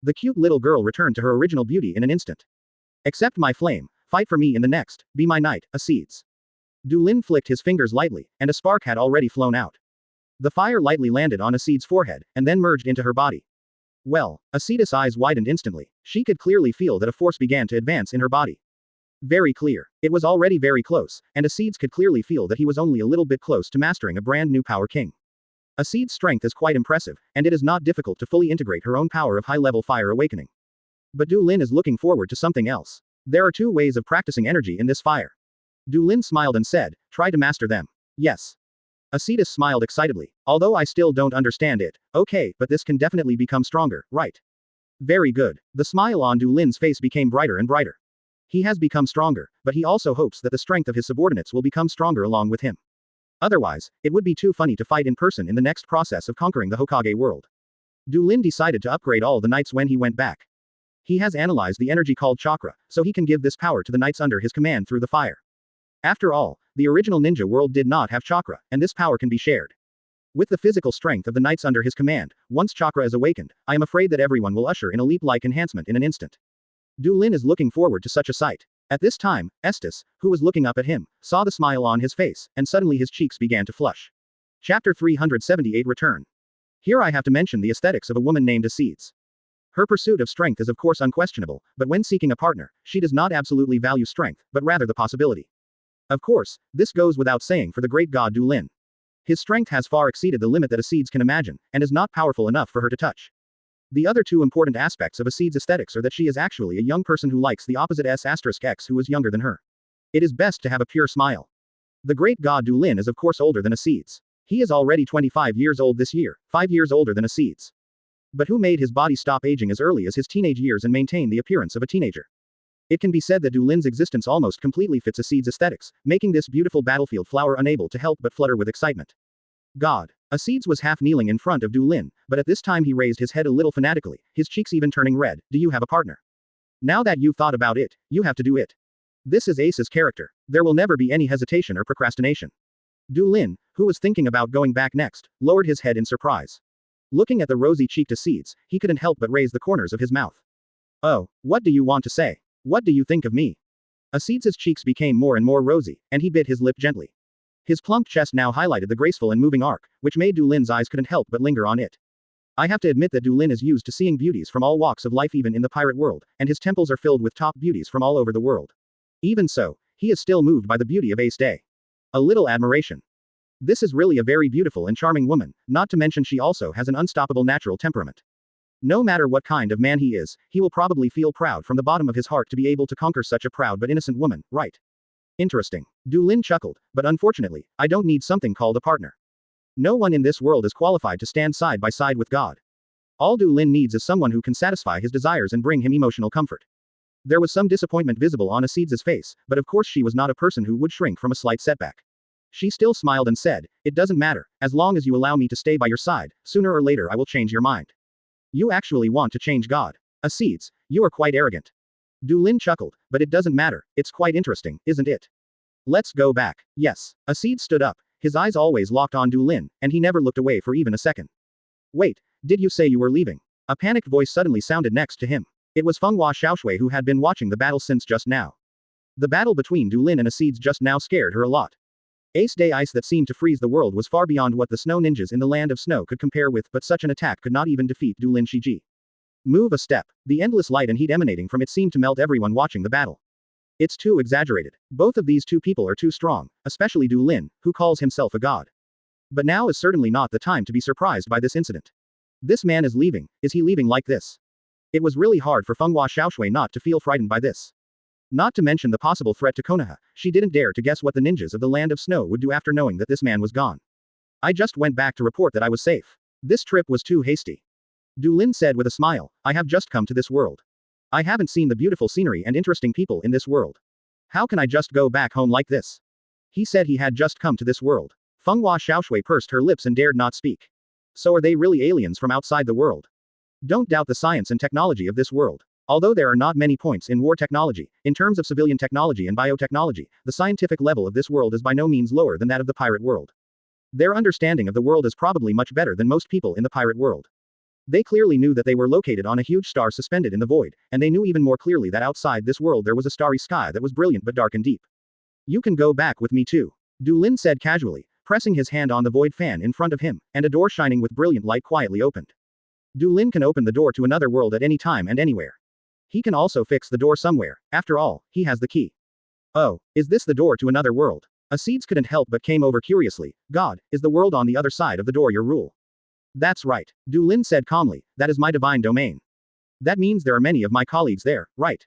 The cute little girl returned to her original beauty in an instant. Accept my flame, fight for me in the next, be my knight, Acedes. Dulin flicked his fingers lightly, and a spark had already flown out. The fire lightly landed on Acedes' forehead, and then merged into her body. Well, Acedes' eyes widened instantly. She could clearly feel that a force began to advance in her body. Very clear. It was already very close, and Acedes could clearly feel that he was only a little bit close to mastering a brand new power king. Acedes' strength is quite impressive, and it is not difficult to fully integrate her own power of high-level fire awakening. But Dulin is looking forward to something else. There are two ways of practicing energy in this fire. Dulin smiled and said, try to master them. Yes. Acedes smiled excitedly. Although I still don't understand it. Okay, but this can definitely become stronger, right? Very good. The smile on Dulin's face became brighter and brighter. He has become stronger, but he also hopes that the strength of his subordinates will become stronger along with him. Otherwise, it would be too funny to fight in person in the next process of conquering the Hokage world. Dulin decided to upgrade all the knights when he went back. He has analyzed the energy called chakra, so he can give this power to the knights under his command through the fire. After all, the original ninja world did not have chakra, and this power can be shared. With the physical strength of the knights under his command, once chakra is awakened, I am afraid that everyone will usher in a leap-like enhancement in an instant. Dulin is looking forward to such a sight. At this time, Estes, who was looking up at him, saw the smile on his face, and suddenly his cheeks began to flush. Chapter 378 Return. Here I have to mention the aesthetics of a woman named Acedes. Her pursuit of strength is of course unquestionable, but when seeking a partner, she does not absolutely value strength, but rather the possibility. Of course, this goes without saying for the great god Dulin. His strength has far exceeded the limit that Acedes can imagine, and is not powerful enough for her to touch. The other two important aspects of Acedes' aesthetics are that she is actually a young person who likes the opposite S*X who is younger than her. It is best to have a pure smile. The great god Dulin is of course older than Acedes. He is already 25 years old this year, 5 years older than Acedes. But who made his body stop aging as early as his teenage years and maintain the appearance of a teenager? It can be said that Dulin's existence almost completely fits Acedes' aesthetics, making this beautiful battlefield flower unable to help but flutter with excitement. God. Acedes was half kneeling in front of Dulin, but at this time he raised his head a little fanatically, his cheeks even turning red. Do you have a partner? Now that you've thought about it, you have to do it. This is Ace's character. There will never be any hesitation or procrastination. Dulin, who was thinking about going back next, lowered his head in surprise. Looking at the rosy-cheeked Acedes, he couldn't help but raise the corners of his mouth. Oh, what do you want to say? What do you think of me? Acedes' cheeks became more and more rosy, and he bit his lip gently. His plump chest now highlighted the graceful and moving arc, which made Dulin's eyes couldn't help but linger on it. I have to admit that Dulin is used to seeing beauties from all walks of life even in the pirate world, and his temples are filled with top beauties from all over the world. Even so, he is still moved by the beauty of Ace Day. A little admiration. This is really a very beautiful and charming woman, not to mention she also has an unstoppable natural temperament. No matter what kind of man he is, he will probably feel proud from the bottom of his heart to be able to conquer such a proud but innocent woman, right? Interesting. Dulin chuckled, but unfortunately, I don't need something called a partner. No one in this world is qualified to stand side by side with God. All Dulin needs is someone who can satisfy his desires and bring him emotional comfort. There was some disappointment visible on Acedes' face, but of course she was not a person who would shrink from a slight setback. She still smiled and said, it doesn't matter, as long as you allow me to stay by your side, sooner or later I will change your mind. You actually want to change God. Acedes, you are quite arrogant. Dulin chuckled, but it doesn't matter, it's quite interesting, isn't it? Let's go back. Yes. Acid stood up, his eyes always locked on Du Lin, and he never looked away for even a second. Wait, did you say you were leaving? A panicked voice suddenly sounded next to him. It was Fenghua Xiaoshui who had been watching the battle since just now. The battle between Du Lin and Acid just now scared her a lot. Ace Day ice that seemed to freeze the world was far beyond what the snow ninjas in the land of snow could compare with, but such an attack could not even defeat Du Lin Shiji. Move a step. The endless light and heat emanating from it seemed to melt everyone watching the battle. It's too exaggerated. Both of these two people are too strong, especially Du Lin, who calls himself a god. But now is certainly not the time to be surprised by this incident. This man is leaving. Is he leaving like this? It was really hard for Fenghua Xiaoshui not to feel frightened by this. Not to mention the possible threat to Konoha, she didn't dare to guess what the ninjas of the land of snow would do after knowing that this man was gone. I just went back to report that I was safe. This trip was too hasty. Du Lin said with a smile, I have just come to this world. I haven't seen the beautiful scenery and interesting people in this world. How can I just go back home like this? He said he had just come to this world. Fenghua Xiaoshui pursed her lips and dared not speak. So are they really aliens from outside the world? Don't doubt the science and technology of this world. Although there are not many points in war technology, in terms of civilian technology and biotechnology, the scientific level of this world is by no means lower than that of the pirate world. Their understanding of the world is probably much better than most people in the pirate world. They clearly knew that they were located on a huge star suspended in the void, and they knew even more clearly that outside this world there was a starry sky that was brilliant but dark and deep. You can go back with me too. Du Lin said casually, pressing his hand on the void fan in front of him, and a door shining with brilliant light quietly opened. Du Lin can open the door to another world at any time and anywhere. He can also fix the door somewhere, after all, he has the key. Oh, is this the door to another world? Acedes couldn't help but came over curiously, God, is the world on the other side of the door your rule? That's right, Du Lin said calmly, that is my divine domain. That means there are many of my colleagues there, right?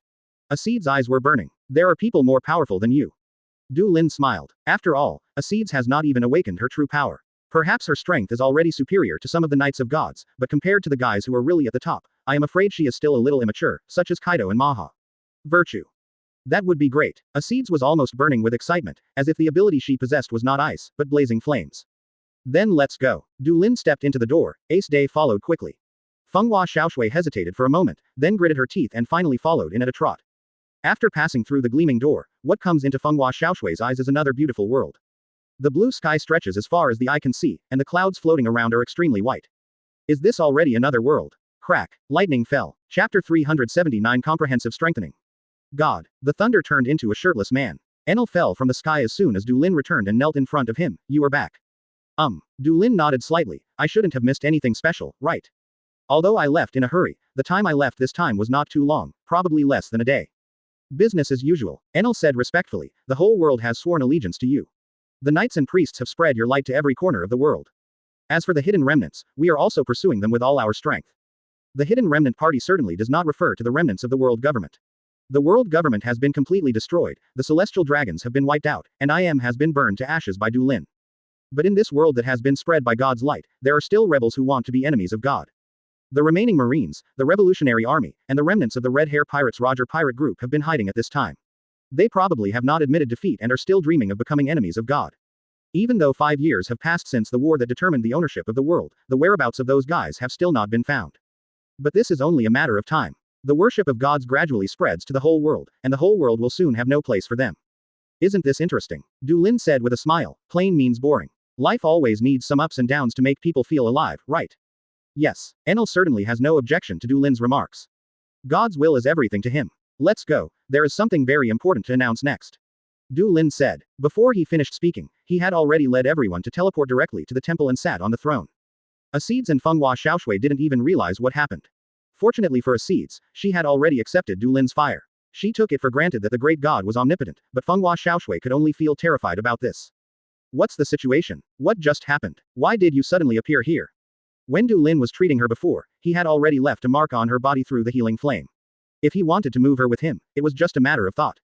Acedes' eyes were burning. There are people more powerful than you. Du Lin smiled. After all, Acedes has not even awakened her true power. Perhaps her strength is already superior to some of the Knights of Gods, but compared to the guys who are really at the top, I am afraid she is still a little immature, such as Kaido and Maha. Virtue. That would be great. Acedes was almost burning with excitement, as if the ability she possessed was not ice, but blazing flames. Then let's go. Du Lin stepped into the door, Ace Day followed quickly. Fenghua Xiaoshui hesitated for a moment, then gritted her teeth and finally followed in at a trot. After passing through the gleaming door, what comes into Fenghua Xiaoshui's eyes is another beautiful world. The blue sky stretches as far as the eye can see, and the clouds floating around are extremely white. Is this already another world? Crack. Lightning fell. Chapter 379 Comprehensive Strengthening. God. The thunder turned into a shirtless man. Enel fell from the sky as soon as Du Lin returned and knelt in front of him. You are back. Du Lin nodded slightly. I shouldn't have missed anything special, right? Although I left in a hurry, the time I left this time was not too long, probably less than a day. Business as usual, Enel said respectfully, the whole world has sworn allegiance to you. The knights and priests have spread your light to every corner of the world. As for the hidden remnants, we are also pursuing them with all our strength. The hidden remnant party certainly does not refer to the remnants of the world government. The world government has been completely destroyed, the celestial dragons have been wiped out, and IM has been burned to ashes by Du Lin. But in this world that has been spread by God's light, there are still rebels who want to be enemies of God. The remaining Marines, the Revolutionary Army, and the remnants of the Red Hair Pirates Roger Pirate Group have been hiding at this time. They probably have not admitted defeat and are still dreaming of becoming enemies of God. Even though 5 years have passed since the war that determined the ownership of the world, the whereabouts of those guys have still not been found. But this is only a matter of time. The worship of gods gradually spreads to the whole world, and the whole world will soon have no place for them. Isn't this interesting? Du Lin said with a smile, plain means boring. Life always needs some ups and downs to make people feel alive, right? Yes, Enel certainly has no objection to Du Lin's remarks. God's will is everything to him. Let's go, there is something very important to announce next. Du Lin said. Before he finished speaking, he had already led everyone to teleport directly to the temple and sat on the throne. Acedes and Fenghua Xiaoshui didn't even realize what happened. Fortunately for Acedes, she had already accepted Du Lin's fire. She took it for granted that the great god was omnipotent, but Fenghua Xiaoshui could only feel terrified about this. What's the situation? What just happened? Why did you suddenly appear here? When Du Lin was treating her before, he had already left a mark on her body through the healing flame. If he wanted to move her with him, it was just a matter of thought.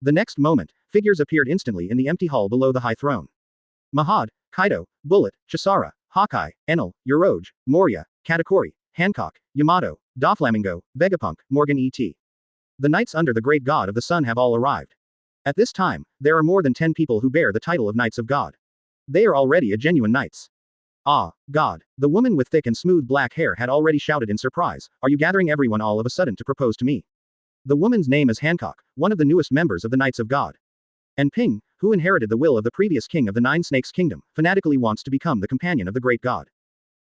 The next moment, figures appeared instantly in the empty hall below the high throne. Mahad, Kaido, Bullet, Chisara, Hawkeye, Enel, Uroge, Moria, Katakuri, Hancock, Yamato, Doflamingo, Vegapunk, Morgan et. The knights under the great god of the sun have all arrived. At this time, there are more than 10 people who bear the title of Knights of God. They are already a genuine knights. Ah, God. The woman with thick and smooth black hair had already shouted in surprise, are you gathering everyone all of a sudden to propose to me? The woman's name is Hancock, one of the newest members of the Knights of God. And Ping, who inherited the will of the previous king of the Nine Snakes Kingdom, fanatically wants to become the companion of the great god.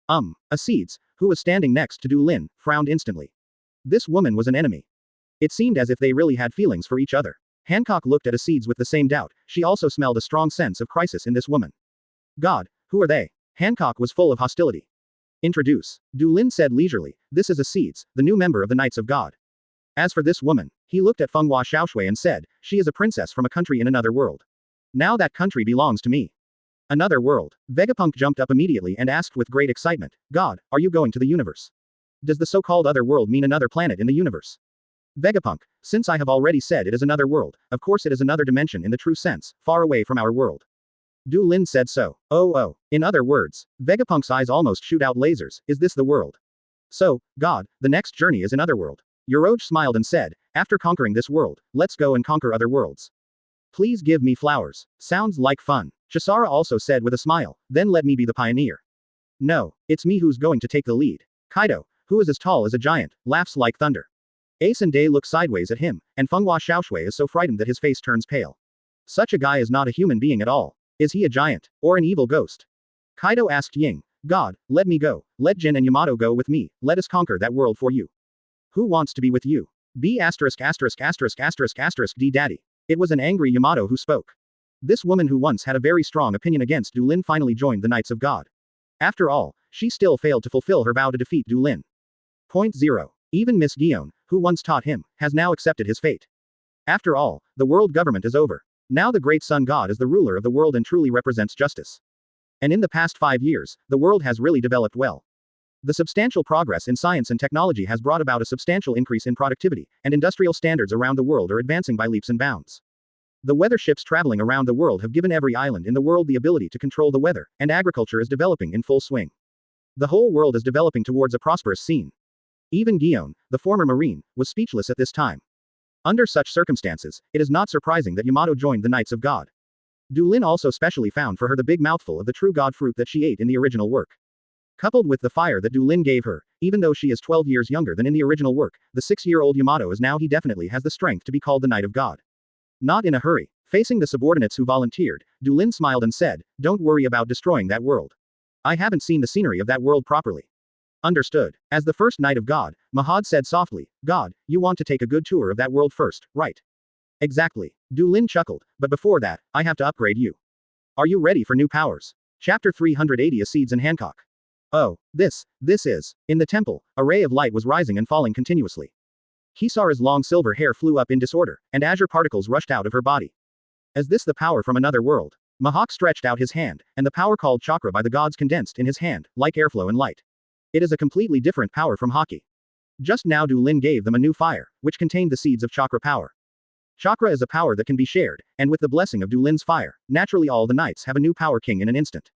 Acedes, who was standing next to Du Lin, frowned instantly. This woman was an enemy. It seemed as if they really had feelings for each other. Hancock looked at Acedes with the same doubt. She also smelled a strong sense of crisis in this woman. God, who are they? Hancock was full of hostility. Introduce. Du Lin said leisurely, this is Acedes, the new member of the Knights of God. As for this woman, he looked at Fenghua Xiaoshui and said, she is a princess from a country in another world. Now that country belongs to me. Another world. Vegapunk jumped up immediately and asked with great excitement, God, are you going to the universe? Does the so-called other world mean another planet in the universe? Vegapunk, since I have already said it is another world, of course it is another dimension in the true sense, far away from our world. Du Lin said so. Oh. In other words, Vegapunk's eyes almost shoot out lasers, is this the world? So, God, the next journey is in Otherworld. Yoroge smiled and said, after conquering this world, let's go and conquer other worlds. Please give me flowers. Sounds like fun. Chisara also said with a smile, then let me be the pioneer. No, it's me who's going to take the lead. Kaido, who is as tall as a giant, laughs like thunder. Ace and Day look sideways at him, and Fenghua Xiaoshui is so frightened that his face turns pale. Such a guy is not a human being at all. Is he a giant, or an evil ghost? Kaido asked Ying, God, let me go, let Jhin and Yamato go with me, let us conquer that world for you. Who wants to be with you? B************ D Daddy. It was an angry Yamato who spoke. This woman who once had a very strong opinion against Du Lin finally joined the Knights of God. After all, she still failed to fulfill her vow to defeat Du Lin. Point 0. Even Miss Guillaume, who once taught him, has now accepted his fate. After all, the world government is over. Now the great sun god is the ruler of the world and truly represents justice. And in the past 5 years, the world has really developed well. The substantial progress in science and technology has brought about a substantial increase in productivity, and industrial standards around the world are advancing by leaps and bounds. The weather ships traveling around the world have given every island in the world the ability to control the weather, and agriculture is developing in full swing. The whole world is developing towards a prosperous scene. Even Guillaume, the former Marine, was speechless at this time. Under such circumstances, it is not surprising that Yamato joined the Knights of God. Du Lin also specially found for her the big mouthful of the true god fruit that she ate in the original work. Coupled with the fire that Du Lin gave her, even though she is 12 years younger than in the original work, the 6-year-old Yamato is now he definitely has the strength to be called the Knight of God. Not in a hurry. Facing the subordinates who volunteered, Du Lin smiled and said, don't worry about destroying that world. I haven't seen the scenery of that world properly. Understood. As the first Knight of God, Mahad said softly, God, you want to take a good tour of that world first, right? Exactly. Du Lin chuckled, but before that, I have to upgrade you. Are you ready for new powers? Chapter 380 Acedes and Hancock. Oh, this is. In the temple, a ray of light was rising and falling continuously. Kisara's long silver hair flew up in disorder, and azure particles rushed out of her body. Is this the power from another world? Mahawk stretched out his hand, and the power called chakra by the gods condensed in his hand, like airflow and light. It is a completely different power from Haki. Just now Du Lin gave them a new fire, which contained the seeds of chakra power. Chakra is a power that can be shared, and with the blessing of Du Lin's fire, naturally all the knights have a new power king in an instant.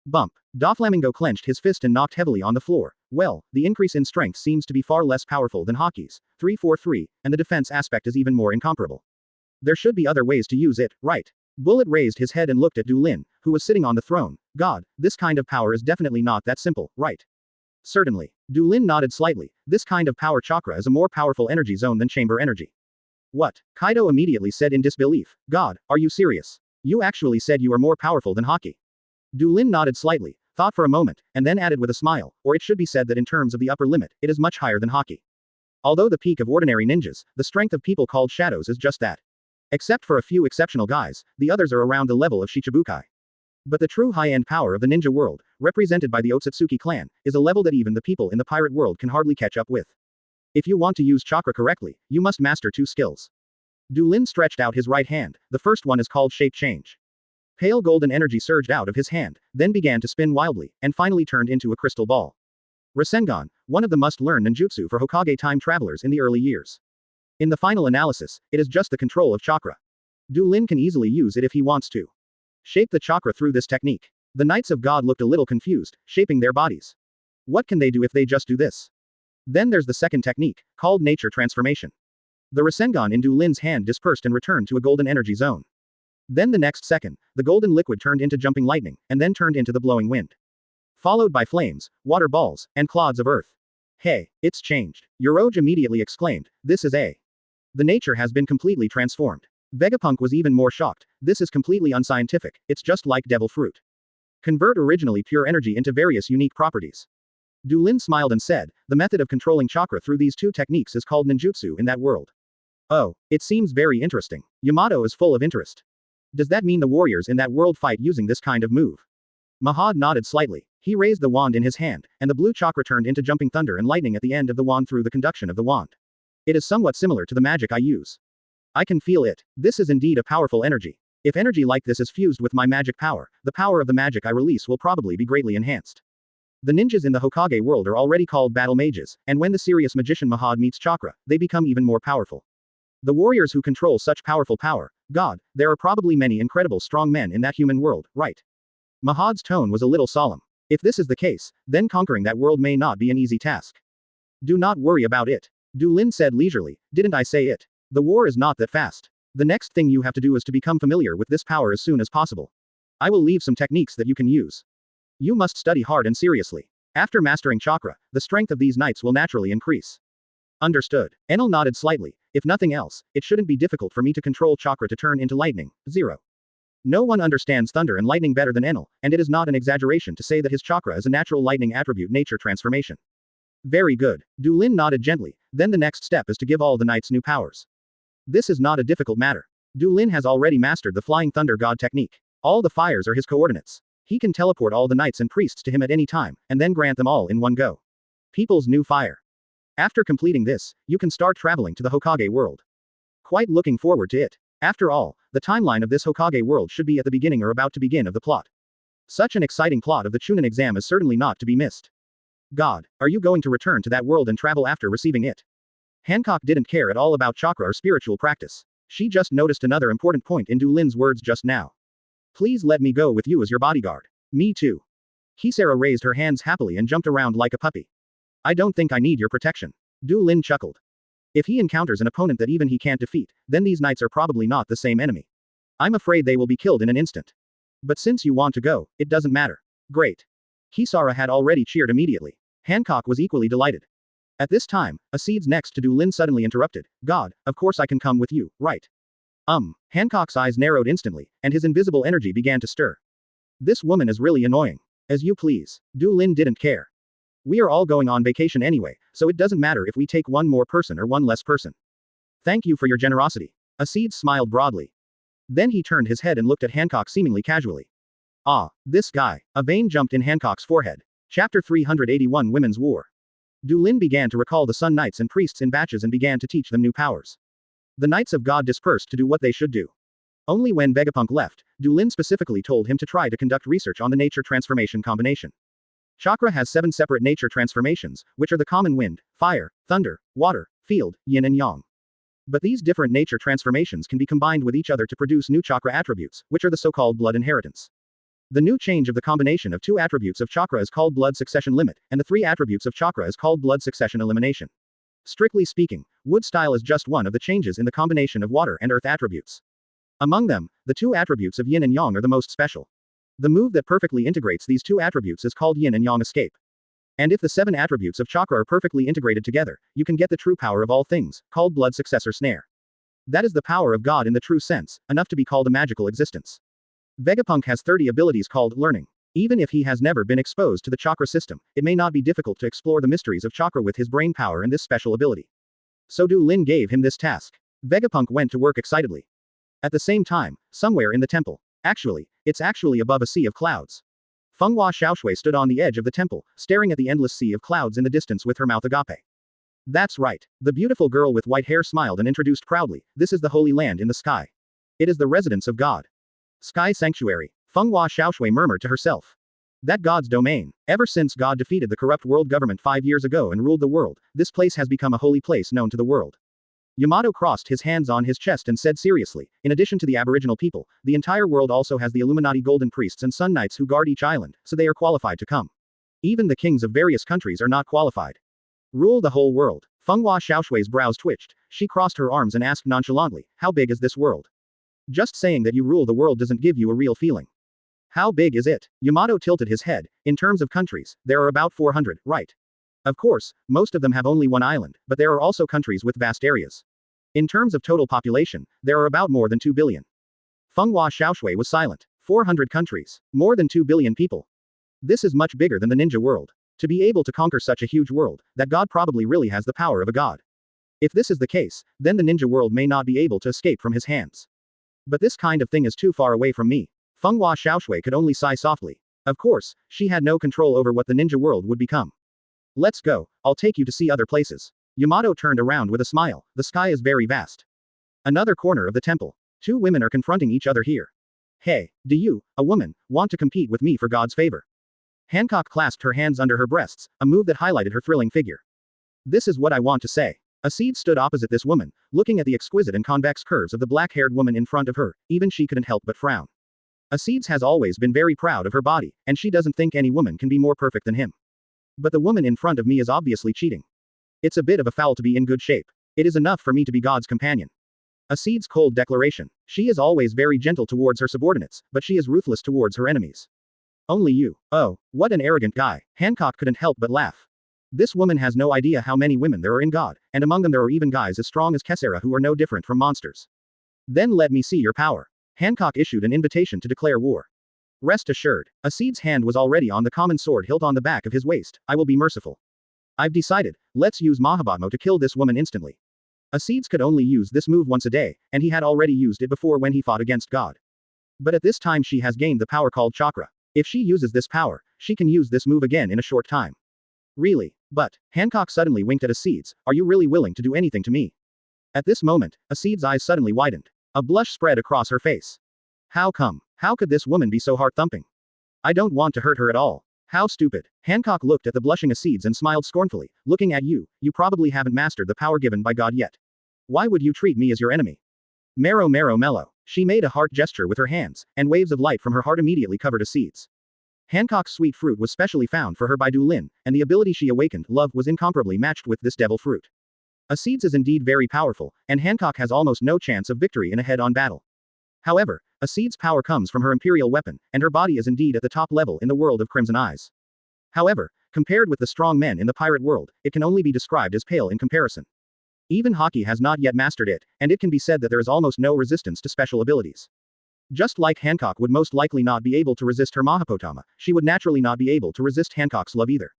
Bump. Doflamingo clenched his fist and knocked heavily on the floor. Well, the increase in strength seems to be far less powerful than Haki's, 343, and the defense aspect is even more incomparable. There should be other ways to use it, right? Bullet raised his head and looked at Du Lin, who was sitting on the throne. God, this kind of power is definitely not that simple, right? Certainly. Du Lin nodded slightly. This kind of power chakra is a more powerful energy zone than chamber energy. What? Kaido immediately said in disbelief. God, are you serious? You actually said you are more powerful than Haki. Du Lin nodded slightly, thought for a moment, and then added with a smile, or it should be said that in terms of the upper limit, it is much higher than Haki. Although the peak of ordinary ninjas, the strength of people called shadows is just that. Except for a few exceptional guys, the others are around the level of Shichibukai. But the true high-end power of the ninja world, represented by the Otsutsuki clan, is a level that even the people in the pirate world can hardly catch up with. If you want to use chakra correctly, you must master 2 skills. Du Lin stretched out his right hand, the first one is called shape change. Pale golden energy surged out of his hand, then began to spin wildly, and finally turned into a crystal ball. Rasengan, one of the must-learn ninjutsu for Hokage time travelers in the early years. In the final analysis, it is just the control of chakra. Du Lin can easily use it if he wants to. Shape the chakra through this technique. The Knights of God looked a little confused, shaping their bodies. What can they do if they just do this? Then there's the second technique, called nature transformation. The Rasengan in Du Lin's hand dispersed and returned to a golden energy zone. Then the next second, the golden liquid turned into jumping lightning, and then turned into the blowing wind. Followed by flames, water balls, and clods of earth. Hey, it's changed. Yoroge immediately exclaimed, this is a. The nature has been completely transformed. Vegapunk was even more shocked. This is completely unscientific, it's just like devil fruit. Convert originally pure energy into various unique properties. Du Lin smiled and said, the method of controlling chakra through these two techniques is called ninjutsu in that world. Oh, it seems very interesting. Yamato is full of interest. Does that mean the warriors in that world fight using this kind of move? Mahad nodded slightly. He raised the wand in his hand, and the blue chakra turned into jumping thunder and lightning at the end of the wand through the conduction of the wand. It is somewhat similar to the magic I use. I can feel it. This is indeed a powerful energy. If energy like this is fused with my magic power, the power of the magic I release will probably be greatly enhanced. The ninjas in the Hokage world are already called battle mages, and when the serious magician Mahad meets chakra, they become even more powerful. The warriors who control such powerful power, God, there are probably many incredible strong men in that human world, right? Mahad's tone was a little solemn. If this is the case, then conquering that world may not be an easy task. Do not worry about it. Du Lin said leisurely, didn't I say it? The war is not that fast. The next thing you have to do is to become familiar with this power as soon as possible. I will leave some techniques that you can use. You must study hard and seriously. After mastering chakra, the strength of these knights will naturally increase. Understood. Enel nodded slightly. If nothing else, it shouldn't be difficult for me to control chakra to turn into lightning. 0. No one understands thunder and lightning better than Enel, and it is not an exaggeration to say that his chakra is a natural lightning attribute nature transformation. Very good. Du Lin nodded gently, then the next step is to give all the knights new powers. This is not a difficult matter. Du Lin has already mastered the flying thunder god technique. All the fires are his coordinates. He can teleport all the knights and priests to him at any time, and then grant them all in one go. People's new fire. After completing this, you can start traveling to the Hokage world. Quite looking forward to it. After all, the timeline of this Hokage world should be at the beginning or about to begin of the plot. Such an exciting plot of the Chunin exam is certainly not to be missed. God, are you going to return to that world and travel after receiving it? Hancock didn't care at all about chakra or spiritual practice. She just noticed another important point in Du Lin's words just now. Please let me go with you as your bodyguard. Me too. Kisara raised her hands happily and jumped around like a puppy. I don't think I need your protection. Du Lin chuckled. If he encounters an opponent that even he can't defeat, then these knights are probably not the same enemy. I'm afraid they will be killed in an instant. But since you want to go, it doesn't matter. Great. Kisara had already cheered immediately. Hancock was equally delighted. At this time, Acid's next to Du Lin suddenly interrupted. God, of course I can come with you, right? Hancock's eyes narrowed instantly, and his invisible energy began to stir. This woman is really annoying. As you please. Du Lin didn't care. We are all going on vacation anyway, so it doesn't matter if we take one more person or one less person. Thank you for your generosity. Acid smiled broadly. Then he turned his head and looked at Hancock seemingly casually. Ah, this guy. A vein jumped in Hancock's forehead. Chapter 381 Women's War. Du Lin began to recall the Sun Knights and priests in batches and began to teach them new powers. The Knights of God dispersed to do what they should do. Only when Vegapunk left, Du Lin specifically told him to try to conduct research on the nature transformation combination. Chakra has 7 separate nature transformations, which are the common wind, fire, thunder, water, field, yin and yang. But these different nature transformations can be combined with each other to produce new chakra attributes, which are the so-called blood inheritance. The new change of the combination of 2 attributes of chakra is called blood succession limit, and the 3 attributes of chakra is called blood succession elimination. Strictly speaking, wood style is just one of the changes in the combination of water and earth attributes. Among them, the 2 attributes of yin and yang are the most special. The move that perfectly integrates these 2 attributes is called yin and yang escape. And if the 7 attributes of chakra are perfectly integrated together, you can get the true power of all things, called blood successor snare. That is the power of God in the true sense, enough to be called a magical existence. Vegapunk has 30 abilities called learning. Even if he has never been exposed to the chakra system, it may not be difficult to explore the mysteries of chakra with his brain power and this special ability. So Du Lin gave him this task. Vegapunk went to work excitedly. At the same time, somewhere in the temple. It's actually above a sea of clouds. Fenghua Xiaoshui stood on the edge of the temple, staring at the endless sea of clouds in the distance with her mouth agape. That's right. The beautiful girl with white hair smiled and introduced proudly, this is the holy land in the sky. It is the residence of God. Sky Sanctuary. Fenghua Xiaoshui murmured to herself. That God's domain. Ever since God defeated the corrupt world government 5 years ago and ruled the world, this place has become a holy place known to the world. Yamato crossed his hands on his chest and said seriously, in addition to the Aboriginal people, the entire world also has the Illuminati Golden Priests and Sun Knights who guard each island, so they are qualified to come. Even the kings of various countries are not qualified. Rule the whole world. Fenghua Xiaoshui's brows twitched, she crossed her arms and asked nonchalantly, how big is this world? Just saying that you rule the world doesn't give you a real feeling. How big is it? Yamato tilted his head. In terms of countries, there are about 400, right? Of course, most of them have only one island, but there are also countries with vast areas. In terms of total population, there are about more than 2 billion. Fenghua Xiaoshui was silent. 400 countries. More than 2 billion people. This is much bigger than the ninja world. To be able to conquer such a huge world, that god probably really has the power of a god. If this is the case, then the ninja world may not be able to escape from his hands. But this kind of thing is too far away from me. Fenghua Xiaoshui could only sigh softly. Of course, she had no control over what the ninja world would become. Let's go, I'll take you to see other places. Yamato turned around with a smile. The sky is very vast. Another corner of the temple. Two women are confronting each other here. Hey, do you, a woman, want to compete with me for God's favor? Hancock clasped her hands under her breasts, a move that highlighted her thrilling figure. This is what I want to say. Acide stood opposite this woman, looking at the exquisite and convex curves of the black-haired woman in front of her. Even she couldn't help but frown. Acide has always been very proud of her body, and she doesn't think any woman can be more perfect than him. But the woman in front of me is obviously cheating. It's a bit of a foul to be in good shape. It is enough for me to be God's companion. Acide's cold declaration. She is always very gentle towards her subordinates, but she is ruthless towards her enemies. Only you. Oh, what an arrogant guy. Hancock couldn't help but laugh. This woman has no idea how many women there are in God, and among them there are even guys as strong as Kesera who are no different from monsters. Then let me see your power. Hancock issued an invitation to declare war. Rest assured, Acide's hand was already on the common sword hilt on the back of his waist. I will be merciful. I've decided, let's use Mahabhatmo to kill this woman instantly. Acides could only use this move once a day, and he had already used it before when he fought against God. But at this time she has gained the power called chakra. If she uses this power, she can use this move again in a short time. Really? But, Hancock suddenly winked at Acides, are you really willing to do anything to me? At this moment, Acides' eyes suddenly widened. A blush spread across her face. How come? How could this woman be so heart-thumping? I don't want to hurt her at all. How stupid. Hancock looked at the blushing Acides and smiled scornfully. Looking at you, you probably haven't mastered the power given by God yet. Why would you treat me as your enemy? Marrow mellow. She made a heart gesture with her hands, and waves of light from her heart immediately covered Acides. Hancock's sweet fruit was specially found for her by Du Lin, and the ability she awakened, love, was incomparably matched with this devil fruit. Acides is indeed very powerful, and Hancock has almost no chance of victory in a head-on battle. However, Acides' power comes from her imperial weapon, and her body is indeed at the top level in the world of Crimson Eyes. However, compared with the strong men in the pirate world, it can only be described as pale in comparison. Even Haki has not yet mastered it, and it can be said that there is almost no resistance to special abilities. Just like Hancock would most likely not be able to resist her Mahapotama, she would naturally not be able to resist Hancock's love either.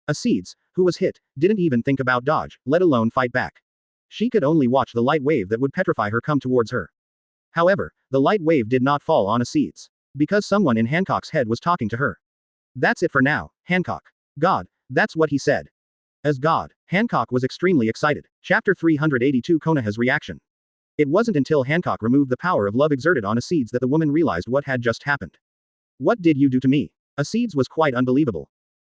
Acides, who was hit, didn't even think about dodge, let alone fight back. She could only watch the light wave that would petrify her come towards her. However, the light wave did not fall on Acides. Because someone in Hancock's head was talking to her. That's it for now, Hancock. God, that's what he said. As God, Hancock was extremely excited. Chapter 382 Konoha's reaction. It wasn't until Hancock removed the power of love exerted on Acides that the woman realized what had just happened. What did you do to me? Acides was quite unbelievable.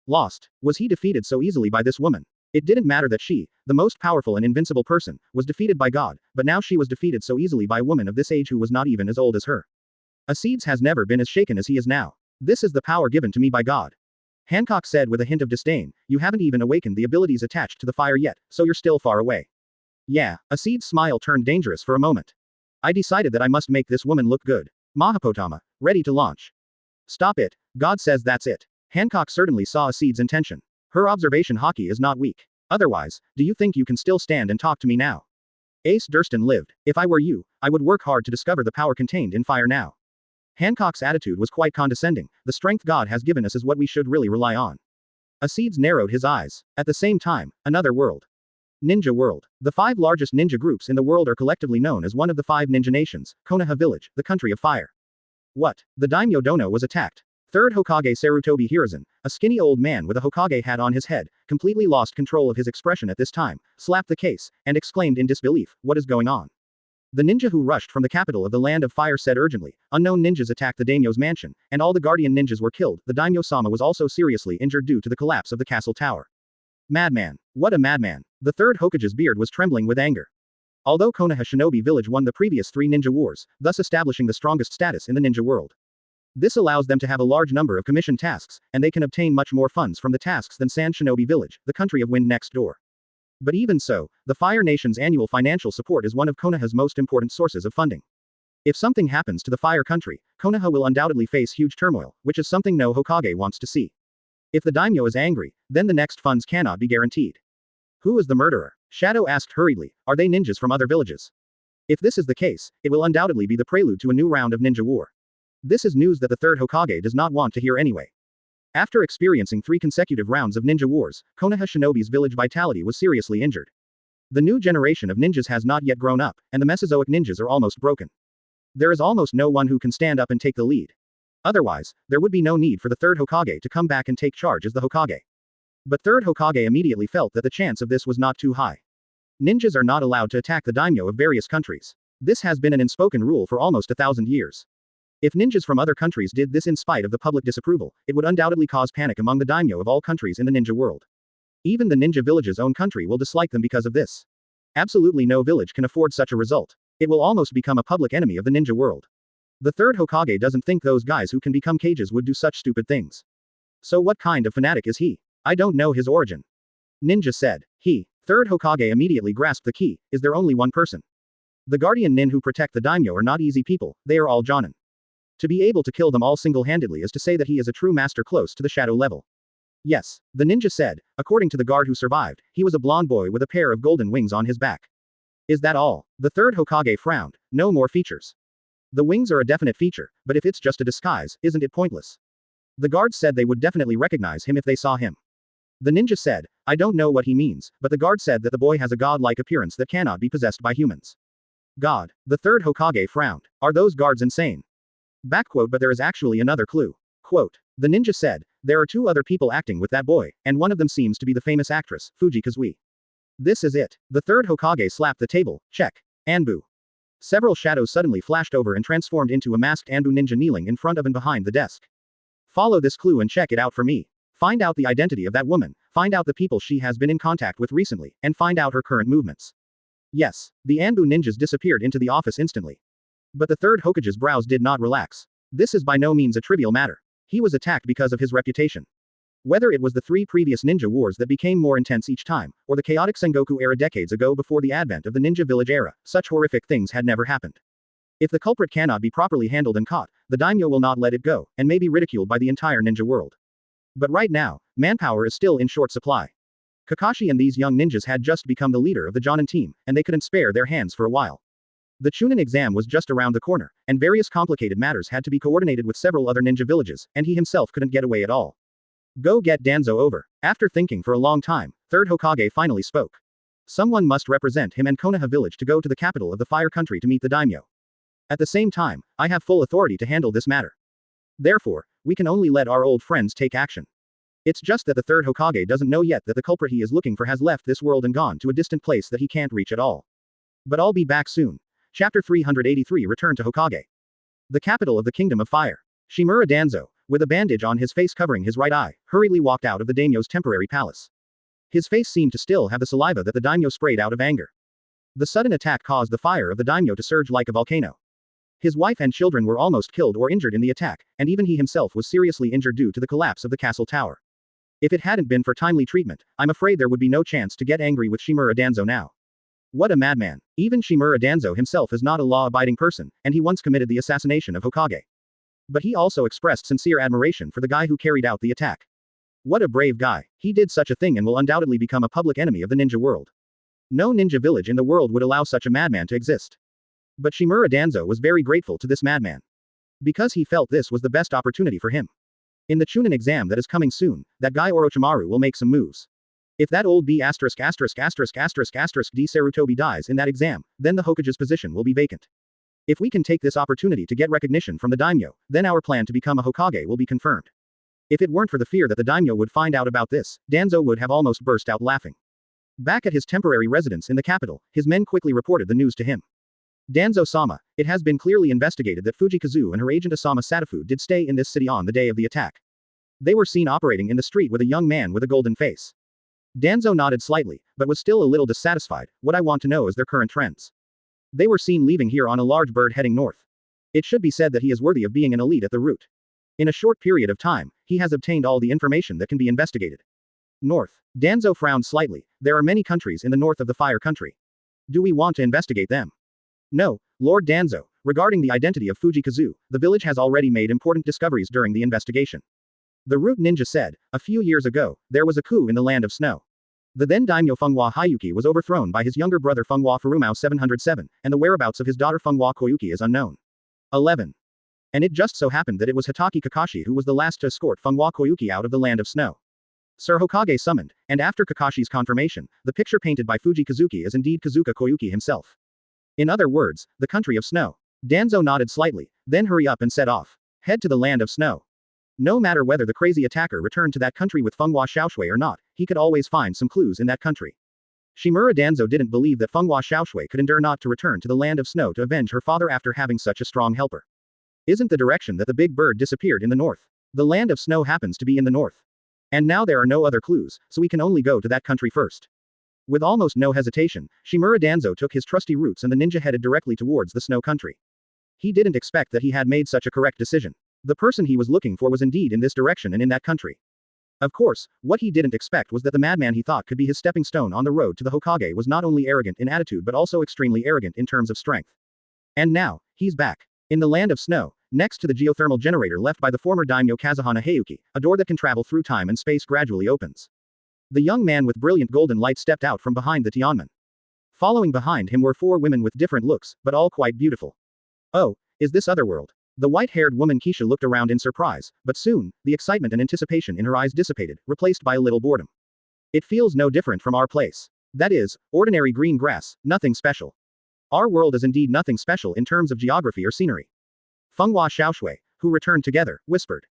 Lost. Was he defeated so easily by this woman? It didn't matter that she, the most powerful and invincible person, was defeated by God, but now she was defeated so easily by a woman of this age who was not even as old as her. Acides has never been as shaken as he is now. This is the power given to me by God. Hancock said with a hint of disdain, you haven't even awakened the abilities attached to the fire yet, so you're still far away. Yeah, Acides' smile turned dangerous for a moment. I decided that I must make this woman look good. Mahapotama, ready to launch. Stop it, God says that's it. Hancock certainly saw Acides' intention. Her observation Haki is not weak. Otherwise, do you think you can still stand and talk to me now? Ace Durston lived. If I were you, I would work hard to discover the power contained in fire now. Hancock's attitude was quite condescending. The strength God has given us is what we should really rely on. Acides narrowed his eyes. At the same time, another world. Ninja world. The 5 largest ninja groups in the world are collectively known as one of the 5 ninja nations, Konoha village, the country of fire. What? The daimyo dono was attacked. Third Hokage Sarutobi Hiruzen, a skinny old man with a Hokage hat on his head, completely lost control of his expression at this time, slapped the case, and exclaimed in disbelief, what is going on? The ninja who rushed from the capital of the land of fire said urgently, unknown ninjas attacked the daimyo's mansion, and all the guardian ninjas were killed. The daimyo-sama was also seriously injured due to the collapse of the castle tower. Madman. What a madman. The third Hokage's beard was trembling with anger. Although Konoha Shinobi Village won the previous 3 ninja wars, thus establishing the strongest status in the ninja world. This allows them to have a large number of commissioned tasks, and they can obtain much more funds from the tasks than Sand Shinobi Village, the country of wind next door. But even so, the Fire Nation's annual financial support is one of Konoha's most important sources of funding. If something happens to the Fire Country, Konoha will undoubtedly face huge turmoil, which is something no Hokage wants to see. If the daimyo is angry, then the next funds cannot be guaranteed. Who is the murderer? Shadow asked hurriedly, are they ninjas from other villages? If this is the case, it will undoubtedly be the prelude to a new round of ninja war. This is news that the third Hokage does not want to hear anyway. After experiencing 3 consecutive rounds of ninja wars, Konoha Shinobi's village vitality was seriously injured. The new generation of ninjas has not yet grown up, and the Mesozoic ninjas are almost broken. There is almost no one who can stand up and take the lead. Otherwise, there would be no need for the third Hokage to come back and take charge as the Hokage. But third Hokage immediately felt that the chance of this was not too high. Ninjas are not allowed to attack the daimyo of various countries. This has been an unspoken rule for almost 1,000 years. If ninjas from other countries did this in spite of the public disapproval, it would undoubtedly cause panic among the daimyo of all countries in the ninja world. Even the ninja village's own country will dislike them because of this. Absolutely no village can afford such a result. It will almost become a public enemy of the ninja world. The third Hokage doesn't think those guys who can become cages would do such stupid things. So what kind of fanatic is he? I don't know his origin. Ninja said. Third Hokage immediately grasped the key. Is there only one person? The guardian nin who protect the daimyo are not easy people, they are all Jonin. To be able to kill them all single-handedly is to say that he is a true master close to the shadow level. Yes, the ninja said. According to the guard who survived, he was a blonde boy with a pair of golden wings on his back. Is that all? The third Hokage frowned. No more features. The wings are a definite feature, but if it's just a disguise, isn't it pointless? The guards said they would definitely recognize him if they saw him. The ninja said, I don't know what he means, but the guard said that the boy has a god-like appearance that cannot be possessed by humans. God. The third Hokage frowned. Are those guards insane? Backquote, but there is actually another clue. Quote. The ninja said, there are 2 other people acting with that boy, and one of them seems to be the famous actress, Fuji Kazui. This is it. The third Hokage slapped the table. Check. Anbu. Several shadows suddenly flashed over and transformed into a masked Anbu ninja kneeling in front of and behind the desk. Follow this clue and check it out for me. Find out the identity of that woman, find out the people she has been in contact with recently, and find out her current movements. Yes, the Anbu ninjas disappeared into the office instantly. But the third Hokage's brows did not relax. This is by no means a trivial matter. He was attacked because of his reputation. Whether it was the 3 previous ninja wars that became more intense each time, or the chaotic Sengoku era decades ago before the advent of the ninja village era, such horrific things had never happened. If the culprit cannot be properly handled and caught, the daimyo will not let it go, and may be ridiculed by the entire ninja world. But right now, manpower is still in short supply. Kakashi and these young ninjas had just become the leader of the Jonin team, and they couldn't spare their hands for a while. The Chunin exam was just around the corner, and various complicated matters had to be coordinated with several other ninja villages, and he himself couldn't get away at all. Go get Danzo over. After thinking for a long time, third Hokage finally spoke. Someone must represent him and Konoha village to go to the capital of the fire country to meet the daimyo. At the same time, I have full authority to handle this matter. Therefore, we can only let our old friends take action. It's just that the third Hokage doesn't know yet that the culprit he is looking for has left this world and gone to a distant place that he can't reach at all. But I'll be back soon. Chapter 383 Return to Hokage. The capital of the Kingdom of Fire. Shimura Danzo, with a bandage on his face covering his right eye, hurriedly walked out of the daimyo's temporary palace. His face seemed to still have the saliva that the daimyo sprayed out of anger. The sudden attack caused the fire of the daimyo to surge like a volcano. His wife and children were almost killed or injured in the attack, and even he himself was seriously injured due to the collapse of the castle tower. If it hadn't been for timely treatment, I'm afraid there would be no chance to get angry with Shimura Danzo now. What a madman. Even Shimura Danzo himself is not a law-abiding person, and he once committed the assassination of Hokage. But he also expressed sincere admiration for the guy who carried out the attack. What a brave guy. He did such a thing and will undoubtedly become a public enemy of the ninja world. No ninja village in the world would allow such a madman to exist. But Shimura Danzo was very grateful to this madman. Because he felt this was the best opportunity for him. In the Chunin exam that is coming soon, that guy Orochimaru will make some moves. If that old D Sarutobi dies in that exam, then the Hokage's position will be vacant. If we can take this opportunity to get recognition from the daimyo, then our plan to become a Hokage will be confirmed. If it weren't for the fear that the daimyo would find out about this, Danzo would have almost burst out laughing. Back at his temporary residence in the capital, his men quickly reported the news to him. Danzo-sama, it has been clearly investigated that Fujikazu and her agent Asama Sadafu did stay in this city on the day of the attack. They were seen operating in the street with a young man with a golden face. Danzo nodded slightly, but was still a little dissatisfied. What I want to know is their current trends. They were seen leaving here on a large bird heading north. It should be said that he is worthy of being an elite at the root. In a short period of time, he has obtained all the information that can be investigated. North. Danzo frowned slightly. There are many countries in the north of the fire country. Do we want to investigate them? No, Lord Danzo. Regarding the identity of Fujikazu, the village has already made important discoveries during the investigation. The Root Ninja said, a few years ago, there was a coup in the Land of Snow. The then daimyo Fenghua Hyuki was overthrown by his younger brother Fenghua Furumao 707, and the whereabouts of his daughter Fenghua Koyuki is unknown. 11. And it just so happened that it was Hitaki Kakashi who was the last to escort Fenghua Koyuki out of the land of snow. Sir Hokage summoned, and after Kakashi's confirmation, the picture painted by Fuji Kazuki is indeed Kazuka Koyuki himself. In other words, the country of snow. Danzo nodded slightly, then hurry up and set off. Head to the land of snow. No matter whether the crazy attacker returned to that country with Fenghua Xiaoshui or not, he could always find some clues in that country. Shimura Danzo didn't believe that Fenghua Xiaoshui could endure not to return to the land of snow to avenge her father after having such a strong helper. Isn't the direction that the big bird disappeared in the north? The land of snow happens to be in the north. And now there are no other clues, so we can only go to that country first. With almost no hesitation, Shimura Danzo took his trusty roots and the ninja headed directly towards the snow country. He didn't expect that he had made such a correct decision. The person he was looking for was indeed in this direction and in that country. Of course, what he didn't expect was that the madman he thought could be his stepping stone on the road to the Hokage was not only arrogant in attitude but also extremely arrogant in terms of strength. And now, he's back. In the land of snow, next to the geothermal generator left by the former daimyo Kazuhana Heiuki, a door that can travel through time and space gradually opens. The young man with brilliant golden light stepped out from behind the Tianmen. Following behind him were 4 women with different looks, but all quite beautiful. Oh, is this otherworld? The white-haired woman Keisha looked around in surprise, but soon, the excitement and anticipation in her eyes dissipated, replaced by a little boredom. It feels no different from our place. That is, ordinary green grass, nothing special. Our world is indeed nothing special in terms of geography or scenery. Fenghua Xiaoshui, who returned together, whispered.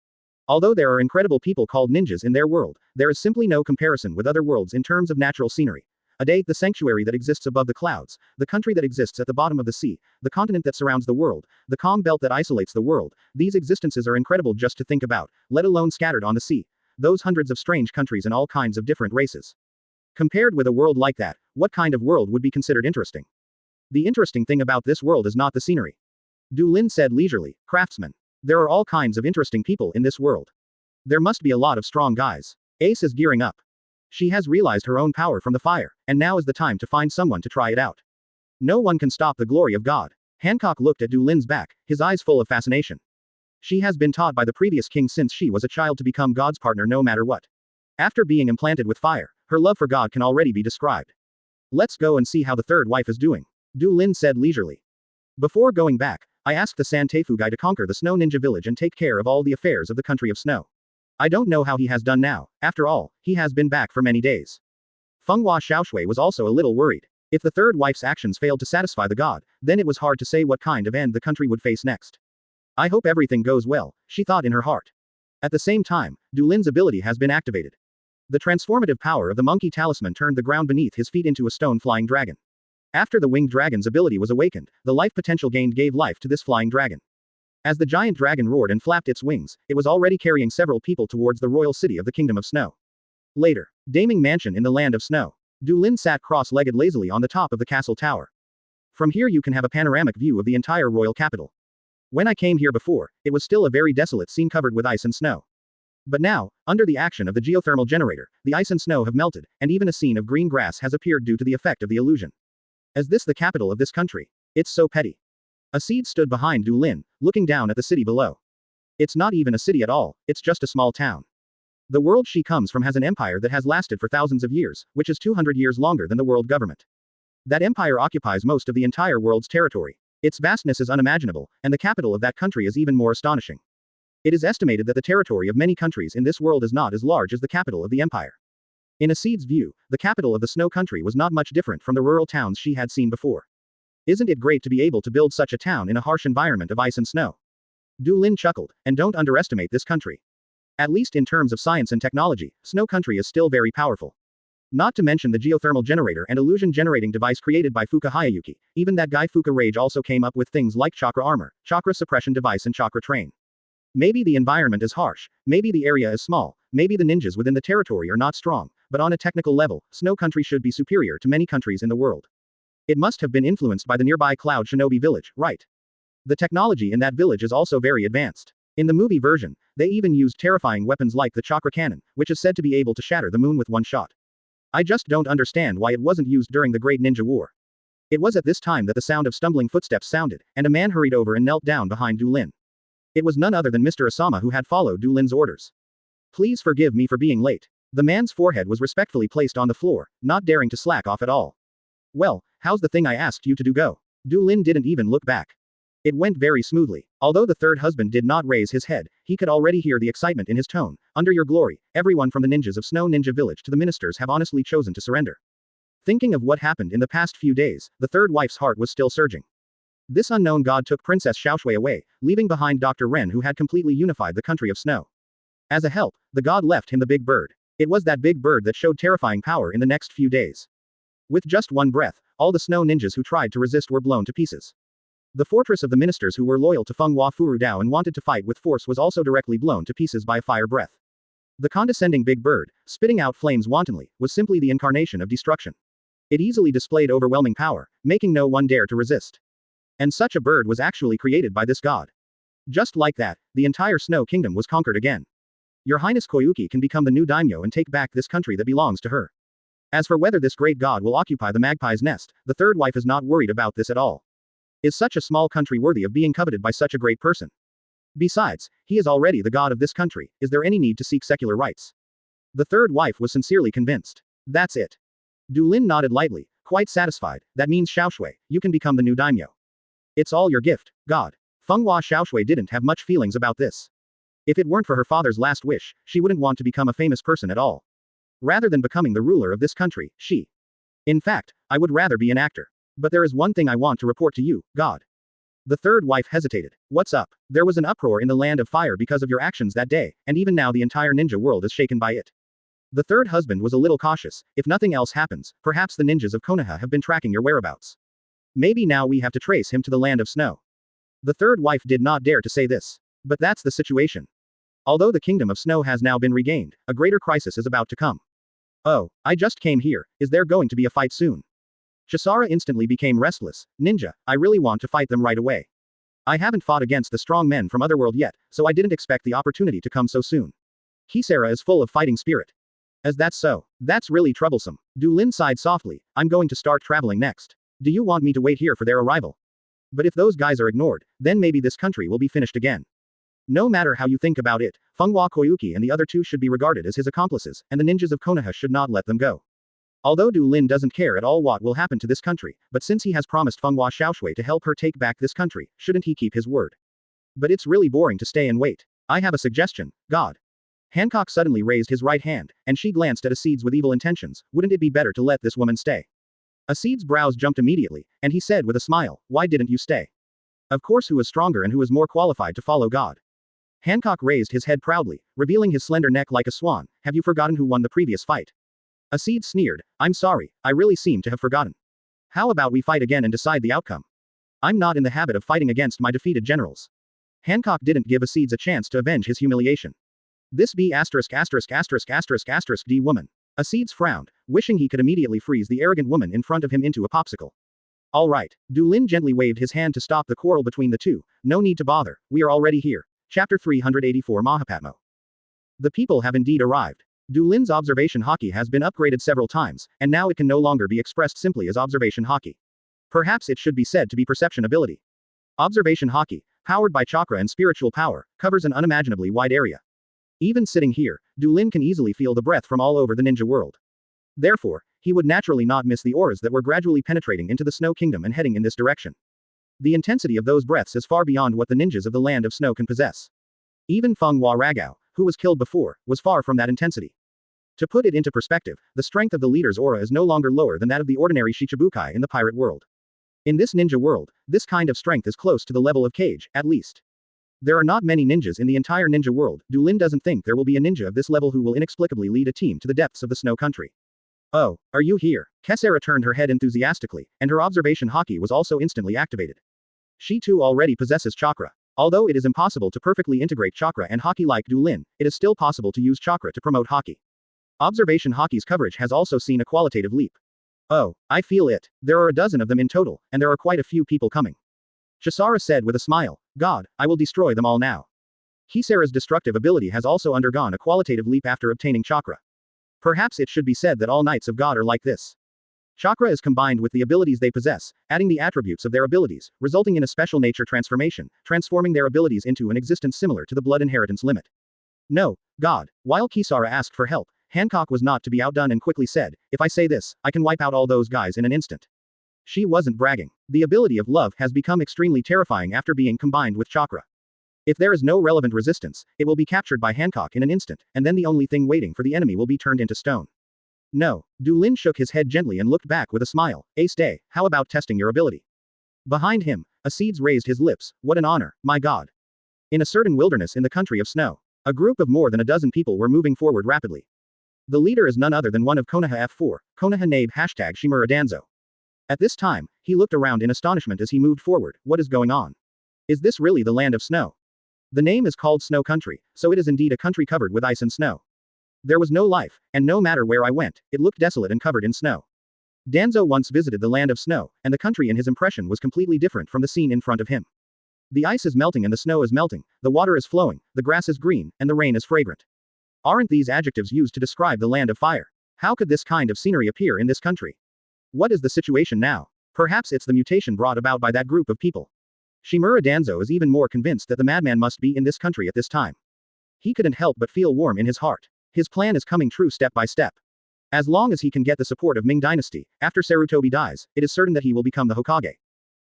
Although there are incredible people called ninjas in their world, there is simply no comparison with other worlds in terms of natural scenery. The sanctuary that exists above the clouds, the country that exists at the bottom of the sea, the continent that surrounds the world, the calm belt that isolates the world, these existences are incredible just to think about, let alone scattered on the sea. Those hundreds of strange countries and all kinds of different races. Compared with a world like that, what kind of world would be considered interesting? The interesting thing about this world is not the scenery. Du Lin said leisurely, craftsman. There are all kinds of interesting people in this world. There must be a lot of strong guys. Ace is gearing up. She has realized her own power from the fire, and now is the time to find someone to try it out. No one can stop the glory of God. Hancock looked at Du Lin's back, his eyes full of fascination. She has been taught by the previous king since she was a child to become God's partner no matter what. After being implanted with fire, her love for God can already be described. Let's go and see how the third wife is doing. Du Lin said leisurely. Before going back, I asked the Santeifu guy to conquer the snow ninja village and take care of all the affairs of the country of snow. I don't know how he has done now, after all, he has been back for many days. Fenghua Xiaoshui was also a little worried. If the third wife's actions failed to satisfy the god, then it was hard to say what kind of end the country would face next. I hope everything goes well, she thought in her heart. At the same time, Du Lin's ability has been activated. The transformative power of the monkey talisman turned the ground beneath his feet into a stone flying dragon. After the winged dragon's ability was awakened, the life potential gained gave life to this flying dragon. As the giant dragon roared and flapped its wings, it was already carrying several people towards the royal city of the Kingdom of Snow. Later, Daming Mansion in the Land of Snow. Du Lin sat cross-legged lazily on the top of the castle tower. From here you can have a panoramic view of the entire royal capital. When I came here before, it was still a very desolate scene covered with ice and snow. But now, under the action of the geothermal generator, the ice and snow have melted, and even a scene of green grass has appeared due to the effect of the illusion. Is this the capital of this country? It's so petty. A seed stood behind Du Lin, looking down at the city below. It's not even a city at all, it's just a small town. The world she comes from has an empire that has lasted for thousands of years, which is 200 years longer than the world government. That empire occupies most of the entire world's territory. Its vastness is unimaginable, and the capital of that country is even more astonishing. It is estimated that the territory of many countries in this world is not as large as the capital of the empire. In a seed's view, the capital of the snow country was not much different from the rural towns she had seen before. Isn't it great to be able to build such a town in a harsh environment of ice and snow? Du Lin chuckled, and don't underestimate this country. At least in terms of science and technology, Snow Country is still very powerful. Not to mention the geothermal generator and illusion generating device created by Fuka Hayayuki, even that guy Fuka Rage also came up with things like chakra armor, chakra suppression device and chakra train. Maybe the environment is harsh, maybe the area is small, maybe the ninjas within the territory are not strong, but on a technical level, Snow Country should be superior to many countries in the world. It must have been influenced by the nearby Cloud Shinobi village, right? The technology in that village is also very advanced. In the movie version, they even used terrifying weapons like the chakra cannon, which is said to be able to shatter the moon with one shot. I just don't understand why it wasn't used during the Great Ninja War. It was at this time that the sound of stumbling footsteps sounded, and a man hurried over and knelt down behind Du Lin. It was none other than Mr. Asama who had followed Du Lin's orders. Please forgive me for being late. The man's forehead was respectfully placed on the floor, not daring to slack off at all. Well, how's the thing I asked you to do go? Du Lin didn't even look back. It went very smoothly. Although the third husband did not raise his head, he could already hear the excitement in his tone. Under your glory, everyone from the ninjas of Snow Ninja Village to the ministers have honestly chosen to surrender. Thinking of what happened in the past few days, the third wife's heart was still surging. This unknown god took Princess Xiaoshui away, leaving behind Dr. Ren who had completely unified the country of snow. As a help, the god left him the big bird. It was that big bird that showed terrifying power in the next few days. With just one breath, all the snow ninjas who tried to resist were blown to pieces. The fortress of the ministers who were loyal to Feng Hua Furu Dao and wanted to fight with force was also directly blown to pieces by a fire breath. The condescending big bird, spitting out flames wantonly, was simply the incarnation of destruction. It easily displayed overwhelming power, making no one dare to resist. And such a bird was actually created by this god. Just like that, the entire Snow Kingdom was conquered again. Your Highness Koyuki can become the new daimyo and take back this country that belongs to her. As for whether this great god will occupy the magpie's nest, the third wife is not worried about this at all. Is such a small country worthy of being coveted by such a great person? Besides, he is already the god of this country, is there any need to seek secular rights? The third wife was sincerely convinced. That's it. Du Lin nodded lightly, quite satisfied. That means Xiaoshui, you can become the new daimyo. It's all your gift, god. Feng Hua Xiaoshui didn't have much feelings about this. If it weren't for her father's last wish, she wouldn't want to become a famous person at all. Rather than becoming the ruler of this country, she. In fact, I would rather be an actor. But there is one thing I want to report to you, God. The third wife hesitated. What's up? There was an uproar in the land of fire because of your actions that day, and even now the entire ninja world is shaken by it. The third husband was a little cautious. If nothing else happens, perhaps the ninjas of Konoha have been tracking your whereabouts. Maybe now we have to trace him to the land of snow. The third wife did not dare to say this. But that's the situation. Although the kingdom of snow has now been regained, a greater crisis is about to come. Oh, I just came here. Is there going to be a fight soon? Chisara instantly became restless. Ninja, I really want to fight them right away. I haven't fought against the strong men from Otherworld yet, so I didn't expect the opportunity to come so soon. Kisara is full of fighting spirit. As that's so, that's really troublesome. Du Lin sighed softly. I'm going to start traveling next. Do you want me to wait here for their arrival? But if those guys are ignored, then maybe this country will be finished again. No matter how you think about it, Feng Hua Koyuki and the other two should be regarded as his accomplices, and the ninjas of Konoha should not let them go. Although Du Lin doesn't care at all what will happen to this country, but since he has promised Feng Hua Xiaoshui to help her take back this country, shouldn't he keep his word? But it's really boring to stay and wait. I have a suggestion, God. Hancock suddenly raised his right hand, and she glanced at Acides with evil intentions. Wouldn't it be better to let this woman stay? Acides' brows jumped immediately, and he said with a smile, why didn't you stay? Of course, who is stronger and who is more qualified to follow God? Hancock raised his head proudly, revealing his slender neck like a swan. Have you forgotten who won the previous fight? Acide sneered. I'm sorry, I really seem to have forgotten. How about we fight again and decide the outcome? I'm not in the habit of fighting against my defeated generals. Hancock didn't give Acides a chance to avenge his humiliation. This B************ D woman. Acides frowned, wishing he could immediately freeze the arrogant woman in front of him into a popsicle. All right. Du Lin gently waved his hand to stop the quarrel between the two. No need to bother, we are already here. Chapter 384 Mahapatmo. The people have indeed arrived. Du Lin's observation haki has been upgraded several times, and now it can no longer be expressed simply as observation haki. Perhaps it should be said to be perception ability. Observation haki, powered by chakra and spiritual power, covers an unimaginably wide area. Even sitting here, Du Lin can easily feel the breath from all over the ninja world. Therefore, he would naturally not miss the auras that were gradually penetrating into the Snow Kingdom and heading in this direction. The intensity of those breaths is far beyond what the ninjas of the Land of Snow can possess. Even Feng Hua Ragao, who was killed before, was far from that intensity. To put it into perspective, the strength of the leader's aura is no longer lower than that of the ordinary Shichibukai in the pirate world. In this ninja world, this kind of strength is close to the level of Cage, at least. There are not many ninjas in the entire ninja world. Du Lin doesn't think there will be a ninja of this level who will inexplicably lead a team to the depths of the Snow Country. Oh, are you here? Kisara turned her head enthusiastically, and her observation haki was also instantly activated. She too already possesses chakra. Although it is impossible to perfectly integrate chakra and haki like Du Lin, it is still possible to use chakra to promote haki. Observation haki's coverage has also seen a qualitative leap. Oh, I feel it. There are a dozen of them in total, and there are quite a few people coming. Chisara said with a smile. God, I will destroy them all now. Kisara's destructive ability has also undergone a qualitative leap after obtaining chakra. Perhaps it should be said that all Knights of God are like this. Chakra is combined with the abilities they possess, adding the attributes of their abilities, resulting in a special nature transformation, transforming their abilities into an existence similar to the blood inheritance limit. No, God. While Kisara asked for help, Hancock was not to be outdone and quickly said, "If I say this, I can wipe out all those guys in an instant." She wasn't bragging. The ability of love has become extremely terrifying after being combined with chakra. If there is no relevant resistance, it will be captured by Hancock in an instant, and then the only thing waiting for the enemy will be turned into stone. No. Du Lin shook his head gently and looked back with a smile. Ace Day, how about testing your ability? Behind him, Acedes raised his lips. What an honor, my god. In a certain wilderness in the country of snow, a group of more than a dozen people were moving forward rapidly. The leader is none other than one of Konoha F4, Konoha Nabe #Shimura Danzo. At this time, he looked around in astonishment as he moved forward. What is going on? Is this really the land of snow? The name is called Snow Country, so it is indeed a country covered with ice and snow. There was no life, and no matter where I went, it looked desolate and covered in snow. Danzo once visited the land of snow, and the country in his impression was completely different from the scene in front of him. The ice is melting and the snow is melting, the water is flowing, the grass is green, and the rain is fragrant. Aren't these adjectives used to describe the land of fire? How could this kind of scenery appear in this country? What is the situation now? Perhaps it's the mutation brought about by that group of people. Shimura Danzo is even more convinced that the madman must be in this country at this time. He couldn't help but feel warm in his heart. His plan is coming true step by step. As long as he can get the support of Ming Dynasty, after Sarutobi dies, it is certain that he will become the Hokage.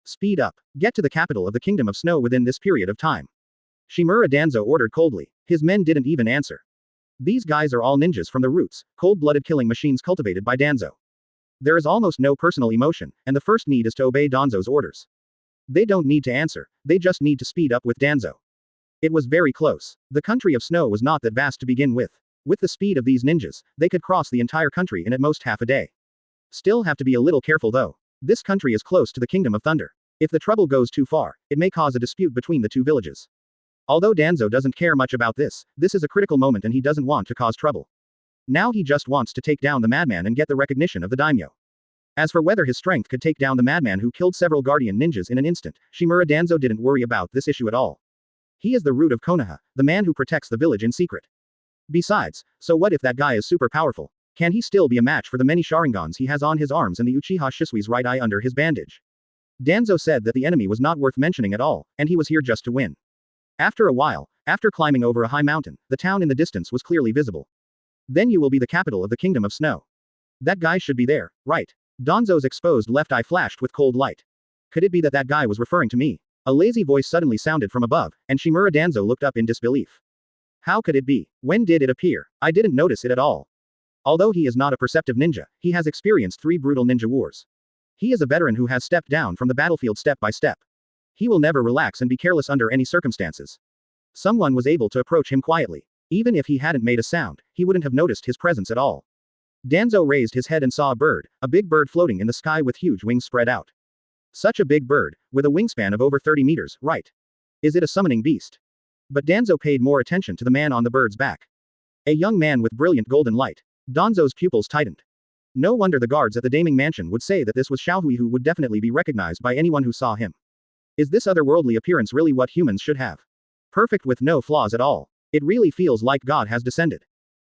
Speed up. Get to the capital of the Kingdom of Snow within this period of time. Shimura Danzo ordered coldly. His men didn't even answer. These guys are all ninjas from the roots, cold-blooded killing machines cultivated by Danzo. There is almost no personal emotion, and the first need is to obey Danzo's orders. They don't need to answer, they just need to speed up with Danzo. It was very close. The country of snow was not that vast to begin with. With the speed of these ninjas, they could cross the entire country in at most half a day. Still have to be a little careful though. This country is close to the Kingdom of Thunder. If the trouble goes too far, it may cause a dispute between the two villages. Although Danzo doesn't care much about this is a critical moment and he doesn't want to cause trouble. Now he just wants to take down the madman and get the recognition of the daimyo. As for whether his strength could take down the madman who killed several guardian ninjas in an instant, Shimura Danzo didn't worry about this issue at all. He is the root of Konoha, the man who protects the village in secret. Besides, so what if that guy is super powerful? Can he still be a match for the many Sharingans he has on his arms and the Uchiha Shisui's right eye under his bandage? Danzo said that the enemy was not worth mentioning at all, and he was here just to win. After a while, after climbing over a high mountain, the town in the distance was clearly visible. Then you will be the capital of the Kingdom of Snow. That guy should be there, right? Danzo's exposed left eye flashed with cold light. Could it be that that guy was referring to me? A lazy voice suddenly sounded from above, and Shimura Danzo looked up in disbelief. How could it be? When did it appear? I didn't notice it at all. Although he is not a perceptive ninja, he has experienced 3 brutal ninja wars. He is a veteran who has stepped down from the battlefield step by step. He will never relax and be careless under any circumstances. Someone was able to approach him quietly. Even if he hadn't made a sound, he wouldn't have noticed his presence at all. Danzo raised his head and saw a big bird floating in the sky with huge wings spread out. Such a big bird, with a wingspan of over 30 meters, right? Is it a summoning beast? But Danzo paid more attention to the man on the bird's back. A young man with brilliant golden light. Danzo's pupils tightened. No wonder the guards at the Daming Mansion would say that this was Xiaohui, who would definitely be recognized by anyone who saw him. Is this otherworldly appearance really what humans should have? Perfect with no flaws at all. It really feels like God has descended.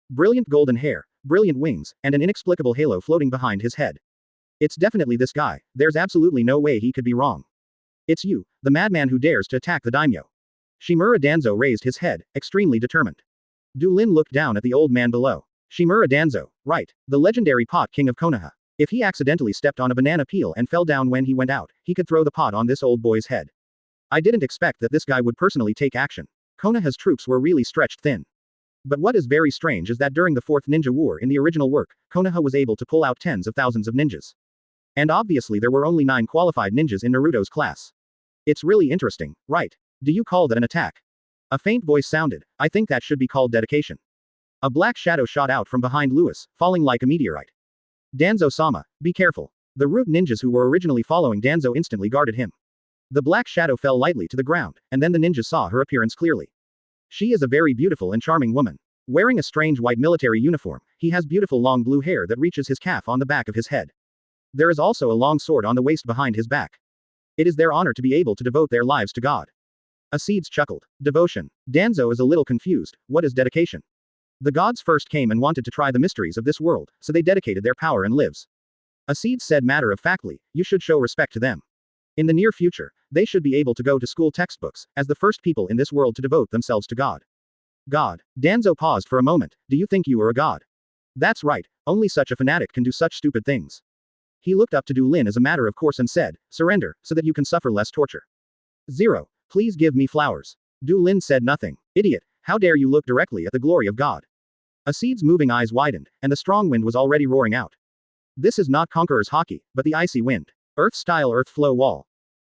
Brilliant golden hair, brilliant wings, and an inexplicable halo floating behind his head. It's definitely this guy, there's absolutely no way he could be wrong. It's you, the madman who dares to attack the daimyo. Shimura Danzo raised his head, extremely determined. Du Lin looked down at the old man below. Shimura Danzo, right, the legendary pot king of Konoha. If he accidentally stepped on a banana peel and fell down when he went out, he could throw the pot on this old boy's head. I didn't expect that this guy would personally take action. Konoha's troops were really stretched thin. But what is very strange is that during the 4th Ninja War in the original work, Konoha was able to pull out tens of thousands of ninjas. And obviously there were only 9 qualified ninjas in Naruto's class. It's really interesting, right? Do you call that an attack? A faint voice sounded. I think that should be called dedication. A black shadow shot out from behind Lewis, falling like a meteorite. Danzo-sama, be careful. The root ninjas who were originally following Danzo instantly guarded him. The black shadow fell lightly to the ground, and then the ninjas saw her appearance clearly. She is a very beautiful and charming woman. Wearing a strange white military uniform, he has beautiful long blue hair that reaches his calf on the back of his head. There is also a long sword on the waist behind his back. It is their honor to be able to devote their lives to God. Acedes chuckled. Devotion. Danzo is a little confused. What is dedication? The gods first came and wanted to try the mysteries of this world, so they dedicated their power and lives. Acedes said matter-of-factly, you should show respect to them. In the near future, they should be able to go to school textbooks, as the first people in this world to devote themselves to God. God. Danzo paused for a moment. Do you think you are a god? That's right, only such a fanatic can do such stupid things. He looked up to Du Lin as a matter of course and said, surrender, so that you can suffer less torture. 0. Please give me flowers. Du Lin said nothing. Idiot, how dare you look directly at the glory of God. Acid's moving eyes widened, and the strong wind was already roaring out. This is not Conqueror's hockey, but the icy wind. Earth-style earth flow wall.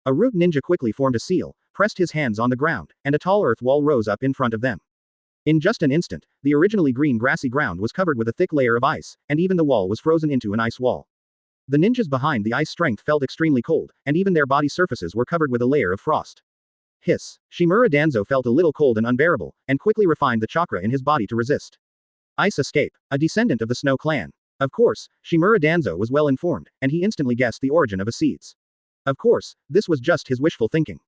A root ninja quickly formed a seal, pressed his hands on the ground, and a tall earth wall rose up in front of them. In just an instant, the originally green grassy ground was covered with a thick layer of ice, and even the wall was frozen into an ice wall. The ninjas behind the ice strength felt extremely cold, and even their body surfaces were covered with a layer of frost. Hiss. Shimura Danzo felt a little cold and unbearable, and quickly refined the chakra in his body to resist. Ice Escape. A descendant of the Snow Clan. Of course, Shimura Danzo was well informed, and he instantly guessed the origin of Acids. Of course, this was just his wishful thinking.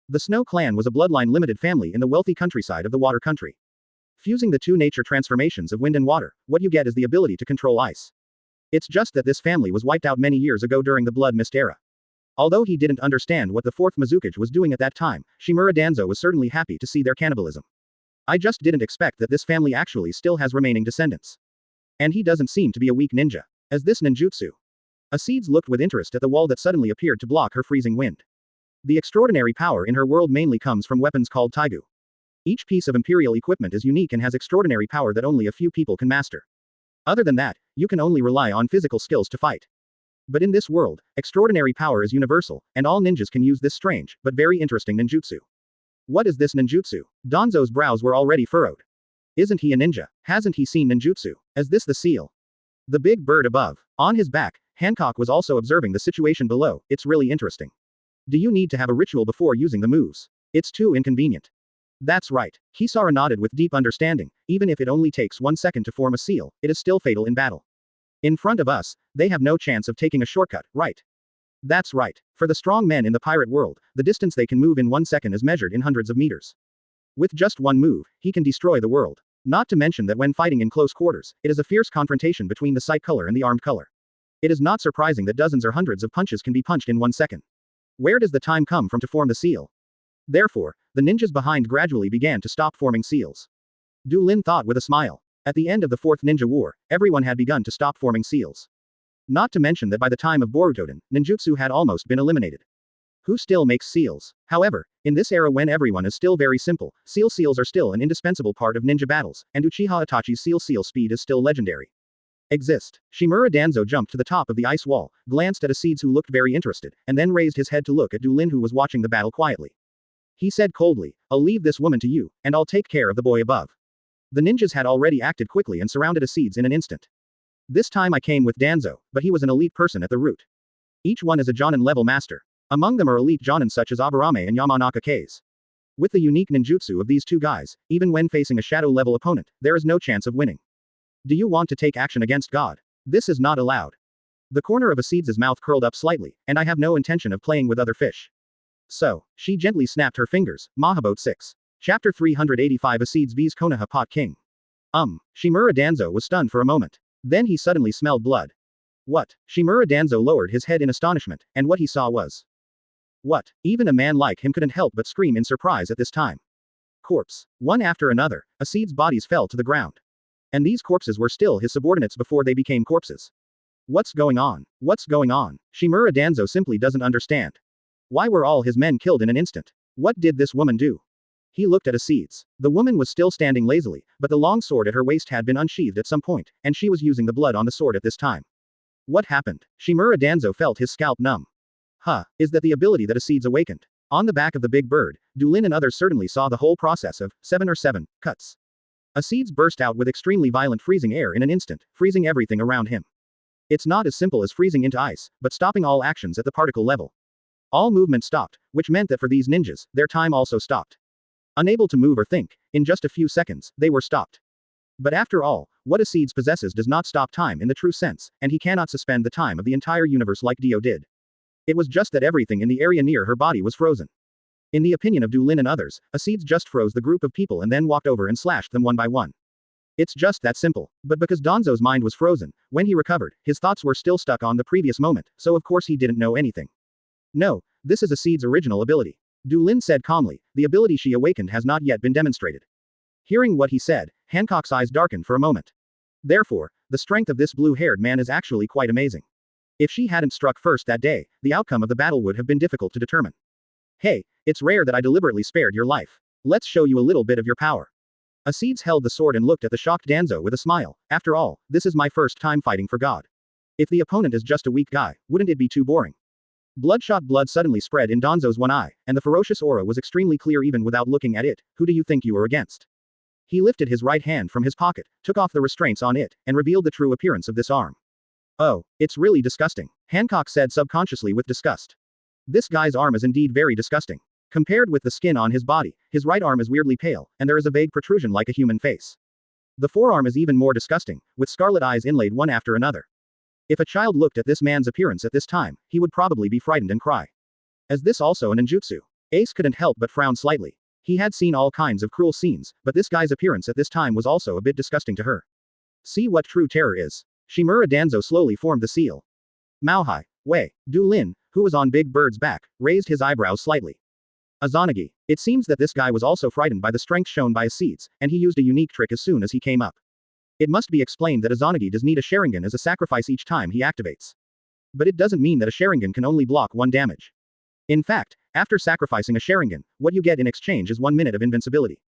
The Snow Clan was a bloodline-limited family in the wealthy countryside of the Water Country. Fusing the two nature transformations of wind and water, what you get is the ability to control ice. It's just that this family was wiped out many years ago during the Blood Mist era. Although he didn't understand what the fourth Mizukage was doing at that time, Shimura Danzo was certainly happy to see their cannibalism. I just didn't expect that this family actually still has remaining descendants. And he doesn't seem to be a weak ninja. As this ninjutsu. Acids looked with interest at the wall that suddenly appeared to block her freezing wind. The extraordinary power in her world mainly comes from weapons called taigu. Each piece of imperial equipment is unique and has extraordinary power that only a few people can master. Other than that, you can only rely on physical skills to fight. But in this world, extraordinary power is universal, and all ninjas can use this strange, but very interesting ninjutsu. What is this ninjutsu? Danzo's brows were already furrowed. Isn't he a ninja? Hasn't he seen ninjutsu? Is this the seal? The big bird above. On his back, Hancock was also observing the situation below. It's really interesting. Do you need to have a ritual before using the moves? It's too inconvenient. That's right. Kisara nodded with deep understanding. Even if it only takes 1 second to form a seal, it is still fatal in battle. In front of us, they have no chance of taking a shortcut, right? That's right. For the strong men in the pirate world, the distance they can move in 1 second is measured in hundreds of meters. With just one move, he can destroy the world. Not to mention that when fighting in close quarters, it is a fierce confrontation between the sight color and the armed color. It is not surprising that dozens or hundreds of punches can be punched in 1 second. Where does the time come from to form the seal? Therefore, the ninjas behind gradually began to stop forming seals. Du Lin thought with a smile. At the end of the Fourth Ninja War, everyone had begun to stop forming seals. Not to mention that by the time of Borutoden, ninjutsu had almost been eliminated. Who still makes seals? However, in this era when everyone is still very simple, seals are still an indispensable part of ninja battles, and Uchiha Itachi's seal speed is still legendary. Exist. Shimura Danzo jumped to the top of the ice wall, glanced at Acids who looked very interested, and then raised his head to look at Du Lin who was watching the battle quietly. He said coldly, I'll leave this woman to you, and I'll take care of the boy above. The ninjas had already acted quickly and surrounded Acids in an instant. This time I came with Danzo, but he was an elite person at the root. Each one is a Jonin level master. Among them are elite Jonin such as Aburame and Yamanaka K's. With the unique ninjutsu of these two guys, even when facing a shadow level opponent, there is no chance of winning. Do you want to take action against God? This is not allowed. The corner of Acids' mouth curled up slightly, and I have no intention of playing with other fish. So, she gently snapped her fingers. Mahabot 6. Chapter 385 Acids vs Konoha Pot King. Shimura Danzo was stunned for a moment. Then he suddenly smelled blood. What? Shimura Danzo lowered his head in astonishment, and what he saw was. What? Even a man like him couldn't help but scream in surprise at this time. Corpse. One after another, Acids' bodies fell to the ground. And these corpses were still his subordinates before they became corpses. What's going on? What's going on? Shimura Danzo simply doesn't understand. Why were all his men killed in an instant? What did this woman do? He looked at Acids. The woman was still standing lazily, but the long sword at her waist had been unsheathed at some point, and she was using the blood on the sword at this time. What happened? Shimura Danzo felt his scalp numb. Is that the ability that Acids awakened? On the back of the big bird, Du Lin and others certainly saw the whole process of 7 cuts. Acids burst out with extremely violent freezing air in an instant, freezing everything around him. It's not as simple as freezing into ice, but stopping all actions at the particle level. All movement stopped, which meant that for these ninjas, their time also stopped. Unable to move or think, in just a few seconds, they were stopped. But after all, what Acids possesses does not stop time in the true sense, and he cannot suspend the time of the entire universe like Dio did. It was just that everything in the area near her body was frozen. In the opinion of Du Lin and others, Acids just froze the group of people and then walked over and slashed them one by one. It's just that simple. But because Danzo's mind was frozen, when he recovered, his thoughts were still stuck on the previous moment, so of course he didn't know anything. No, this is Acids' original ability. Du Lin said calmly, the ability she awakened has not yet been demonstrated. Hearing what he said, Hancock's eyes darkened for a moment. Therefore, the strength of this blue-haired man is actually quite amazing. If she hadn't struck first that day, the outcome of the battle would have been difficult to determine. Hey, it's rare that I deliberately spared your life. Let's show you a little bit of your power. Acedes held the sword and looked at the shocked Danzo with a smile. After all, this is my first time fighting for God. If the opponent is just a weak guy, wouldn't it be too boring? Bloodshot blood suddenly spread in Danzo's one eye, and the ferocious aura was extremely clear even without looking at it. Who do you think you are against? He lifted his right hand from his pocket, took off the restraints on it, and revealed the true appearance of this arm. Oh, it's really disgusting, Hancock said subconsciously with disgust. This guy's arm is indeed very disgusting. Compared with the skin on his body, his right arm is weirdly pale, and there is a vague protrusion like a human face. The forearm is even more disgusting, with scarlet eyes inlaid one after another. If a child looked at this man's appearance at this time, he would probably be frightened and cry. Is this also a ninjutsu? Ace couldn't help but frown slightly. He had seen all kinds of cruel scenes, but this guy's appearance at this time was also a bit disgusting to her. See what true terror is. Shimura Danzo slowly formed the seal. Maohai, Wei, Du Lin, who was on Big Bird's back, raised his eyebrows slightly. Izanagi. It seems that this guy was also frightened by the strength shown by Acedes, and he used a unique trick as soon as he came up. It must be explained that Izanagi does need a Sharingan as a sacrifice each time he activates. But it doesn't mean that a Sharingan can only block one damage. In fact, after sacrificing a Sharingan, what you get in exchange is 1 minute of invincibility.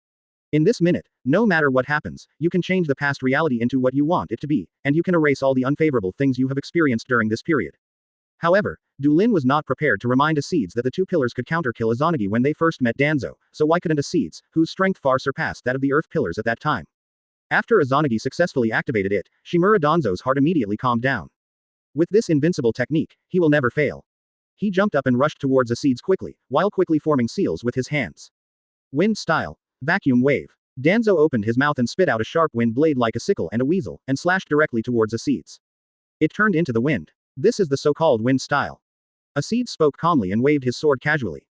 In this minute, no matter what happens, you can change the past reality into what you want it to be, and you can erase all the unfavorable things you have experienced during this period. However, Du Lin was not prepared to remind Acedes that the two pillars could counterkill Izanagi when they first met Danzo, so why couldn't Acedes, whose strength far surpassed that of the Earth pillars at that time? After Izanagi successfully activated it, Shimura Danzo's heart immediately calmed down. With this invincible technique, he will never fail. He jumped up and rushed towards Acedes quickly, while quickly forming seals with his hands. Wind style. Vacuum wave. Danzo opened his mouth and spit out a sharp wind blade like a sickle and a weasel, and slashed directly towards Acedes. It turned into the wind. This is the so-called wind style. Acedes spoke calmly and waved his sword casually.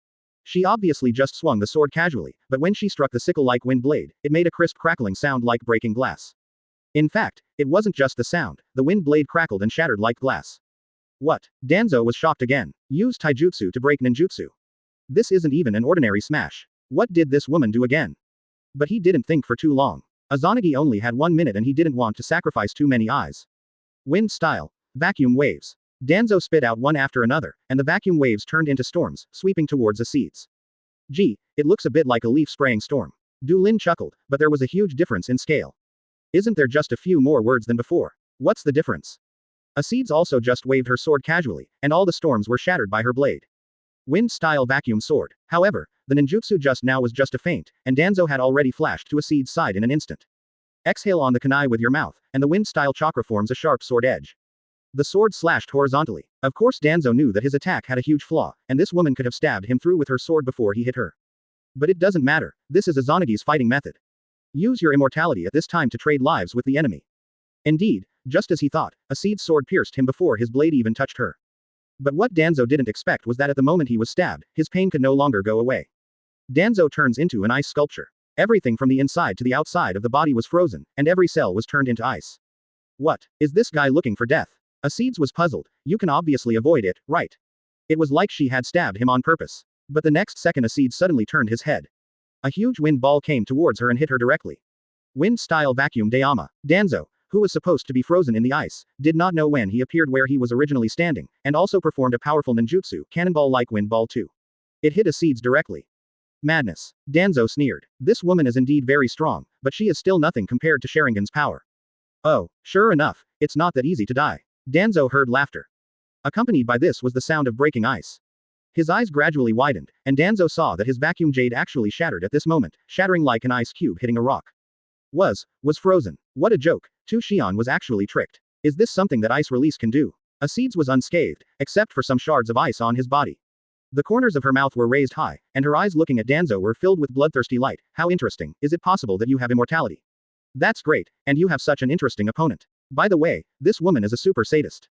She obviously just swung the sword casually, but when she struck the sickle-like wind blade, it made a crisp crackling sound like breaking glass. In fact, it wasn't just the sound, the wind blade crackled and shattered like glass. What? Danzo was shocked again. Use taijutsu to break ninjutsu. This isn't even an ordinary smash. What did this woman do again? But he didn't think for too long. Izanagi only had 1 minute and he didn't want to sacrifice too many eyes. Wind style. Vacuum waves. Danzo spit out one after another, and the vacuum waves turned into storms, sweeping towards Acedes. Gee, it looks a bit like a leaf-spraying storm. Du Lin chuckled, but there was a huge difference in scale. Isn't there just a few more words than before? What's the difference? Acedes also just waved her sword casually, and all the storms were shattered by her blade. Wind-style vacuum sword. However, the ninjutsu just now was just a feint, and Danzo had already flashed to Acedes' side in an instant. Exhale on the kunai with your mouth, and the wind-style chakra forms a sharp sword edge. The sword slashed horizontally. Of course Danzo knew that his attack had a huge flaw, and this woman could have stabbed him through with her sword before he hit her. But it doesn't matter, this is Izanagi's fighting method. Use your immortality at this time to trade lives with the enemy. Indeed, just as he thought, Acedes' sword pierced him before his blade even touched her. But what Danzo didn't expect was that at the moment he was stabbed, his pain could no longer go away. Danzo turns into an ice sculpture. Everything from the inside to the outside of the body was frozen, and every cell was turned into ice. What? Is this guy looking for death? Acedes was puzzled. You can obviously avoid it, right? It was like she had stabbed him on purpose. But the next second Acedes suddenly turned his head. A huge wind ball came towards her and hit her directly. Wind-style vacuum Dayama. Danzo, who was supposed to be frozen in the ice, did not know when he appeared where he was originally standing, and also performed a powerful ninjutsu, cannonball-like wind ball too. It hit Acedes directly. Madness. Danzo sneered. This woman is indeed very strong, but she is still nothing compared to Sharingan's power. Oh, sure enough, it's not that easy to die. Danzo heard laughter. Accompanied by this was the sound of breaking ice. His eyes gradually widened, and Danzo saw that his vacuum jade actually shattered at this moment, shattering like an ice cube hitting a rock. Was frozen. What a joke. Tu Xian was actually tricked. Is this something that ice release can do? Acedes was unscathed, except for some shards of ice on his body. The corners of her mouth were raised high, and her eyes looking at Danzo were filled with bloodthirsty light. How interesting. Is it possible that you have immortality? That's great, and you have such an interesting opponent. By the way, this woman is a super sadist.